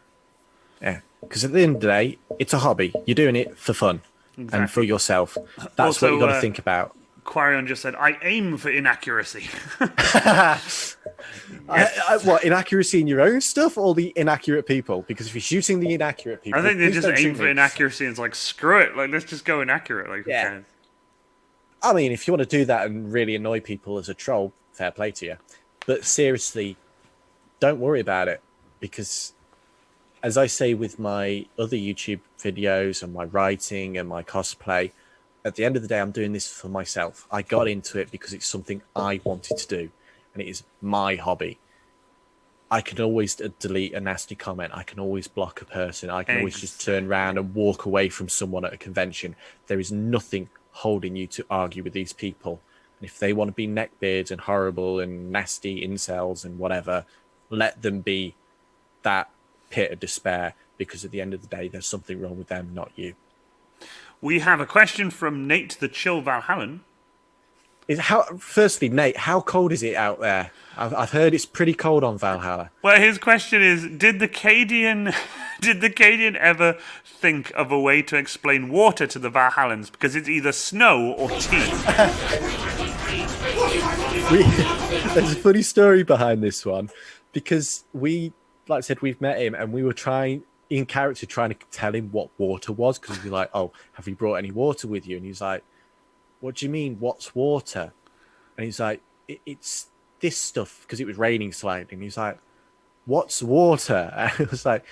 Yeah. Because at the end of the day, it's a hobby. You're doing it for fun and for yourself. That's also, what you've got to think about. Quarion just said, I aim for inaccuracy. What, inaccuracy in your own stuff or the inaccurate people? Because if you're shooting the inaccurate people... I think they just aim for inaccuracy and it's like, screw it. Like, let's just go inaccurate. Like, who cares? I mean, if you want to do that and really annoy people as a troll, fair play to you. But seriously, don't worry about it. Because, as I say with my other YouTube videos and my writing and my cosplay, at the end of the day, I'm doing this for myself. I got into it because it's something I wanted to do. And it is my hobby. I can always delete a nasty comment. I can always block a person. I can always just turn around and walk away from someone at a convention. There is nothing holding you to argue with these people. And if they want to be neckbeards and horrible and nasty incels and whatever, let them be that pit of despair, because at the end of the day, there's something wrong with them, not you. We have a question from Nate the Chill Valhallan. Firstly, Nate, how cold is it out there? I've heard it's pretty cold on Valhalla. Well, his question is: Did the Cadian, did the Cadian ever think of a way to explain water to the Valhallans? Because it's either snow or tea. There's a funny story behind this one, because like I said, we've met him and we were trying to tell him what water was, because we're like, oh, have you brought any water with you? And he's like, what do you mean, what's water? And he's like, it's this stuff, because it was raining slightly. And he's like, what's water? And it was like,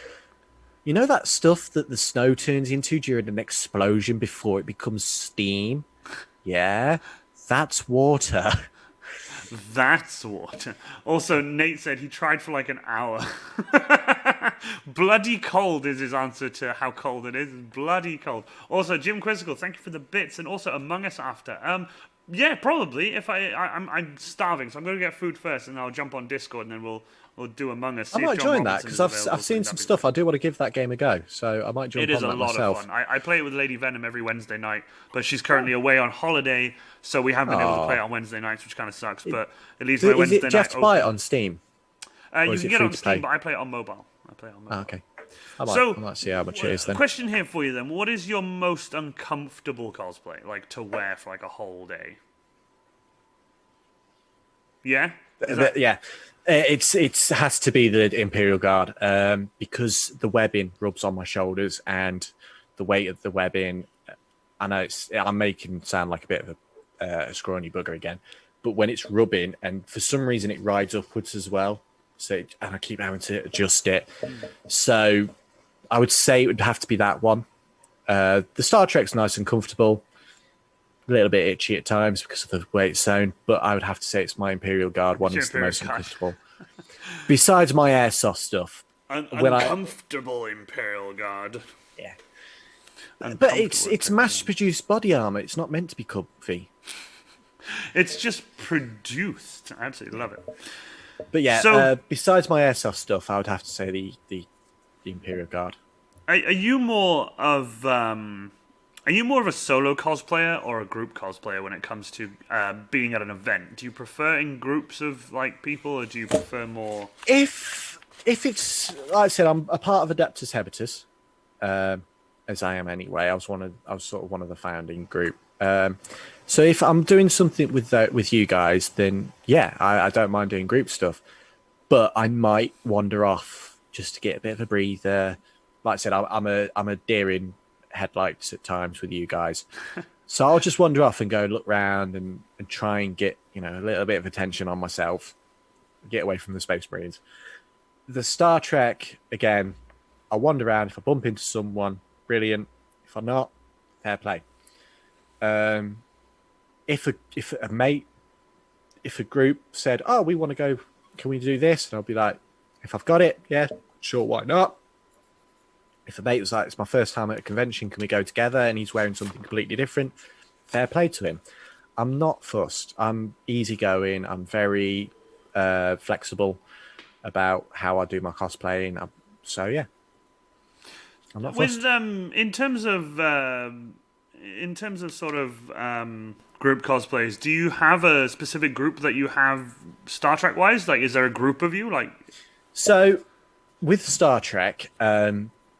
you know that stuff that the snow turns into during an explosion before it becomes steam? Yeah, that's water. That's water. Also, Nate said he tried for like an hour. Bloody cold is his answer to how cold it is. Bloody cold. Also, Jim Quizzical, thank you for the bits, and also Among Us after. Yeah, probably. If I'm starving, so I'm going to get food first, and I'll jump on Discord, and then we'll do Among Us. I might join that, because I've seen some stuff. I do want to give that game a go, so I might jump on that myself. It is a lot of fun. I play it with Lady Venom every Wednesday night, but she's currently away on holiday, so we haven't been able to play it on Wednesday nights, which kind of sucks. But it leaves my Wednesday night. Do you have to buy it on Steam? You can get it on Steam, but I play it on mobile. Okay. I might see how much it is then. Question here for you then: what is your most uncomfortable cosplay, like to wear for like a whole day? Yeah. Yeah. It has to be the Imperial Guard, because the webbing rubs on my shoulders and the weight of the webbing. I know I'm making it sound like a bit of a scrawny bugger again, but when it's rubbing, and for some reason it rides upwards as well, and I keep having to adjust it. So I would say it would have to be that one. The Star Trek's nice and comfortable. A little bit itchy at times because of the way it's sewn, but I would have to say it's my Imperial Guard one. It's the most uncomfortable. Besides my airsoft stuff. Uncomfortable Imperial Guard. Yeah. But it's mass-produced body armor. It's not meant to be comfy. It's just produced. I absolutely love it. But yeah, besides my airsoft stuff, I would have to say the Imperial Guard. Are you more of a solo cosplayer or a group cosplayer when it comes to being at an event? Do you prefer in groups of like people, or do you prefer more? If it's, like I said, I'm a part of Adeptus Habitus, as I am anyway. I was sort of one of the founding group. So if I'm doing something with you guys, then yeah, I don't mind doing group stuff. But I might wander off just to get a bit of a breather. Like I said, I'm a deer in headlights at times with you guys, so I'll just wander off and go look around and try and get a little bit of attention on myself, get away from the Space Marines. The Star Trek, again, I wander around. If I bump into someone, brilliant. If I'm not, fair play. If a group said, oh, we want to go, can we do this? And I'll be like, if I've got it, yeah, sure, why not? If a mate was like, it's my first time at a convention, can we go together? And he's wearing something completely different, fair play to him. I'm not fussed. I'm easygoing. I'm very flexible about how I do my cosplaying. So yeah, I'm not fussed. In terms of sort of group cosplays, do you have a specific group that you have Star Trek wise? Like, is there a group of you? Like, so with Star Trek,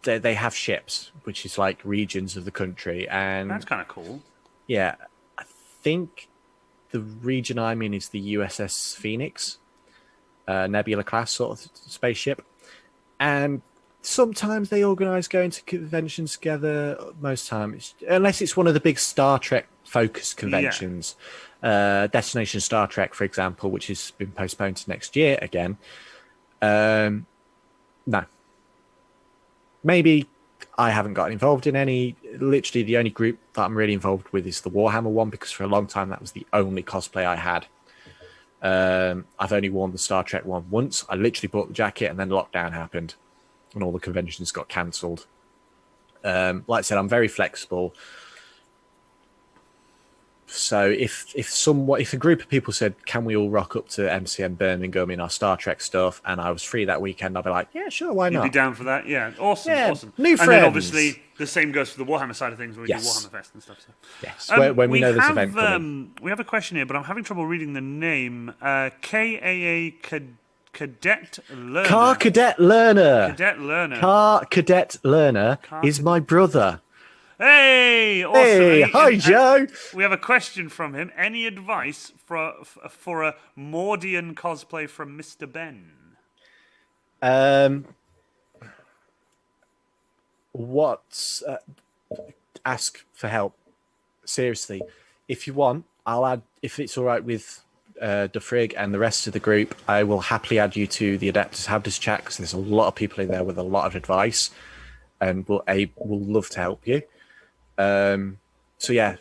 they have ships, which is like regions of the country, and that's kind of cool. Yeah, I think the region I'm in is the USS Phoenix, Nebula class sort of spaceship, and sometimes they organise going to conventions together. Most times, unless it's one of the big Star Trek focused conventions, Destination Star Trek, for example, which has been postponed to next year again. No. Maybe I haven't gotten involved in any. Literally, the only group that I'm really involved with is the Warhammer one, because for a long time that was the only cosplay I had. I've only worn the Star Trek one once. I literally bought the jacket, and then lockdown happened, and all the conventions got cancelled. Like I said, I'm very flexible. So if a group of people said, "Can we all rock up to MCM Birmingham in our Star Trek stuff?" and I was free that weekend, I'd be like, "Yeah, sure, why You'd not?" be down for that, yeah. Awesome, Yeah, awesome. new And then friends. obviously the same goes for the Warhammer side of things when we Yes. do Warhammer Fest and stuff. So. Yes, when we know there's an event coming. We have a question here, but I'm having trouble reading the name. KAA Cadet Learner. Car Cadet Learner. Cadet Learner. Car Cadet Learner is my brother. Hey, awesome. Hey, hi, Joe. We have a question from him. Any advice for a Mordian cosplay from Mr.Benn? Ask for help. Seriously, if you want, I'll add. If it's all right with Dufrig and the rest of the group, I will happily add you to the Adeptus Habtus chat because there's a lot of people in there with a lot of advice, and we'll love to help you. So yeah,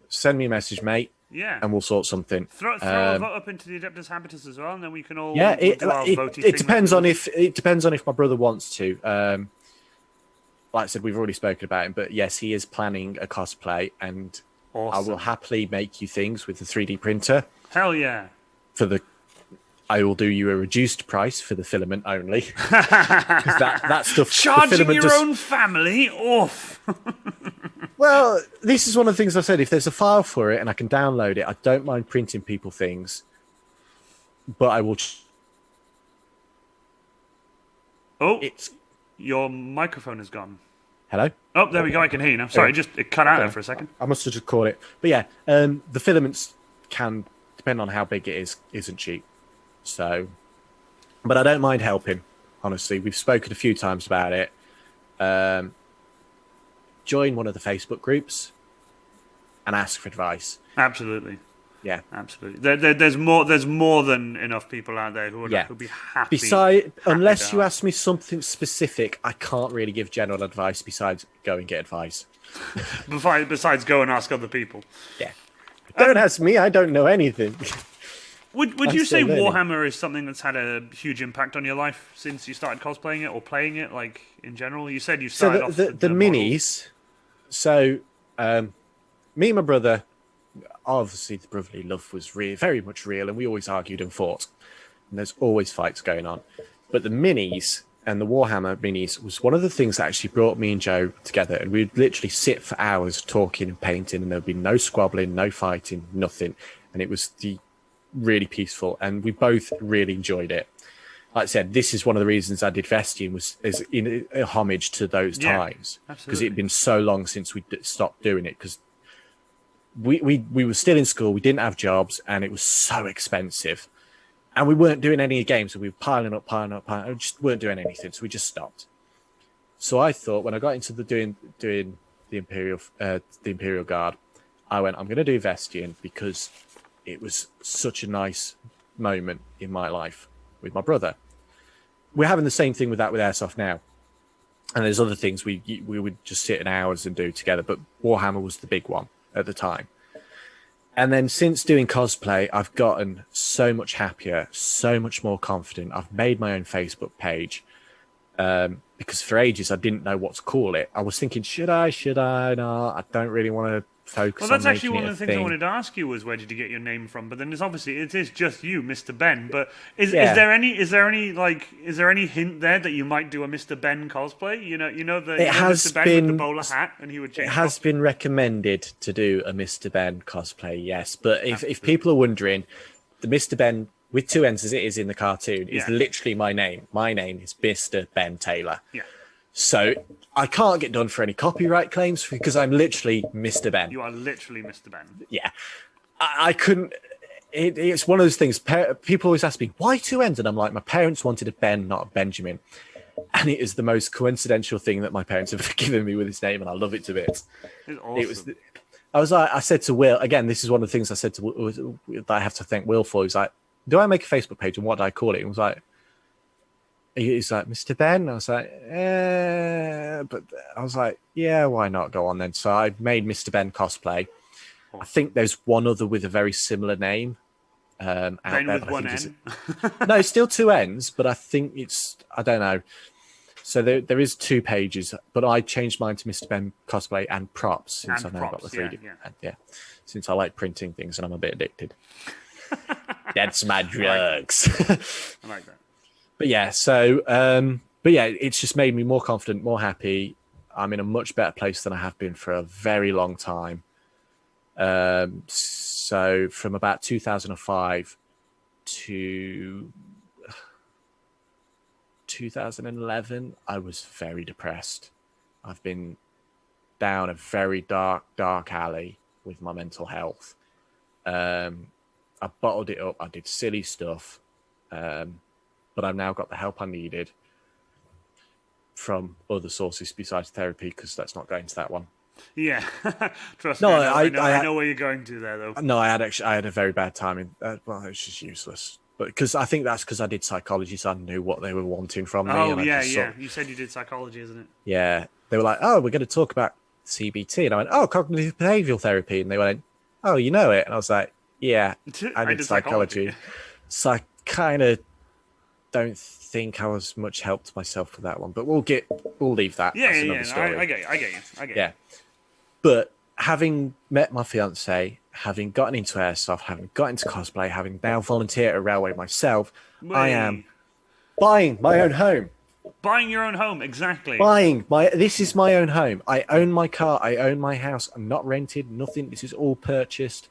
send me a message, mate. Yeah, and we'll sort something. Throw a vote up into the Adeptus Habitus as well, and then we can all. Yeah, it depends on if my brother wants to. Like I said, we've already spoken about him, but yes, he is planning a cosplay, and awesome. I will happily make you things with the 3D printer. Hell yeah! I will do you a reduced price for the filament only. that stuff. Charging your own family off. Well, this is one of the things I said. If there's a file for it and I can download it, I don't mind printing people things. But I will. Your microphone is gone. Hello? Oh, there we go. I can hear you now. Sorry, it cut out there for a second. I must have just caught it. But yeah, the filaments can, depending on how big it is, isn't cheap. So, but I don't mind helping. Honestly, we've spoken a few times about it. Join one of the Facebook groups and ask for advice. Absolutely. Yeah, absolutely. There's more than enough people out there who would be happy. Unless you ask me something specific, I can't really give general advice. Besides, go and get advice. Besides, go and ask other people. Yeah. Don't ask me. I don't know anything. Would you say Warhammer is something that's had a huge impact on your life since you started cosplaying it or playing it, like in general? You said you started off the minis. So, me and my brother, obviously the brotherly love was very much real, and we always argued and fought. And there's always fights going on. But the minis and the Warhammer minis was one of the things that actually brought me and Joe together. And we'd literally sit for hours talking and painting, and there'd be no squabbling, no fighting, nothing. And it was really peaceful, and we both really enjoyed it. Like I said, this is one of the reasons I did Vestian was in a homage to those times, because it'd been so long since we stopped doing it. Because we were still in school, we didn't have jobs, and it was so expensive, and we weren't doing any games, so we were piling up, and just weren't doing anything. So we just stopped. So I thought when I got into doing the Imperial Guard, I went, I'm going to do Vestian because it was such a nice moment in my life with my brother. We're having the same thing with Airsoft now. And there's other things we would just sit in hours and do together. But Warhammer was the big one at the time. And then since doing cosplay, I've gotten so much happier, so much more confident. I've made my own Facebook page. Because for ages, I didn't know what to call it. I was thinking, should I? No, I don't really want to focus on. Well, that's actually one of the things I wanted to ask you was where did you get your name from? But then it is just you, Mr.Benn. But is there any hint there that you might do a Mr.Benn cosplay? Mr.Benn with the bowler hat, and he would change. It has been recommended to do a Mr.Benn cosplay, yes. But if people are wondering, the Mr.Benn with two N's as it is in the cartoon is literally my name. My name is Mr. Ben Taylor. Yeah. So I can't get done for any copyright claims because I'm literally Mr. Ben. You are literally Mr. Ben. Yeah. I couldn't... It's one of those things. People always ask me, why two N's? And I'm like, my parents wanted a Ben, not a Benjamin. And it is the most coincidental thing that my parents have given me with his name, and I love it to bits. It's awesome. I said to Will, again, this is one of the things I said to Will, that I have to thank Will for. He's like, do I make a Facebook page, and what do I call it? And he's like, Mr. Ben? I was like, but I was like, yeah, why not? Go on then. So I made Mr.Benn Cosplay. I think there's one other with a very similar name. Out Ben there, with one N? No, still two N's, but I think I don't know. So there is 2 pages, but I changed mine to Mr.Benn Cosplay and props since And I've now got props, the 3D. yeah. And since I like printing things and I'm a bit addicted. That's my drugs. I like that. But yeah, it's just made me more confident, more happy. I'm in a much better place than I have been for a very long time. So from about 2005 to 2011, I was very depressed. I've been down a very dark alley with my mental health. I bottled it up. I did silly stuff. But I've now got the help I needed from other sources besides therapy, because let's not go into that one. Yeah, trust No, me. I know where you're going to there, though. No, I had a very bad time. Well, it was just useless. But because I think that's because I did psychology, so I knew what they were wanting from me. Oh, and yeah. Sort of, You said you did psychology, isn't it? yeah. They were like, oh, we're going to talk about CBT. And I went, oh, cognitive behavioral therapy. And they went, oh, you know it. And I was like, yeah, I did psychology. So I kind of don't think I was much help to myself for that one. But we'll leave that. Yeah, That's yeah, another story. I get you. Yeah. But having met my fiance, having gotten into airsoft, having got into cosplay, having now volunteered at a railway myself, I am buying my own home. Buying your own home, exactly. This is my own home. I own my car. I own my house. I'm not rented, nothing. This is all purchased.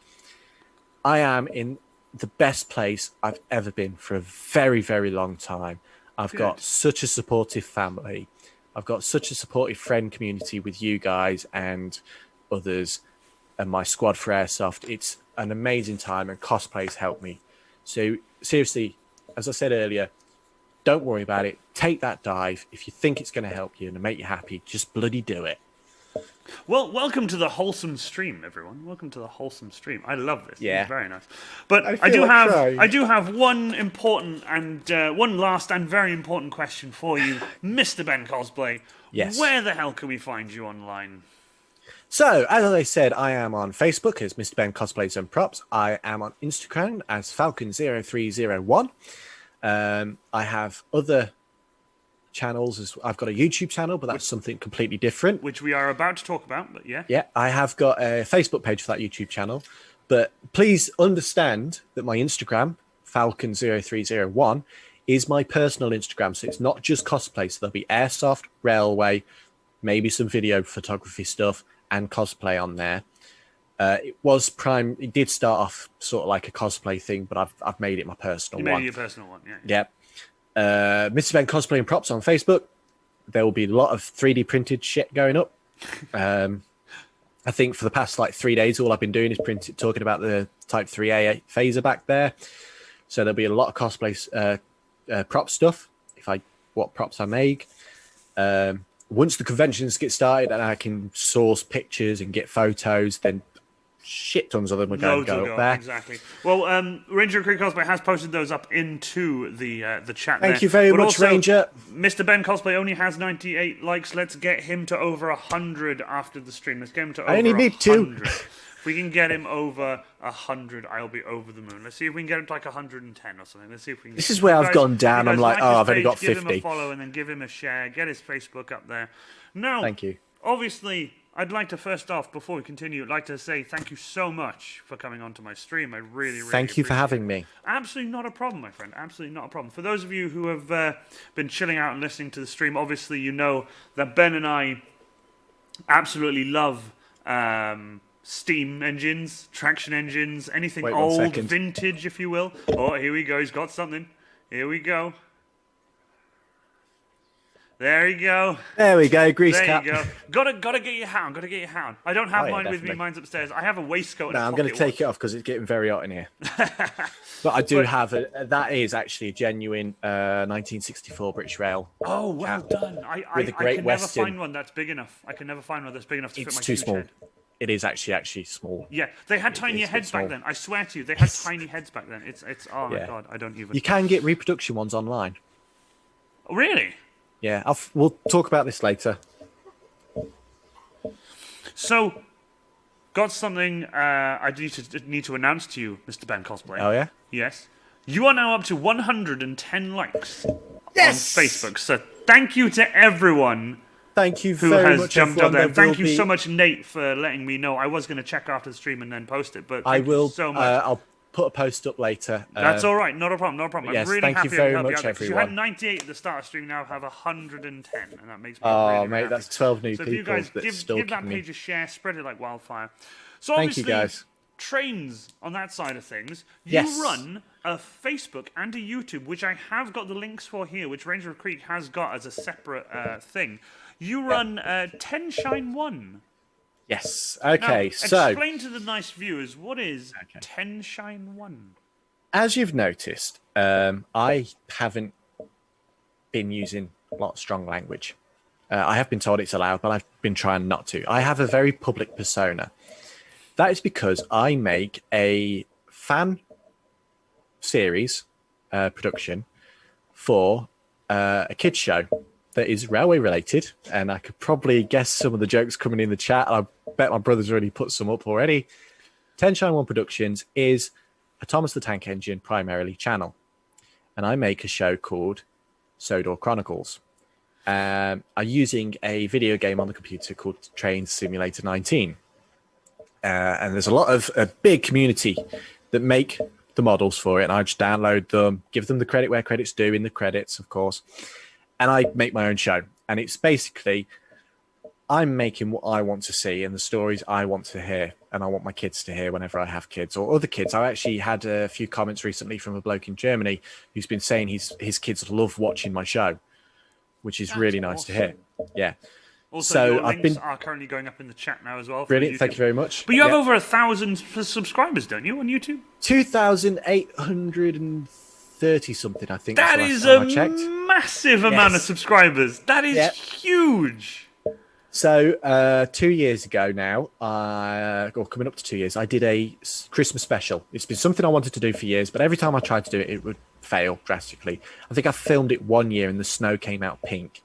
I am in the best place I've ever been for a very, very long time. I've got such a supportive family. I've got such a supportive friend community with you guys and others and my squad for airsoft. It's an amazing time, and cosplay's helped me. So seriously, as I said earlier, don't worry about it. Take that dive. If you think it's going to help you and make you happy, just bloody do it. Well, welcome to the wholesome stream, everyone. Welcome to the wholesome stream. I love this. Yeah, it's very nice. But I do have one important and one last and very important question for you, Mr.Benn Cosplay. Yes. Where the hell can we find you online? So, as I said, I am on Facebook as Mr.Benn Cosplays and Props. I am on Instagram as Falcon0301. I have other channels. I've got a YouTube channel, but that's something completely different. Which we are about to talk about, but yeah. Yeah, I have got a Facebook page for that YouTube channel. But please understand that my Instagram, Falcon0301, is my personal Instagram. So it's not just cosplay. So there'll be airsoft, railway, maybe some video photography stuff, and cosplay on there. It did start off sort of like a cosplay thing, but I've made it my personal one. You made it your personal one, yeah. Yep. Mr.Benn Cosplay and Props on Facebook. There will be a lot of 3D printed shit going up. I think for the past 3 days, all I've been doing is talking about the Type 3A phaser back there. So there'll be a lot of cosplay prop stuff. What props I make. Once the conventions get started and I can source pictures and get photos, then shit tons of them are going to go up there. Exactly. Well, Ranger Creek Cosplay has posted those up into the chat. Thank you very much, also, Ranger. Mr.Benn Cosplay only has 98 likes. Let's get him to over 100 after the stream. Let's get him to over 100. I only need 2. If we can get him over 100, I'll be over the moon. Let's see if we can get him to 110 or something. Let's see if we can. This is where I've gone down. I'm like, I've only got 50. Give him a follow and then give him a share. Get his Facebook up there. Now, thank you. Obviously, I'd like to first off, before we continue, I'd like to say thank you so much for coming onto my stream. I really thank you for having me. Absolutely not a problem, my friend. Absolutely not a problem. For those of you who have been chilling out and listening to the stream, obviously you know that Ben and I absolutely love steam engines, traction engines, anything old, vintage, if you will. Oh, here we go. He's got something. Here we go. There you go. There we go. Grease cap. There you go. Gotta get your hound. Gotta get your hound. I don't have mine with me. Mine's upstairs. I have a waistcoat. No, I'm going to take it off because it's getting very hot in here. But I do have that is actually a genuine 1964 British Rail. Oh, well done. I can never find one that's big enough. I can never find one that's big enough to fit my huge head. It is actually small. Yeah, they had tiny heads back then. I swear to you, they had tiny heads back then. It's oh my god, I don't even. You can get reproduction ones online. Oh, really? Yeah, we'll talk about this later. So, got something I need to announce to you, Mr.Benn Cosplay. Oh yeah? Yes. You are now up to 110 likes on Facebook. So thank you to everyone Thank you who very has much, jumped up everyone. there. There And thank will you be- so much, Nate, for letting me know. I was going to check after the stream and then post it, but I thank will. you so much. I'll put a post up later. That's all right. Not a problem. Not a problem. I'm yes, really thank you happy I very could help you much, out there, 'cause you had everyone. 98 at the start of stream. Now I have 110, and that makes me Oh, really mate, happy. that's 12 new So if you people guys that's give stalking that me. page a share, spread it like wildfire. So Thank you, obviously, guys. trains on that side of things. You Yes. run a Facebook and a YouTube, which I have got the links for here, which Ranger of Creek has got as a separate thing. You run 10 Shine 1. Yes. Now, Okay, so explain to the nice viewers, what is Okay. 10 Shine 1? as you've noticed, I haven't been using a lot of strong language. I have been told it's allowed, but I've been trying not to. I have a very public persona. That is because I make a fan series production for a kids show that is railway related, and I could probably guess some of the jokes coming in the chat. I bet my brother's already put some up already. 10 Shine 1 Productions is a Thomas the Tank Engine primarily channel, and I make a show called Sodor Chronicles. I'm using a video game on the computer called Train Simulator 19. And there's a big community that make the models for it, and I just download them, give them the credit where credit's due in the credits, of course, and I make my own show. And it's basically, I'm making what I want to see and the stories I want to hear, and I want my kids to hear whenever I have kids or other kids. I actually had a few comments recently from a bloke in Germany who's been saying his kids love watching my show, which is really nice to hear. Yeah. Also, So your I've links been are currently going up in the chat now as well. For brilliant. YouTube. Thank you very much. But you have Yeah. over 1,000 subscribers, don't you, on YouTube? 2,830 something, I think. That was the is last a time I checked. massive amount of Yes. subscribers. That is Yeah. huge. So 2 years ago now, or coming up to 2 years, I did a Christmas special. It's been something I wanted to do for years, but every time I tried to do it, it would fail drastically. I think I filmed it 1 year and the snow came out pink.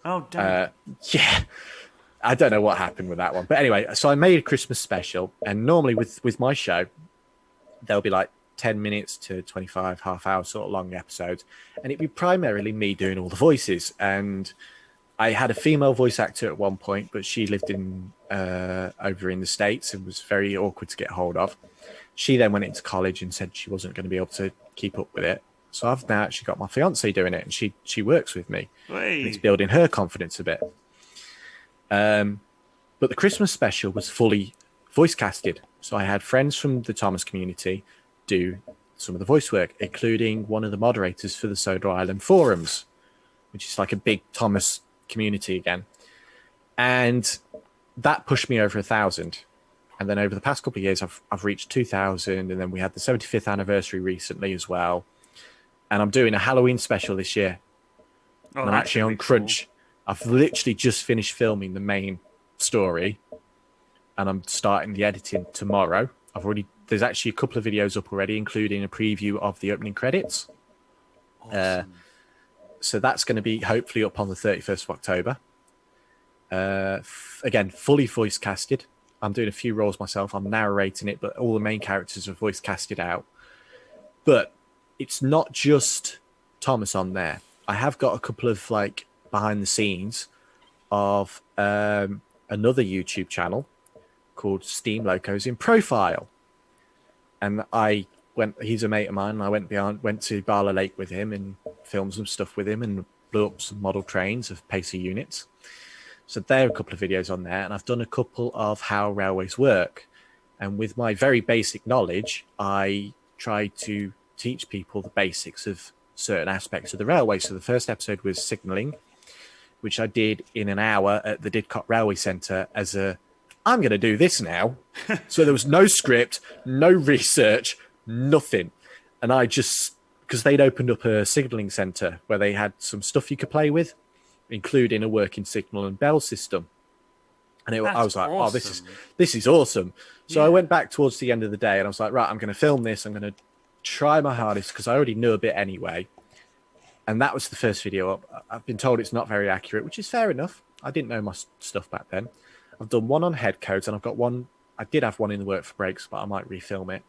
Oh, damn. Yeah, I don't know what happened with that one. But anyway, so I made a Christmas special, and normally with my show, there'll be like 10 minutes to 25, half hour sort of long episodes, and it'd be primarily me doing all the voices. And I had a female voice actor at one point, but she lived in over in the States and was very awkward to get hold of. She then went into college and said she wasn't going to be able to keep up with it. So I've now actually got my fiance doing it, and she works with me. And it's building her confidence a bit. But the Christmas special was fully voice casted. So I had friends from the Thomas community do some of the voice work, including one of the moderators for the Sodor Island forums, which is like a big Thomas community again. And that pushed me over 1,000. And then over the past couple of years, I've reached 2,000. And then we had the 75th anniversary recently as well. And I'm doing a Halloween special this year. Oh, And I'm actually on Crunch. I've literally just finished filming the main story, and I'm starting the editing tomorrow. There's actually a couple of videos up already, including a preview of the opening credits. Awesome. So that's going to be hopefully up on the 31st of October. Again, fully voice casted. I'm doing a few roles myself. I'm narrating it, but all the main characters are voice casted out. But it's not just Thomas on there. I have got a couple of like behind the scenes of another YouTube channel called Steam Locos in Profile. And he's a mate of mine, and I went to Barla Lake with him and filmed some stuff with him and blew up some model trains of Pacer units. So there are a couple of videos on there, and I've done a couple of how railways work. And with my very basic knowledge, I try to teach people the basics of certain aspects of the railway. So the first episode was signalling, which I did in an hour at the Didcot Railway Centre I'm going to do this now. So there was no script, no research, nothing. And I just, because they'd opened up a signalling centre where they had some stuff you could play with, including a working signal and bell system. And I was like, awesome. oh, this is awesome. So I went back towards the end of the day and I was like, right, I'm going to film this. I'm going to try my hardest because I already knew a bit anyway. And that was the first video up. I've been told it's not very accurate, which is fair enough. I didn't know my stuff back then. I've done one on head codes, and I've got one. I did have one in the work for breaks, but I might refilm it.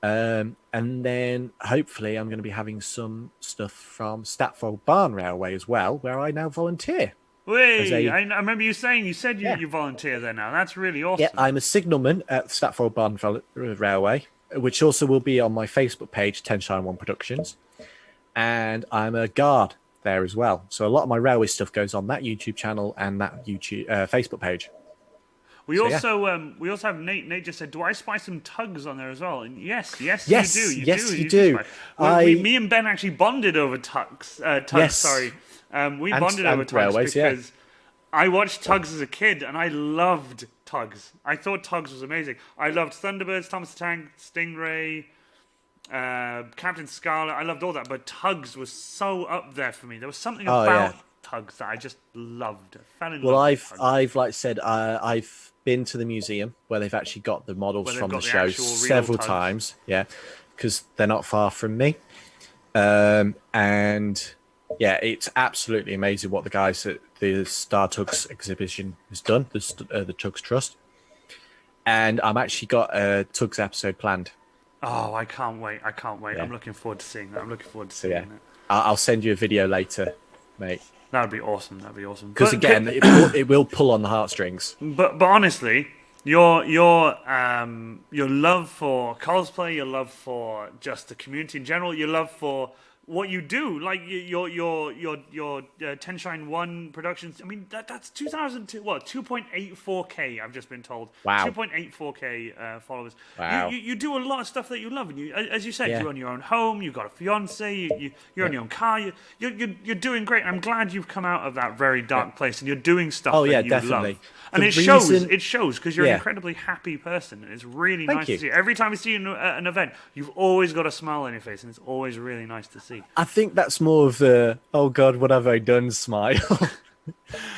And then hopefully I'm going to be having some stuff from Statfold Barn Railway as well, where I now volunteer as Wait, a I remember you saying yeah. you volunteer there now. That's really Yeah, awesome. I'm a signalman at the Statfold Barn Railway, which also will be on my Facebook page, 10 Shine 1 Productions. And I'm a guard there as well. So a lot of my railway stuff goes on that YouTube channel and that YouTube Facebook page. So yeah. We also have Nate. Nate just said, "Do I spy some tugs on there as well?" And yes, you Yes, do. yes, you do. Spy. I Me and Ben actually bonded over tugs. Yes. Sorry, we And- bonded over and tugs railways, yeah. because I watched tugs as a kid and I loved tugs. I thought tugs was amazing. I loved Thunderbirds, Thomas the Tank, Stingray, Captain Scarlet. I loved all that, but tugs was so up there for me. There was something Oh, about yeah. tugs that I just loved. I fell in Well, love with tugs. I've like said, I've been to the museum where they've actually got the models Where they've from the got the show actual real several tugs. times. Yeah, because they're not far from me. And yeah, it's absolutely amazing what the guys at the Star Tugs exhibition has done. The Tugs Trust, and I'm actually got a Tugs episode planned. Oh, I can't wait. I can't wait. Yeah. I'm looking forward to seeing that. I'm looking forward to So seeing yeah, it. I'll send you a video later, mate. That would be awesome. That'd be awesome. Because again, it will pull on the heartstrings. But honestly, your love for cosplay, your love for just the community in general, your love for what you do, like your Ten Shine One Productions. I mean, that's 2002. What 2.84K? I've just been told. Wow. 2.84K followers. Wow. You do a lot of stuff that you love, and you, as you said, Yeah. you own your own home. You've got a fiance. You're on your own car. You're doing great. I'm glad you've come out of that very dark place, and you're doing stuff Oh, that yeah, you definitely. love. And The it shows. reason- It shows because you're an Yeah. incredibly happy person, and it's really Thank nice you. to see. Every time I see you at an event, you've always got a smile on your face, and it's always really nice to see. I think that's more of the "oh God, what have I done?" smile.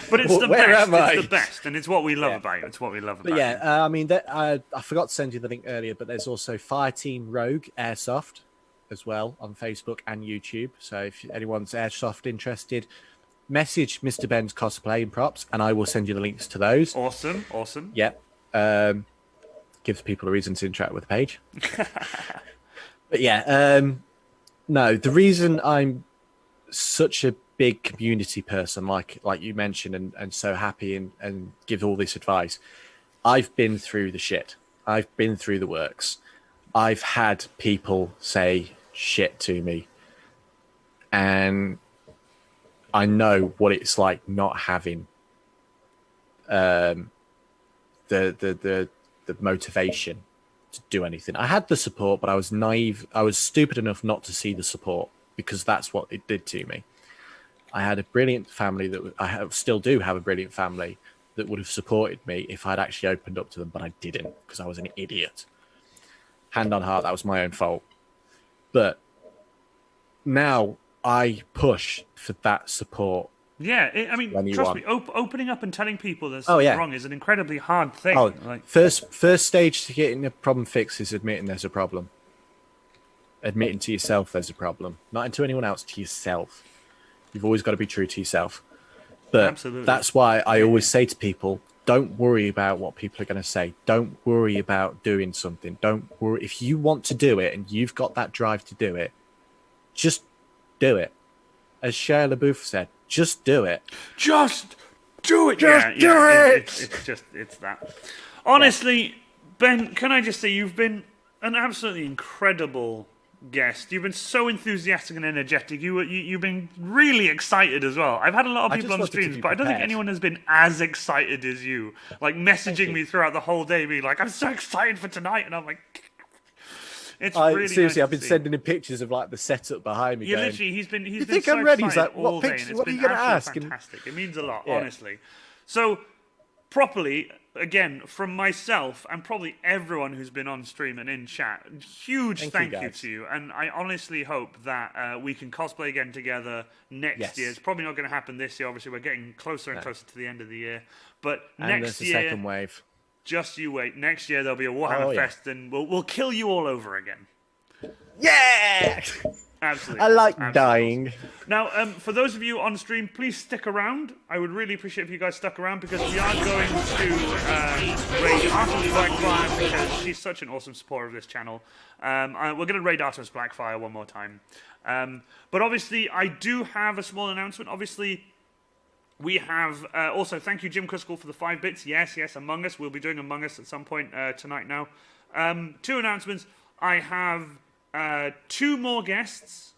But it's the Where best. am I? It's the best, and it's what we love Yeah. about you. It's what we love about But you. yeah, I mean, I forgot to send you the link earlier, but there's also Fireteam Rogue Airsoft as well on Facebook and YouTube. So if anyone's airsoft interested, message Mr.Benn Cosplay and Props, and I will send you the links to those. Awesome, awesome. Yeah, gives people a reason to interact with the page. But yeah, no, the reason I'm such a big community person, like you mentioned, and so happy and give all this advice. I've been through the shit. I've been through the works. I've had people say shit to me, and I know what it's like not having the motivation to do anything. I had the support, but I was naive. I was stupid enough not to see the support because that's what it did to me. I had a brilliant family still do have a brilliant family that would have supported me if I'd actually opened up to them, but I didn't because I was an idiot. Hand on heart, that was my own fault. But now I push for that support. Yeah, I mean, When you trust want. me, opening up and telling people there's Oh, something yeah. wrong is an incredibly hard thing. Oh, Like, first stage to getting a problem fixed is admitting there's a problem. Admitting to yourself there's a problem, not to anyone else, to yourself. You've always got to be true to yourself. But Absolutely. that's why I always say to people, don't worry about what people are going to say. Don't worry about doing something. Don't worry. If you want to do it and you've got that drive to do it, just do it. As Shia LaBeouf said, just do it. just do it. Just do it! It's that. Honestly, Ben, can I just say you've been an absolutely incredible guest. You've been so enthusiastic and energetic. You've been really excited as well. I've had a lot of I people just on wanted to streams, be but I don't think prepared. anyone has been as excited as you. Like messaging me throughout the whole day, being like, "I'm so excited for tonight," and I'm like, "It's really Seriously, nice I've to been see. sending him pictures of like the setup behind me. Yeah, going, literally, he's been think so I'm ready? He's excited like, what all day, pictures- and it's what are been you gonna absolutely ask? And- fantastic. It means a lot, Yeah. honestly. So, properly, again, from myself and probably everyone who's been on stream and in chat, huge Thank you, thank you guys. to you. And I honestly hope that we can cosplay again together next Yes. year. It's probably not going to happen this year. Obviously, we're getting closer and closer to the end of the year. But and next there's the year, second wave. just you wait. Next year there'll be a Warhammer Oh, yeah. Fest, and we'll kill you all over again. Yeah! Absolutely. I like Absolutely. dying. Now, for those of you on stream, please stick around. I would really appreciate if you guys stuck around because we are going to raid Artemis Blackfire because she's such an awesome supporter of this channel. We're going to raid Artemis Blackfire one more time. But obviously, I do have a small announcement. Obviously, we have also thank you, Jim Cuskel, for the 5 bits. Yes, Among Us. We'll be doing Among Us at some point tonight now. 2 announcements. I have 2 more guests.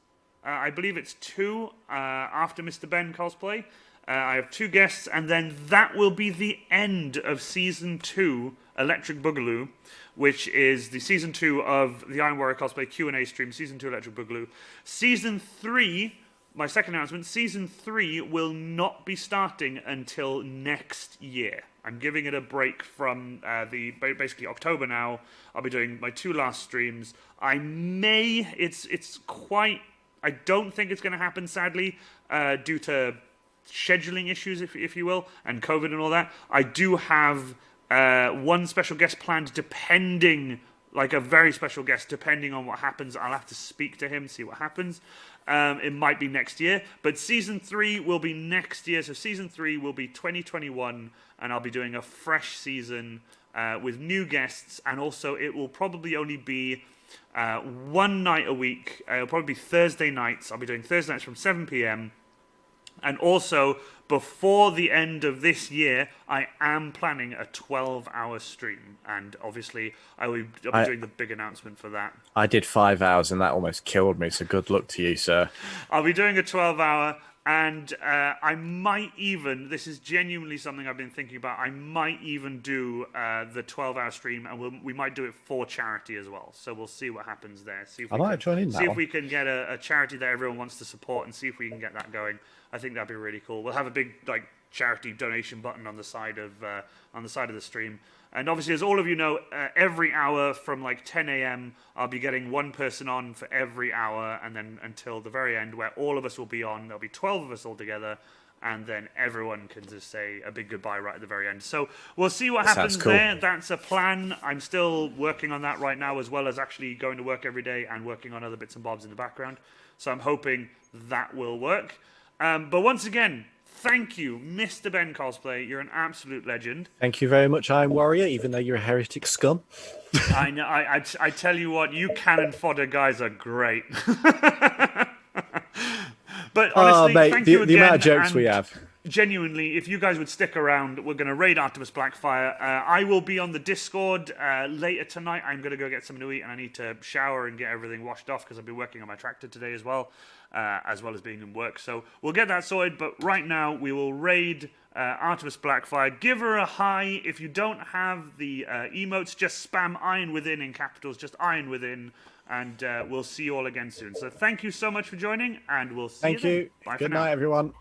I believe it's 2 after Mr.Benn Cosplay. I have 2 guests, and then that will be the end of Season 2 Electric Boogaloo, which is the Season 2 of the Iron Warrior Cosplay Q&A stream, Season 2 Electric Boogaloo. Season 3, my second announcement, Season 3 will not be starting until next year. I'm giving it a break from basically October now. I'll be doing my 2 last streams. I don't think it's going to happen, sadly, due to scheduling issues, if you will, and COVID and all that. I do have 1 special guest planned, depending, like a very special guest, depending on what happens. I'll have to speak to him, see what happens. It might be next year, but Season 3 will be next year. So Season 3 will be 2021, and I'll be doing a fresh season with new guests, and also it will probably only be 1 night a week. It'll probably be Thursday nights. I'll be doing Thursday nights from 7 p.m. And also, before the end of this year, I am planning a 12-hour stream. And obviously, I'll be doing the big announcement for that. I did 5 hours, and that almost killed me, so good luck to you, sir. I'll be doing a 12-hour, and I might even, this is genuinely something I've been thinking about, I might even do the 12-hour stream, and we might do it for charity as well. So we'll see what happens there. See if I might join in that See one. if we can get a charity that everyone wants to support, and see if we can get that going. I think that'd be really cool. We'll have a big charity donation button on the side of the stream. And obviously, as all of you know, every hour from 10 a.m., I'll be getting 1 person on for every hour, and then until the very end, where all of us will be on. There'll be 12 of us all together, and then everyone can just say a big goodbye right at the very end. So we'll see what happens there. That's a plan. I'm still working on that right now, as well as actually going to work every day and working on other bits and bobs in the background. So I'm hoping that will work. But once again, thank you, Mr.Benn Cosplay. You're an absolute legend. Thank you very much, Iron Warrior, even though you're a heretic scum. I know. I tell you what, you cannon fodder guys are great. But honestly, mate, thank you again. The amount of jokes we have. Genuinely, if you guys would stick around, we're going to raid Artemis Blackfire. I will be on the Discord later tonight. I'm going to go get something to eat, and I need to shower and get everything washed off because I've been working on my tractor today as well as being in work. So we'll get that sorted, but right now we will raid Artemis Blackfire. Give her a hi. If you don't have the emotes, just spam Iron Within in capitals, just Iron Within, and we'll see you all again soon. So thank you so much for joining, and we'll see you then. Thank you. Bye Good for now. night, everyone.